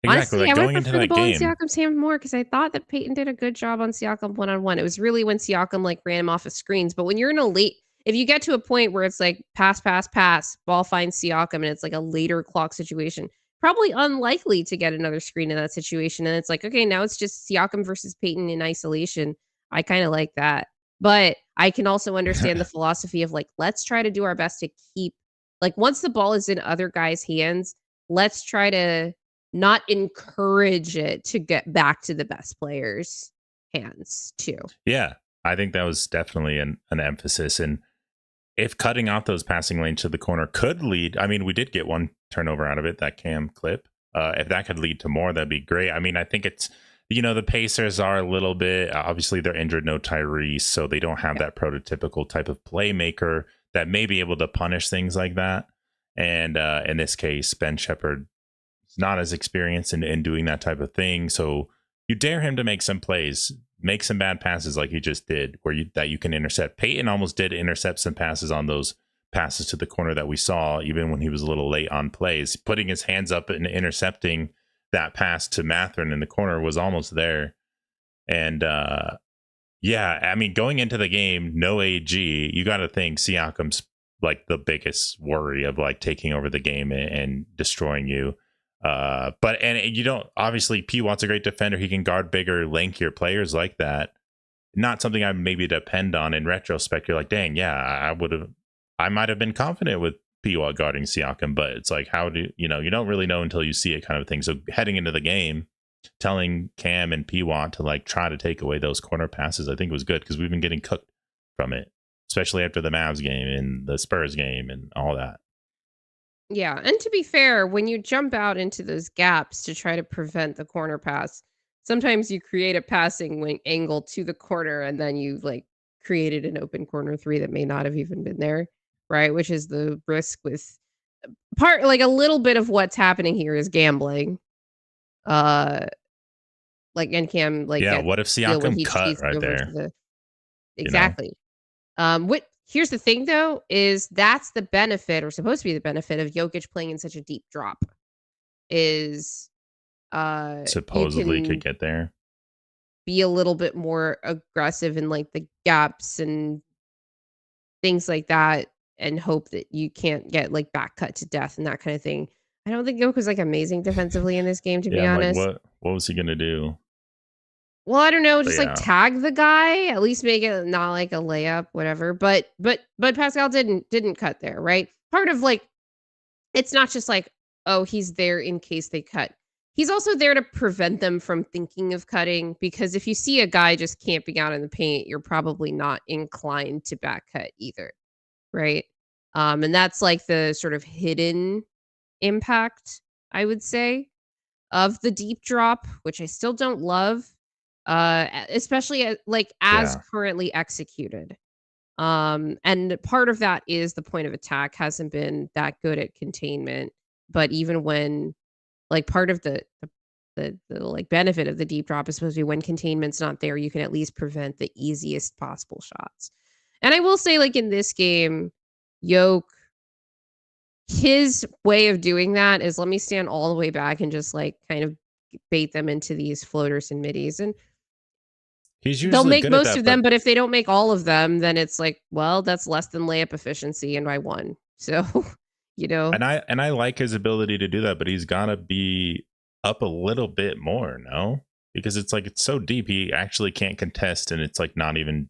exactly. Honestly, Like I would going into prefer the that ball in game, Siakam's hand more because I thought that Peyton did a good job on Siakam one-on-one. It was really when Siakam like ran him off of screens. But when you're in a late, if you get to a point where it's like pass, pass, pass, ball finds Siakam, and it's like a later clock situation, probably unlikely to get another screen in that situation. And it's like, okay, now it's just Siakam versus Peyton in isolation. I kind of like that. But I can also understand the philosophy of like, let's try to do our best to keep, like, once the ball is in other guys' hands, let's try to not encourage it to get back to the best players' hands too. yeah, I think that was definitely an emphasis. And if cutting off those passing lanes to the corner could lead, I mean, we did get one turnover out of it, that Cam clip. If that could lead to more, that'd be great. I mean, I think it's, you know, the Pacers are a little bit, obviously they're injured, no Tyrese, so they don't have Yeah. that prototypical type of playmaker that may be able to punish things like that. And in this case, Ben Shepherd is not as experienced in doing that type of thing. So you dare him to make some plays, make some bad passes like he just did, where you can intercept. Peyton almost did intercept some passes on those passes to the corner that we saw, even when he was a little late on plays. Putting his hands up and intercepting that pass to Matherin in the corner was almost there. And yeah, I mean, going into the game, no AG, you got to think Siakam's like the biggest worry of like taking over the game and destroying you. But you don't, obviously Pwat's a great defender. He can guard bigger, lankier players like that. Not something I maybe depend on in retrospect. You're like, dang, yeah, I might have been confident with Pwat guarding Siakam, but it's like, how do you know? You don't really know until you see it, kind of thing. So heading into the game, telling Cam and Pwat to like try to take away those corner passes, I think was good, because we've been getting cooked from it, especially after the Mavs game and the Spurs game and all that. Yeah, and to be fair, when you jump out into those gaps to try to prevent the corner pass, sometimes you create a passing wing angle to the corner and then you like created an open corner 3 that may not have even been there, right? Which is the risk with part, like a little bit of what's happening here is gambling. Uh like, and Cam like Yeah, gets, what if you know, when Siakam he cut cheats right over to there? the, You know, exactly. What here's the thing though, is that's the benefit, or supposed to be the benefit, of Jokic playing in such a deep drop, is you supposedly could can get there. be a little bit more aggressive in like the gaps and things like that, and hope that you can't get like back cut to death and that kind of thing. I don't think Jokic was like amazing defensively in this game, to Yeah, be I'm like, honest. what was he gonna do? Well, I don't know, But just like yeah, tag the guy, at least make it not like a layup, whatever. But Pascal didn't cut there, right? Part of like, it's not just like, oh, he's there in case they cut. He's also there to prevent them from thinking of cutting, because if you see a guy just camping out in the paint, you're probably not inclined to back cut either, right? And that's like the sort of hidden impact, I would say, of the deep drop, which I still don't love, especially like as yeah, currently executed. And part of that is the point of attack hasn't been that good at containment. But even when, like, part of the like benefit of the deep drop is supposed to be when containment's not there, you can at least prevent the easiest possible shots. And I will say, like in this game, Yoke, his way of doing that is, let me stand all the way back and just like kind of bait them into these floaters and middies. And He's They'll usually make good at most that, of them, but but if they don't make all of them, then it's like, well, that's less than layup efficiency, and I won. So, you know, and I like his ability to do that, but he's gotta be up a little bit more, no? Because it's like it's so deep, he actually can't contest, and it's like not even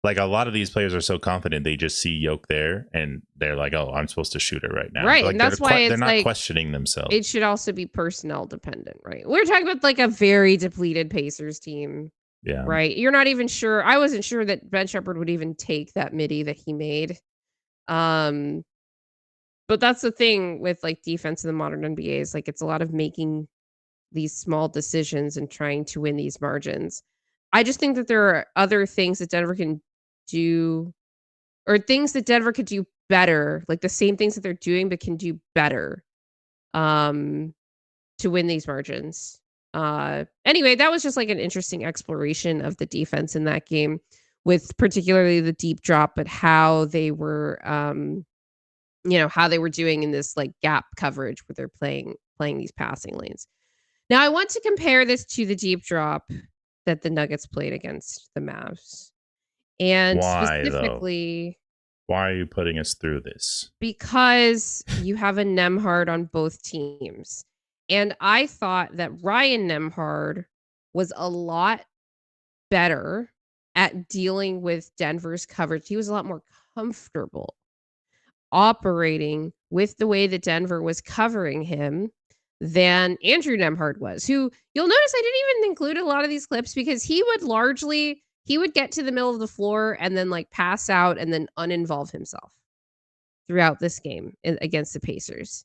like a lot of these players are so confident they just see Yoke there and they're like, "Oh, I'm supposed to shoot it right now." right, Like and that's why they're it's not like questioning themselves. it should also be personnel dependent, right? We're talking about like a very depleted Pacers team, Yeah. right? You're not even sure. I wasn't sure that Ben Shepherd would even take that midi that he made. Um, but that's the thing with like defense in the modern NBA is like it's a lot of making these small decisions and trying to win these margins. I just think that there are other things that Denver can do or things that Denver could do better, like the same things that they're doing but can do better um to win these margins. Anyway, that was just like an interesting exploration of the defense in that game with particularly the deep drop but how they were how they were doing in this like gap coverage where they're playing these passing lanes. Now, I want to compare this to the deep drop that the Nuggets played against the Mavs. And Why though? specifically Why are you putting us through this? because you have a Nembhard on both teams. And I thought that Ryan Nembhard was a lot better at dealing with Denver's coverage. He was a lot more comfortable operating with the way that Denver was covering him than Andrew Nembhard was, who you'll notice I didn't even include a lot of these clips because he would get to the middle of the floor and then like pass out and then uninvolve himself throughout this game against the Pacers.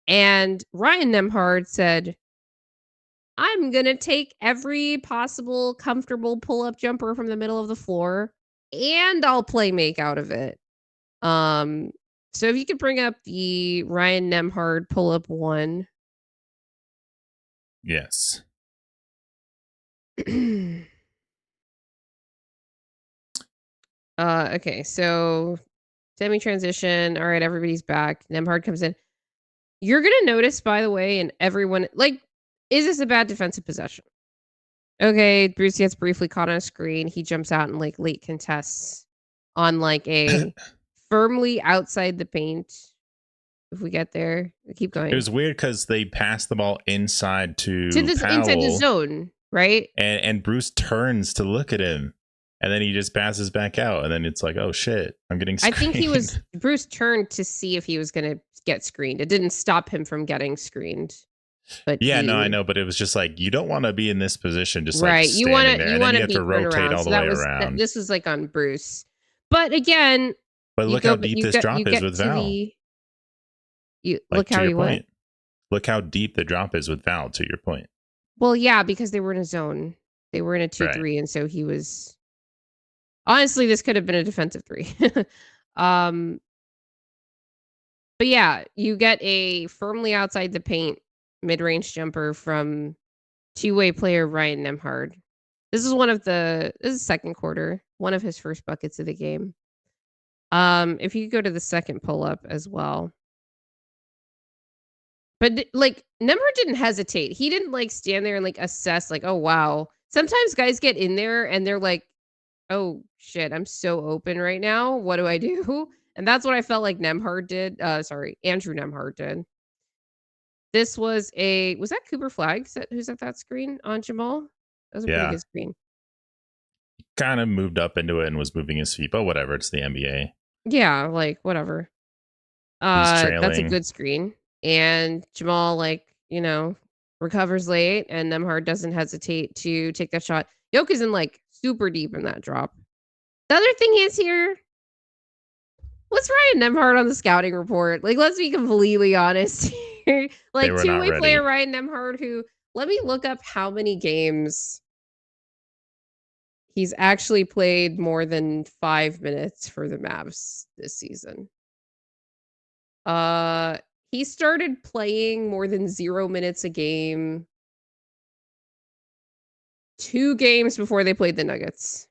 And Ryan Nembhard said, I'm going to take every possible comfortable pull-up jumper from the middle of the floor and I'll play make out of it. Um so if you could bring up the Ryan Nembhard pull-up one. Yes. Okay, so semi-transition. All right, everybody's back. Nembhard comes in. You're gonna notice, by the way, and everyone like, is this a bad defensive possession? Okay, Bruce gets briefly caught on a screen. He jumps out and like late contests on like a firmly outside the paint. If we get there, keep It going was weird because they passed the ball inside to to this inside the Powell, zone, right? and Bruce turns to look at him, and then he just passes back out, and then it's like, oh shit, I'm getting I screened. think Bruce turned to see if he was going to get screened. It didn't stop him from getting screened, but Yeah, no, I know, but it was just like you don't want to be in this position, just like right. standing there, You and then want you to have be to turned rotate around. all So the way that was around. this was like on Bruce, but again, But look how deep this drop is with Val. look Like to how your he went. point, look how deep the drop is with Val. To your point, Well, yeah, because they were in a zone. They were in a right? 2-3, and so he was. Honestly, this could have been a defensive 3. um, but yeah, you get a firmly outside the paint mid-range jumper from two-way player Ryan Nembhard. This is second quarter, one of his first buckets of the game. If you go to the second pull-up as well. But like Nembhard didn't hesitate. He didn't like stand there and like assess like, oh wow. Sometimes guys get in there and they're like, oh shit, I'm so open right now. What do I do? And that's what I felt like Nembhard did. Andrew Nembhard did. This was that Cooper Flag? Who's at that screen on Jamal? That was a pretty Yeah, good screen. kind of moved up into it and was moving his feet, but whatever. It's the NBA. Yeah, like whatever. He's That's a trailing. good screen. And Jamal, like, recovers late and Nembhard doesn't hesitate to take that shot. Yoke is in like super deep in that drop. The other thing is here, what's Ryan Nembhard on the scouting report? Like, let's be completely honest here. They Like, were not two-way player ready. Ryan Nembhard, who, let me look up how many games he's actually played more than 5 minutes for the Mavs this season. He started playing more than 0 minutes a game 2 games before they played the Nuggets.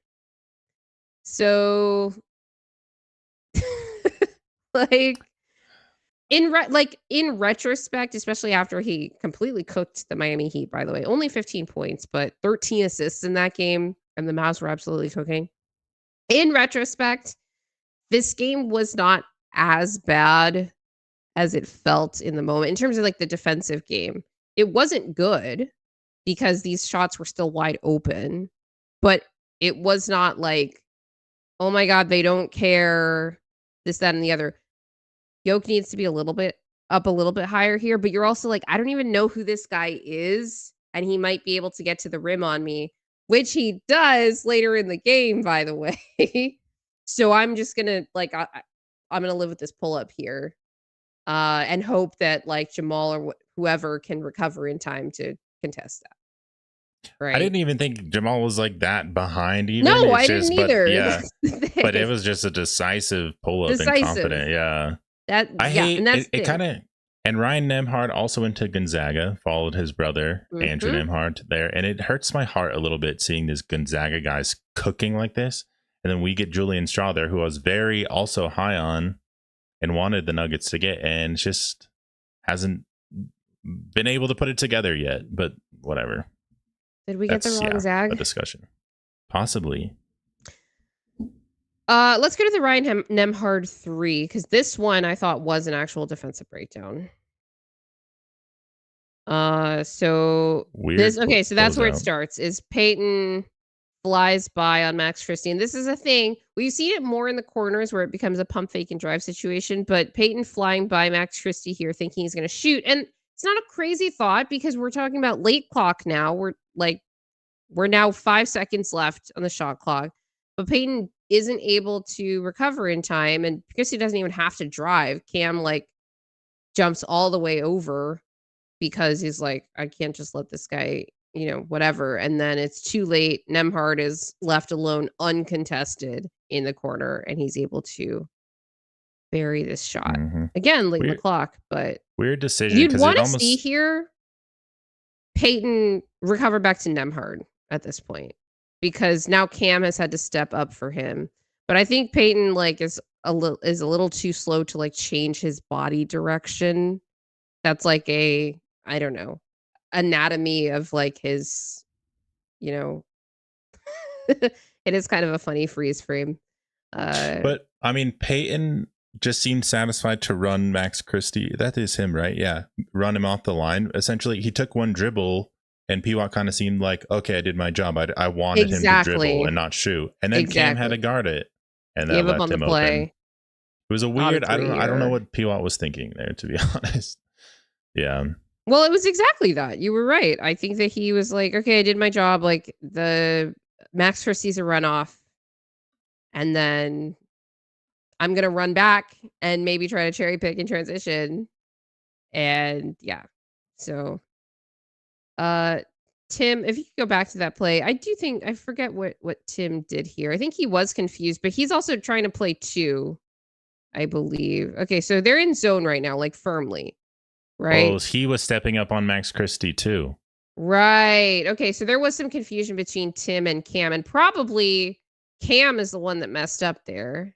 So, like, in retrospect, especially after he completely cooked the Miami Heat, by the way, only 15 points, but 13 assists in that game. and the Mavs were absolutely cooking. In retrospect, this game was not as bad as it felt in the moment in terms of like the defensive game. It wasn't good because these shots were still wide open, but it was not like, oh my God, they don't care, this, that, and the other. Yoke needs to be a little bit higher here, but you're also like, I don't even know who this guy is, and he might be able to get to the rim on me, which he does later in the game, by the way. So I'm just gonna like I'm gonna live with this pull up here, and hope that like Jamal or whoever can recover in time to contest that. I Right? didn't even think Jamal was like that behind. Even No, it's I just, didn't but either. yeah, That's the but it thing. was just a decisive pull up and Decisive. confident. Yeah, That I yeah, hate and that's it. the It thing. kind of, and Ryan Nembhard also went to Gonzaga, followed his brother Andrew Mhm. Nembhard there, and it hurts my heart a little bit seeing this Gonzaga guys cooking like this, and then we get Julian Straw there, who I was very also high on and wanted the Nuggets to get, and just hasn't been able to put it together yet. But whatever. Did we get the That's wrong a Zag? discussion. Possibly. Let's go to the Ryan Nembhard 3 because this one I thought was an actual defensive breakdown. So Weird this okay, so that's where it closeout. starts. Is Peyton flies by on Max Christie, and this is a thing. We've seen it more in the corners where it becomes a pump fake and drive situation, but Peyton flying by Max Christie here thinking he's going to shoot, and it's not a crazy thought because we're talking about late clock now. We're now 5 seconds left on the shot clock, but Peyton isn't able to recover in time, and because he doesn't even have to drive, Cam like jumps all the way over because he's like, I can't just let this guy, whatever. And then it's too late. Nembhard is left alone, uncontested in the corner, and he's able to bury this shot again late in the Weird, clock. But weird decision you'd because it want to see almost. here Peyton recover back to Nembhard at this point because now Cam has had to step up for him. But I think Peyton like is a little too slow to like change his body direction. That's like I don't know, anatomy of like his, you know, it is kind of a funny freeze frame. But I mean, Peyton just seemed satisfied to run Max Christie. That is him, right? Yeah, run him off the line. Essentially, he took one dribble, and Pwat kind of seemed like, okay, I did my job. I wanted him to dribble and not shoot, and then Cam had to guard it, and that Gave up left on the him play. open. It was a Thought weird. a I don't know. I don't know three-year. what Pwat was thinking there, to be honest. Yeah. Well, it was exactly that. You were right. I think that he was like, okay, I did my job. Like the Max Christie's a runoff, and then I'm gonna run back and maybe try to cherry pick in transition. And yeah, so Tim, if you could go back to that play, I do think I forget what Tim did here. I think he was confused, but he's also trying to play 2, I believe. Okay, so they're in zone right now, like firmly, right? Oh, he was stepping up on Max Christie too. Right. Okay, so there was some confusion between Tim and Cam, and probably Cam is the one that messed up there.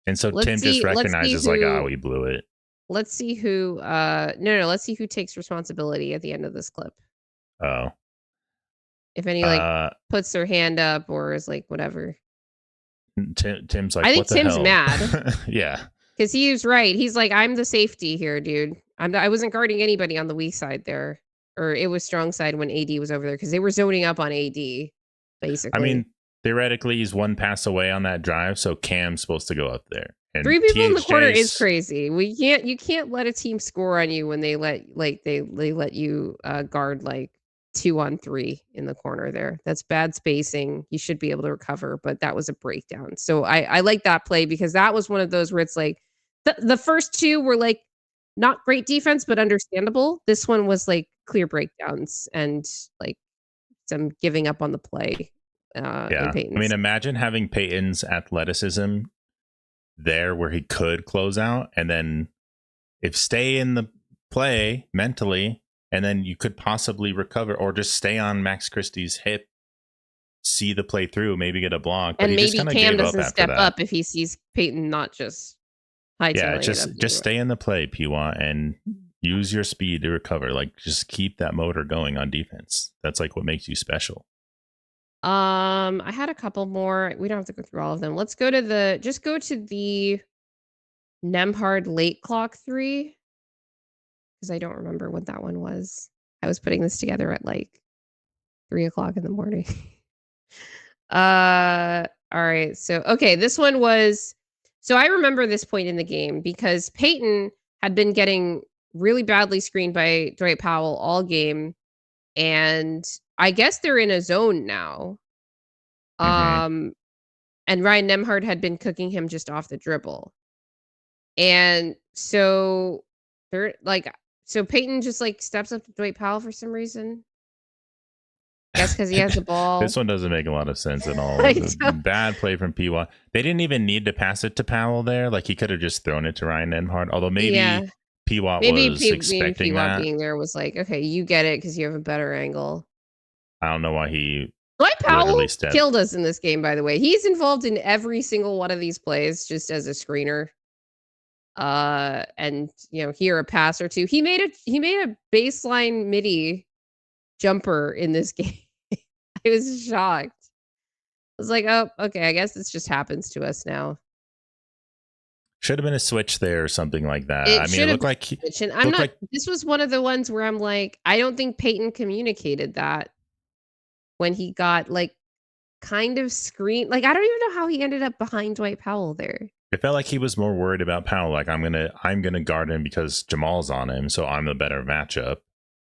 And so Tim just recognizes like, we blew it. Let's see who no, let's see who takes responsibility at the end of this clip. Oh. If any like puts their hand up or is like whatever. Tim's like, I think what the Tim's hell? mad. Yeah. Because he was right. He's like, I'm the safety here, dude. I wasn't guarding anybody on the weak side there. Or it was strong side when AD was over there because they were zoning up on AD, basically. I mean, theoretically, he's one pass away on that drive, so Cam's supposed to go up there. And 3 people in the corner is crazy. You can't let a team score on you when they let you guard like 2-on-3 in the corner there. That's bad spacing. You should be able to recover, but that was a breakdown. So I like that play because that was one of those where it's like the first 2 were like not great defense, but understandable. This one was like clear breakdowns and like some giving up on the play. Yeah, in Peyton's. I mean, imagine having Peyton's athleticism there where he could close out, and then if stay in the play mentally, and then you could possibly recover or just stay on Max Christie's hip, see the play through, maybe get a block, but and maybe Cam doesn't step up if he sees Peyton not just yeah, just stay in the play, Pwat, and use your speed to recover. Like, just keep that motor going on defense. That's like what makes you special. I had a couple more. We don't have to go through all of them. Let's go to the Nembhard late clock 3 because I don't remember what that one was. I was putting this together at like 3:00 in the morning. All right. So this one was. So I remember this point in the game because Peyton had been getting really badly screened by Dwight Powell all game, and I guess they're in a zone now. And Ryan Nembhard had been cooking him just off the dribble. And so they're like, so Peyton just like steps up to Dwight Powell for some reason. I guess because he has the ball. This one doesn't make a lot of sense at all. Bad play from Pwat. They didn't even need to pass it to Powell there. Like he could have just thrown it to Ryan Nembhard. Although maybe Pwat was expecting Pwat that. Being there was like, okay, you get it because you have a better angle. I don't know why he. Dwight Powell killed us in this game, by the way. He's involved in every single one of these plays just as a screener. And here a pass or two. He made a baseline midi jumper in this game. I was shocked. I was like, oh, okay, I guess this just happens to us now. Should have been a switch there or something like that. It looked like this was one of the ones where I'm like, I don't think Peyton communicated that when he got like kind of screened. Like, I don't even know how he ended up behind Dwight Powell there. It felt like he was more worried about Powell. Like, I'm gonna guard him because Jamal's on him, so I'm the better matchup.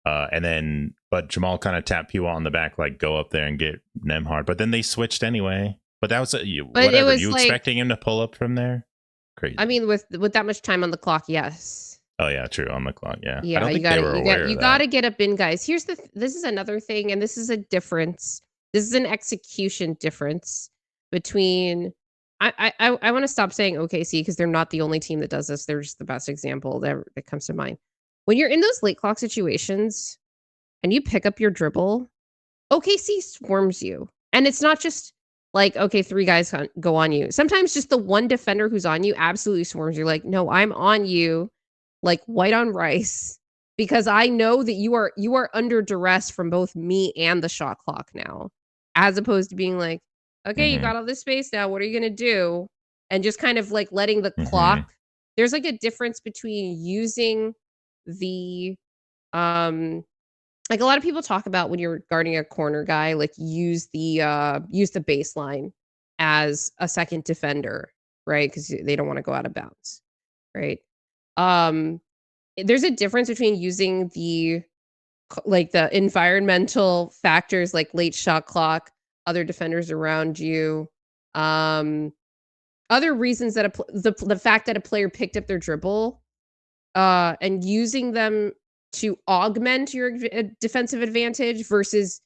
But Jamal kind of tapped Pwat on the back, like go up there and get Nembhard. But then they switched anyway. But that was whatever. You like, expecting him to pull up from there? Crazy. I mean, with that much time on the clock, yes. Oh yeah, true, on the clock. Yeah. Yeah, I don't think they were aware of that. You got to get up in, guys. This is another thing, and this is a difference. This is an execution difference between. I want to stop saying OKC because they're not the only team that does this. They're just the best example that comes to mind. When you're in those late clock situations and you pick up your dribble, OKC swarms you. And it's not just like, okay, 3 guys go on you. Sometimes just the one defender who's on you absolutely swarms you. Like, no, I'm on you like white on rice because I know that you are under duress from both me and the shot clock now, as opposed to being like, okay, you got all this space now. What are you going to do? And just kind of like letting the clock. There's like a difference between using the, like a lot of people talk about when you're guarding a corner guy, like use the baseline as a second defender, right? Because they don't want to go out of bounds, right? There's a difference between using the environmental factors like late shot clock, other defenders around you, other reasons that the fact that a player picked up their dribble, and using them to augment your defensive advantage versus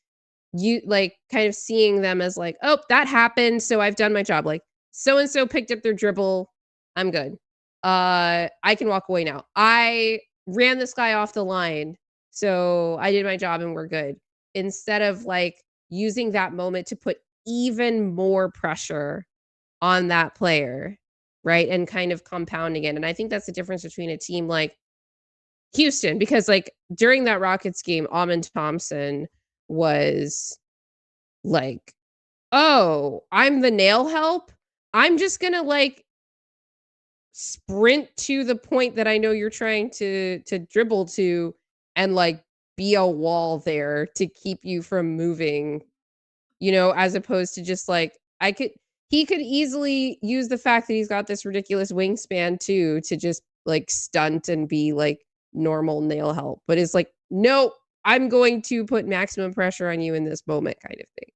you like kind of seeing them as like, oh, that happened, so I've done my job. Like so and so picked up their dribble, I'm good. I can walk away now. I ran this guy off the line, so I did my job and we're good. Instead of like using that moment to put even more pressure on that player, right? And kind of compounding it. And I think that's the difference between a team like Houston, because like during that Rockets game, Amen Thompson was like, oh, I'm the nail help. I'm just going to like sprint to the point that I know you're trying to dribble to and like be a wall there to keep you from moving, as opposed to just like he could easily use the fact that he's got this ridiculous wingspan too to just like stunt and be like normal nail help, but it's like, no, I'm going to put maximum pressure on you in this moment kind of thing.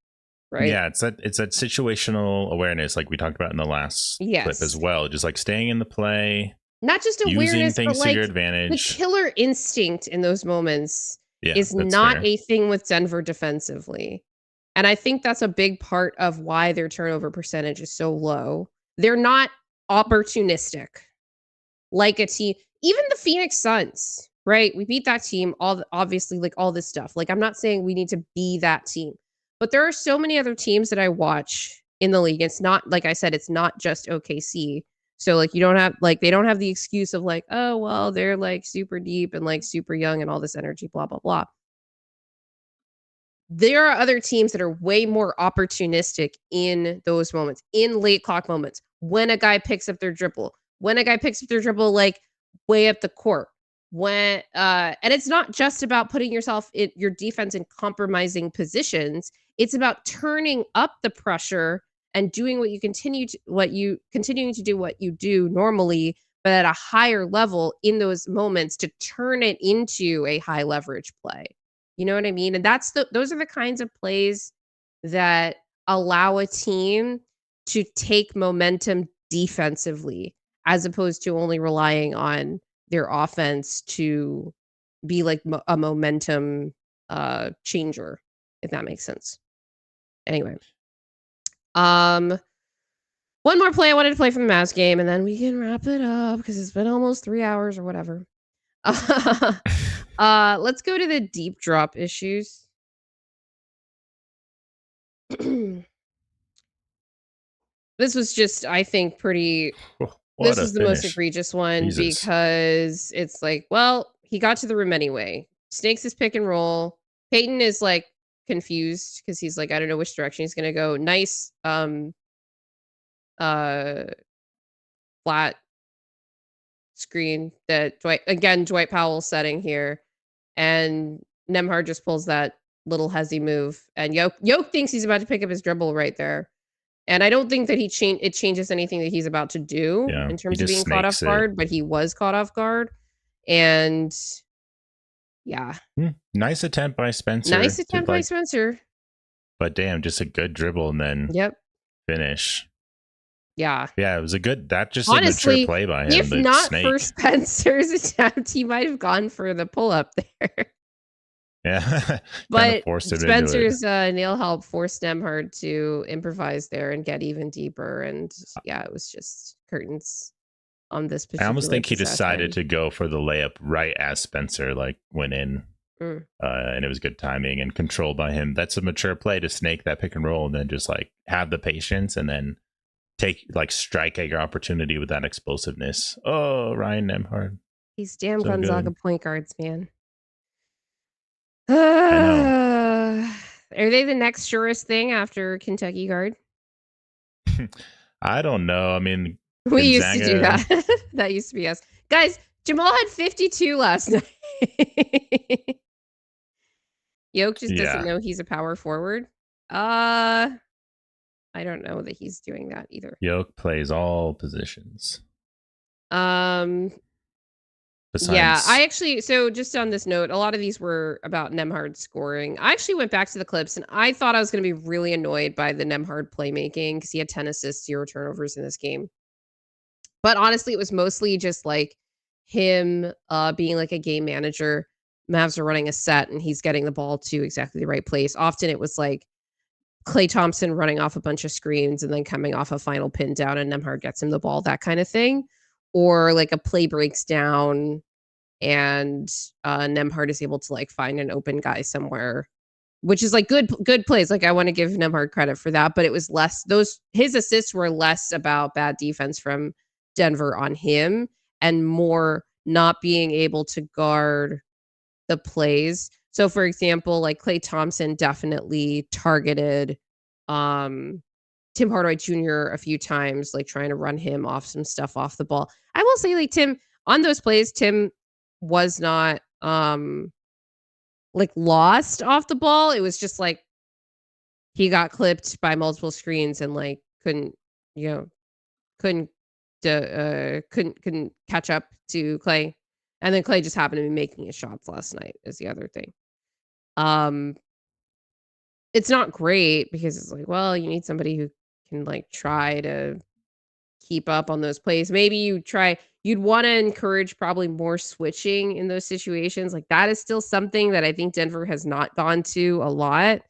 Right. Yeah, it's that situational awareness like we talked about in the last clip as well. Just like staying in the play. Not just awareness, using things but like to your advantage. The killer instinct in those moments is not a thing with Denver defensively. And I think that's a big part of why their turnover percentage is so low. They're not opportunistic like a team. Even the Phoenix Suns, right? We beat that team, obviously, like all this stuff. Like, I'm not saying we need to be that team. But there are so many other teams that I watch in the league. It's not, like I said, it's not just OKC. So like they don't have the excuse of like, oh, well, they're like super deep and like super young and all this energy, blah, blah, blah. there are other teams that are way more opportunistic in those moments, in late clock moments, when a guy picks up their dribble, like way up the court. When and it's not just about putting yourself in your defense in compromising positions. It's about turning up the pressure and doing continuing to do what you do normally, but at a higher level in those moments to turn it into a high leverage play. You know what I mean? And those are the kinds of plays that allow a team to take momentum defensively as opposed to only relying on their offense to be like a momentum changer, if that makes sense. Anyway, one more play I wanted to play from the Mavs game, and then we can wrap it up because it's been almost 3 hours or whatever. Let's go to the deep drop issues. This was just, I think, this was the most egregious one. Jesus. Because it's like, well, he got to the rim anyway. Snakes his pick and roll. Peyton is like confused because he's like, I don't know which direction he's gonna go. Nice flat screen that Dwight Powell setting here, and Nembhard just pulls that little hezzy move, and Yoke thinks he's about to pick up his dribble right there, and I don't think that it changes anything that he's about to do in terms of being caught off guard, but he was caught off guard, and yeah, nice attempt by Spencer. But damn, just a good dribble and then finish. Yeah, it was a good. That just honestly, a mature play by him. If not for Spencer's attempt, he might have gone for the pull up there. Yeah, but Spencer's nail help forced Nembhard to improvise there and get even deeper. And it was just curtains on this particular. I almost think he decided to go for the layup right as Spencer went in, and it was good timing and controlled by him. That's a mature play to snake that pick and roll and then just have the patience and then strike at your opportunity with that explosiveness. Oh, Ryan Nembhard. These damn so Gonzaga point guards, man. I know. Are they the next surest thing after Kentucky guard? I don't know. I mean, we used to do that. That used to be us. Guys, Jamal had 52 last night. Yoke just doesn't know he's a power forward. I don't know that he's doing that either. Yoke plays all positions. Besides... I actually, so just on this note, a lot of these were about Nembhard scoring. I actually went back to the clips and I thought I was going to be really annoyed by the Nembhard playmaking because he had 10 assists, 0 turnovers in this game. But honestly, it was mostly just him being a game manager. Mavs are running a set and he's getting the ball to exactly the right place. Often it was Klay Thompson running off a bunch of screens and then coming off a final pin down and Nembhard gets him the ball, that kind of thing. Or a play breaks down and Nembhard is able to find an open guy somewhere, which is good plays. I want to give Nembhard credit for that, but it was less, his assists were less about bad defense from Denver on him and more not being able to guard the plays. So for example, Klay Thompson definitely targeted Tim Hardaway Jr. a few times, trying to run him off some stuff off the ball. I will say, Tim, on those plays, Tim was not lost off the ball. It was just he got clipped by multiple screens and couldn't catch up to Klay. And then Klay just happened to be making his shots last night is the other thing. It's not great because it's well, you need somebody who can try to keep up on those plays. Maybe you'd want to encourage probably more switching in those situations. That is still something that I think Denver has not gone to a lot,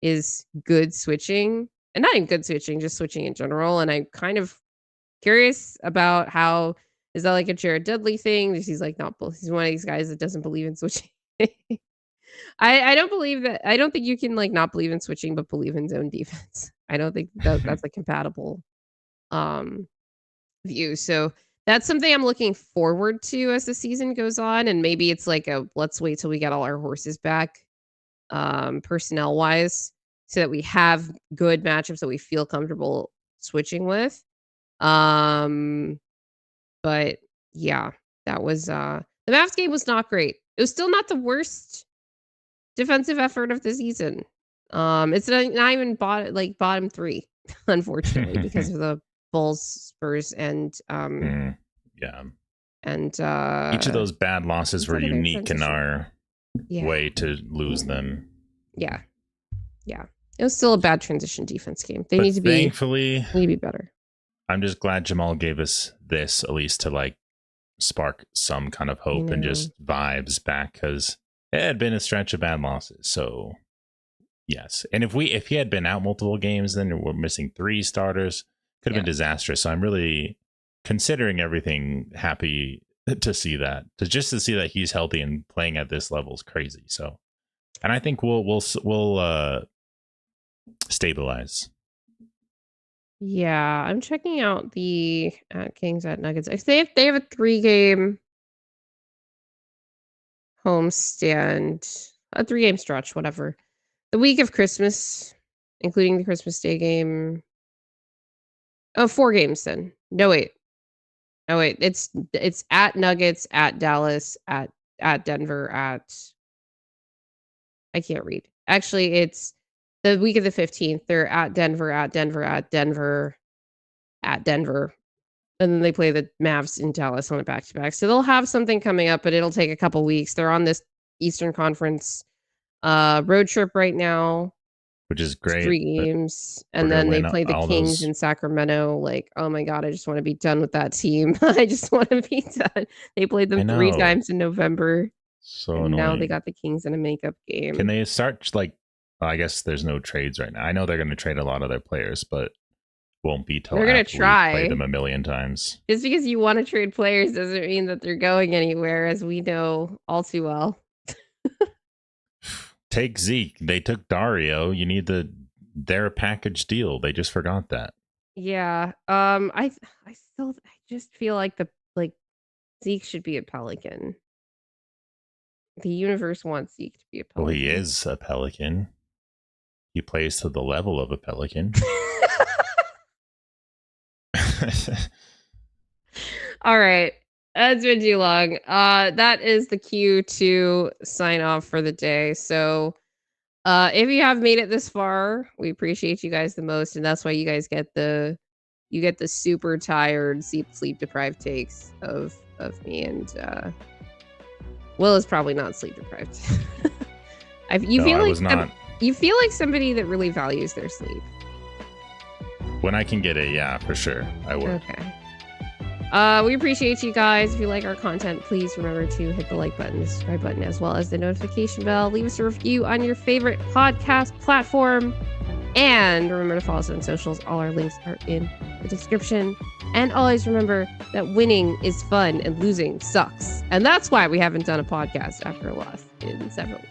is good switching. And not even good switching, just switching in general. And I'm kind of curious about how, is that a Jared Dudley thing? He's he's one of these guys that doesn't believe in switching. I don't believe that. I don't think you can not believe in switching, but believe in zone defense. I don't think that's a compatible view. So that's something I'm looking forward to as the season goes on. And maybe it's let's wait till we get all our horses back personnel wise, so that we have good matchups that we feel comfortable switching with. But yeah, that was the Mavs game was not great. It was still not the worst defensive effort of the season. It's not even bottom 3, unfortunately, because of the Bulls, Spurs, and yeah. And each of those bad losses were unique in our way to lose them. Yeah. It was still a bad transition defense game. They need to be better. I'm just glad Jamal gave us this, at least to like spark some kind of hope and just vibes back, because it had been a stretch of bad losses. So yes, and if he had been out multiple games, then we're missing 3 starters, could have been disastrous. So I'm really, considering everything, happy to see that. To see that he's healthy and playing at this level is crazy. So, and I think we'll stabilize. Yeah, I'm checking out the Kings at Nuggets. If they have a 3-game homestand, a 3-game stretch, whatever. The week of Christmas, including the Christmas Day game. Oh, 4 games then. No, wait. It's at Nuggets, at Dallas, at Denver, at... I can't read. Actually, it's the week of the 15th. They're at Denver, at Denver, at Denver, at Denver. And then they play the Mavs in Dallas on a back-to-back. So they'll have something coming up, but it'll take a couple weeks. They're on this Eastern Conference road trip right now, which is great. 3 games, and then they play the Kings in Sacramento. Like, oh my god, I just want to be done with that team. I just want to be done. They played them 3 times in November. So and annoying. Now they got the Kings in a makeup game. Can they start I guess there's no trades right now. I know they're going to trade a lot of their players, but won't be till they're going to try. Play them a million times. Just because you want to trade players doesn't mean that they're going anywhere, as we know all too well. Take Zeke. They took Dario. You need their package deal. They just forgot that. Yeah. I just feel like Zeke should be a Pelican. The universe wants Zeke to be a Pelican. Well, he is a Pelican. He plays to the level of a Pelican. All right. That's been too long. That is the cue to sign off for the day. So if you have made it this far, we appreciate you guys the most, and that's why you guys get the super tired, sleep deprived takes of me, and Will is probably not sleep deprived. You feel like somebody that really values their sleep. When I can get it, yeah, for sure, I would. Okay. We appreciate you guys. If you like our content, please remember to hit the like button, the subscribe button, as well as the notification bell. Leave us a review on your favorite podcast platform. And remember to follow us on socials. All our links are in the description. And always remember that winning is fun and losing sucks. And that's why we haven't done a podcast after a loss in several weeks.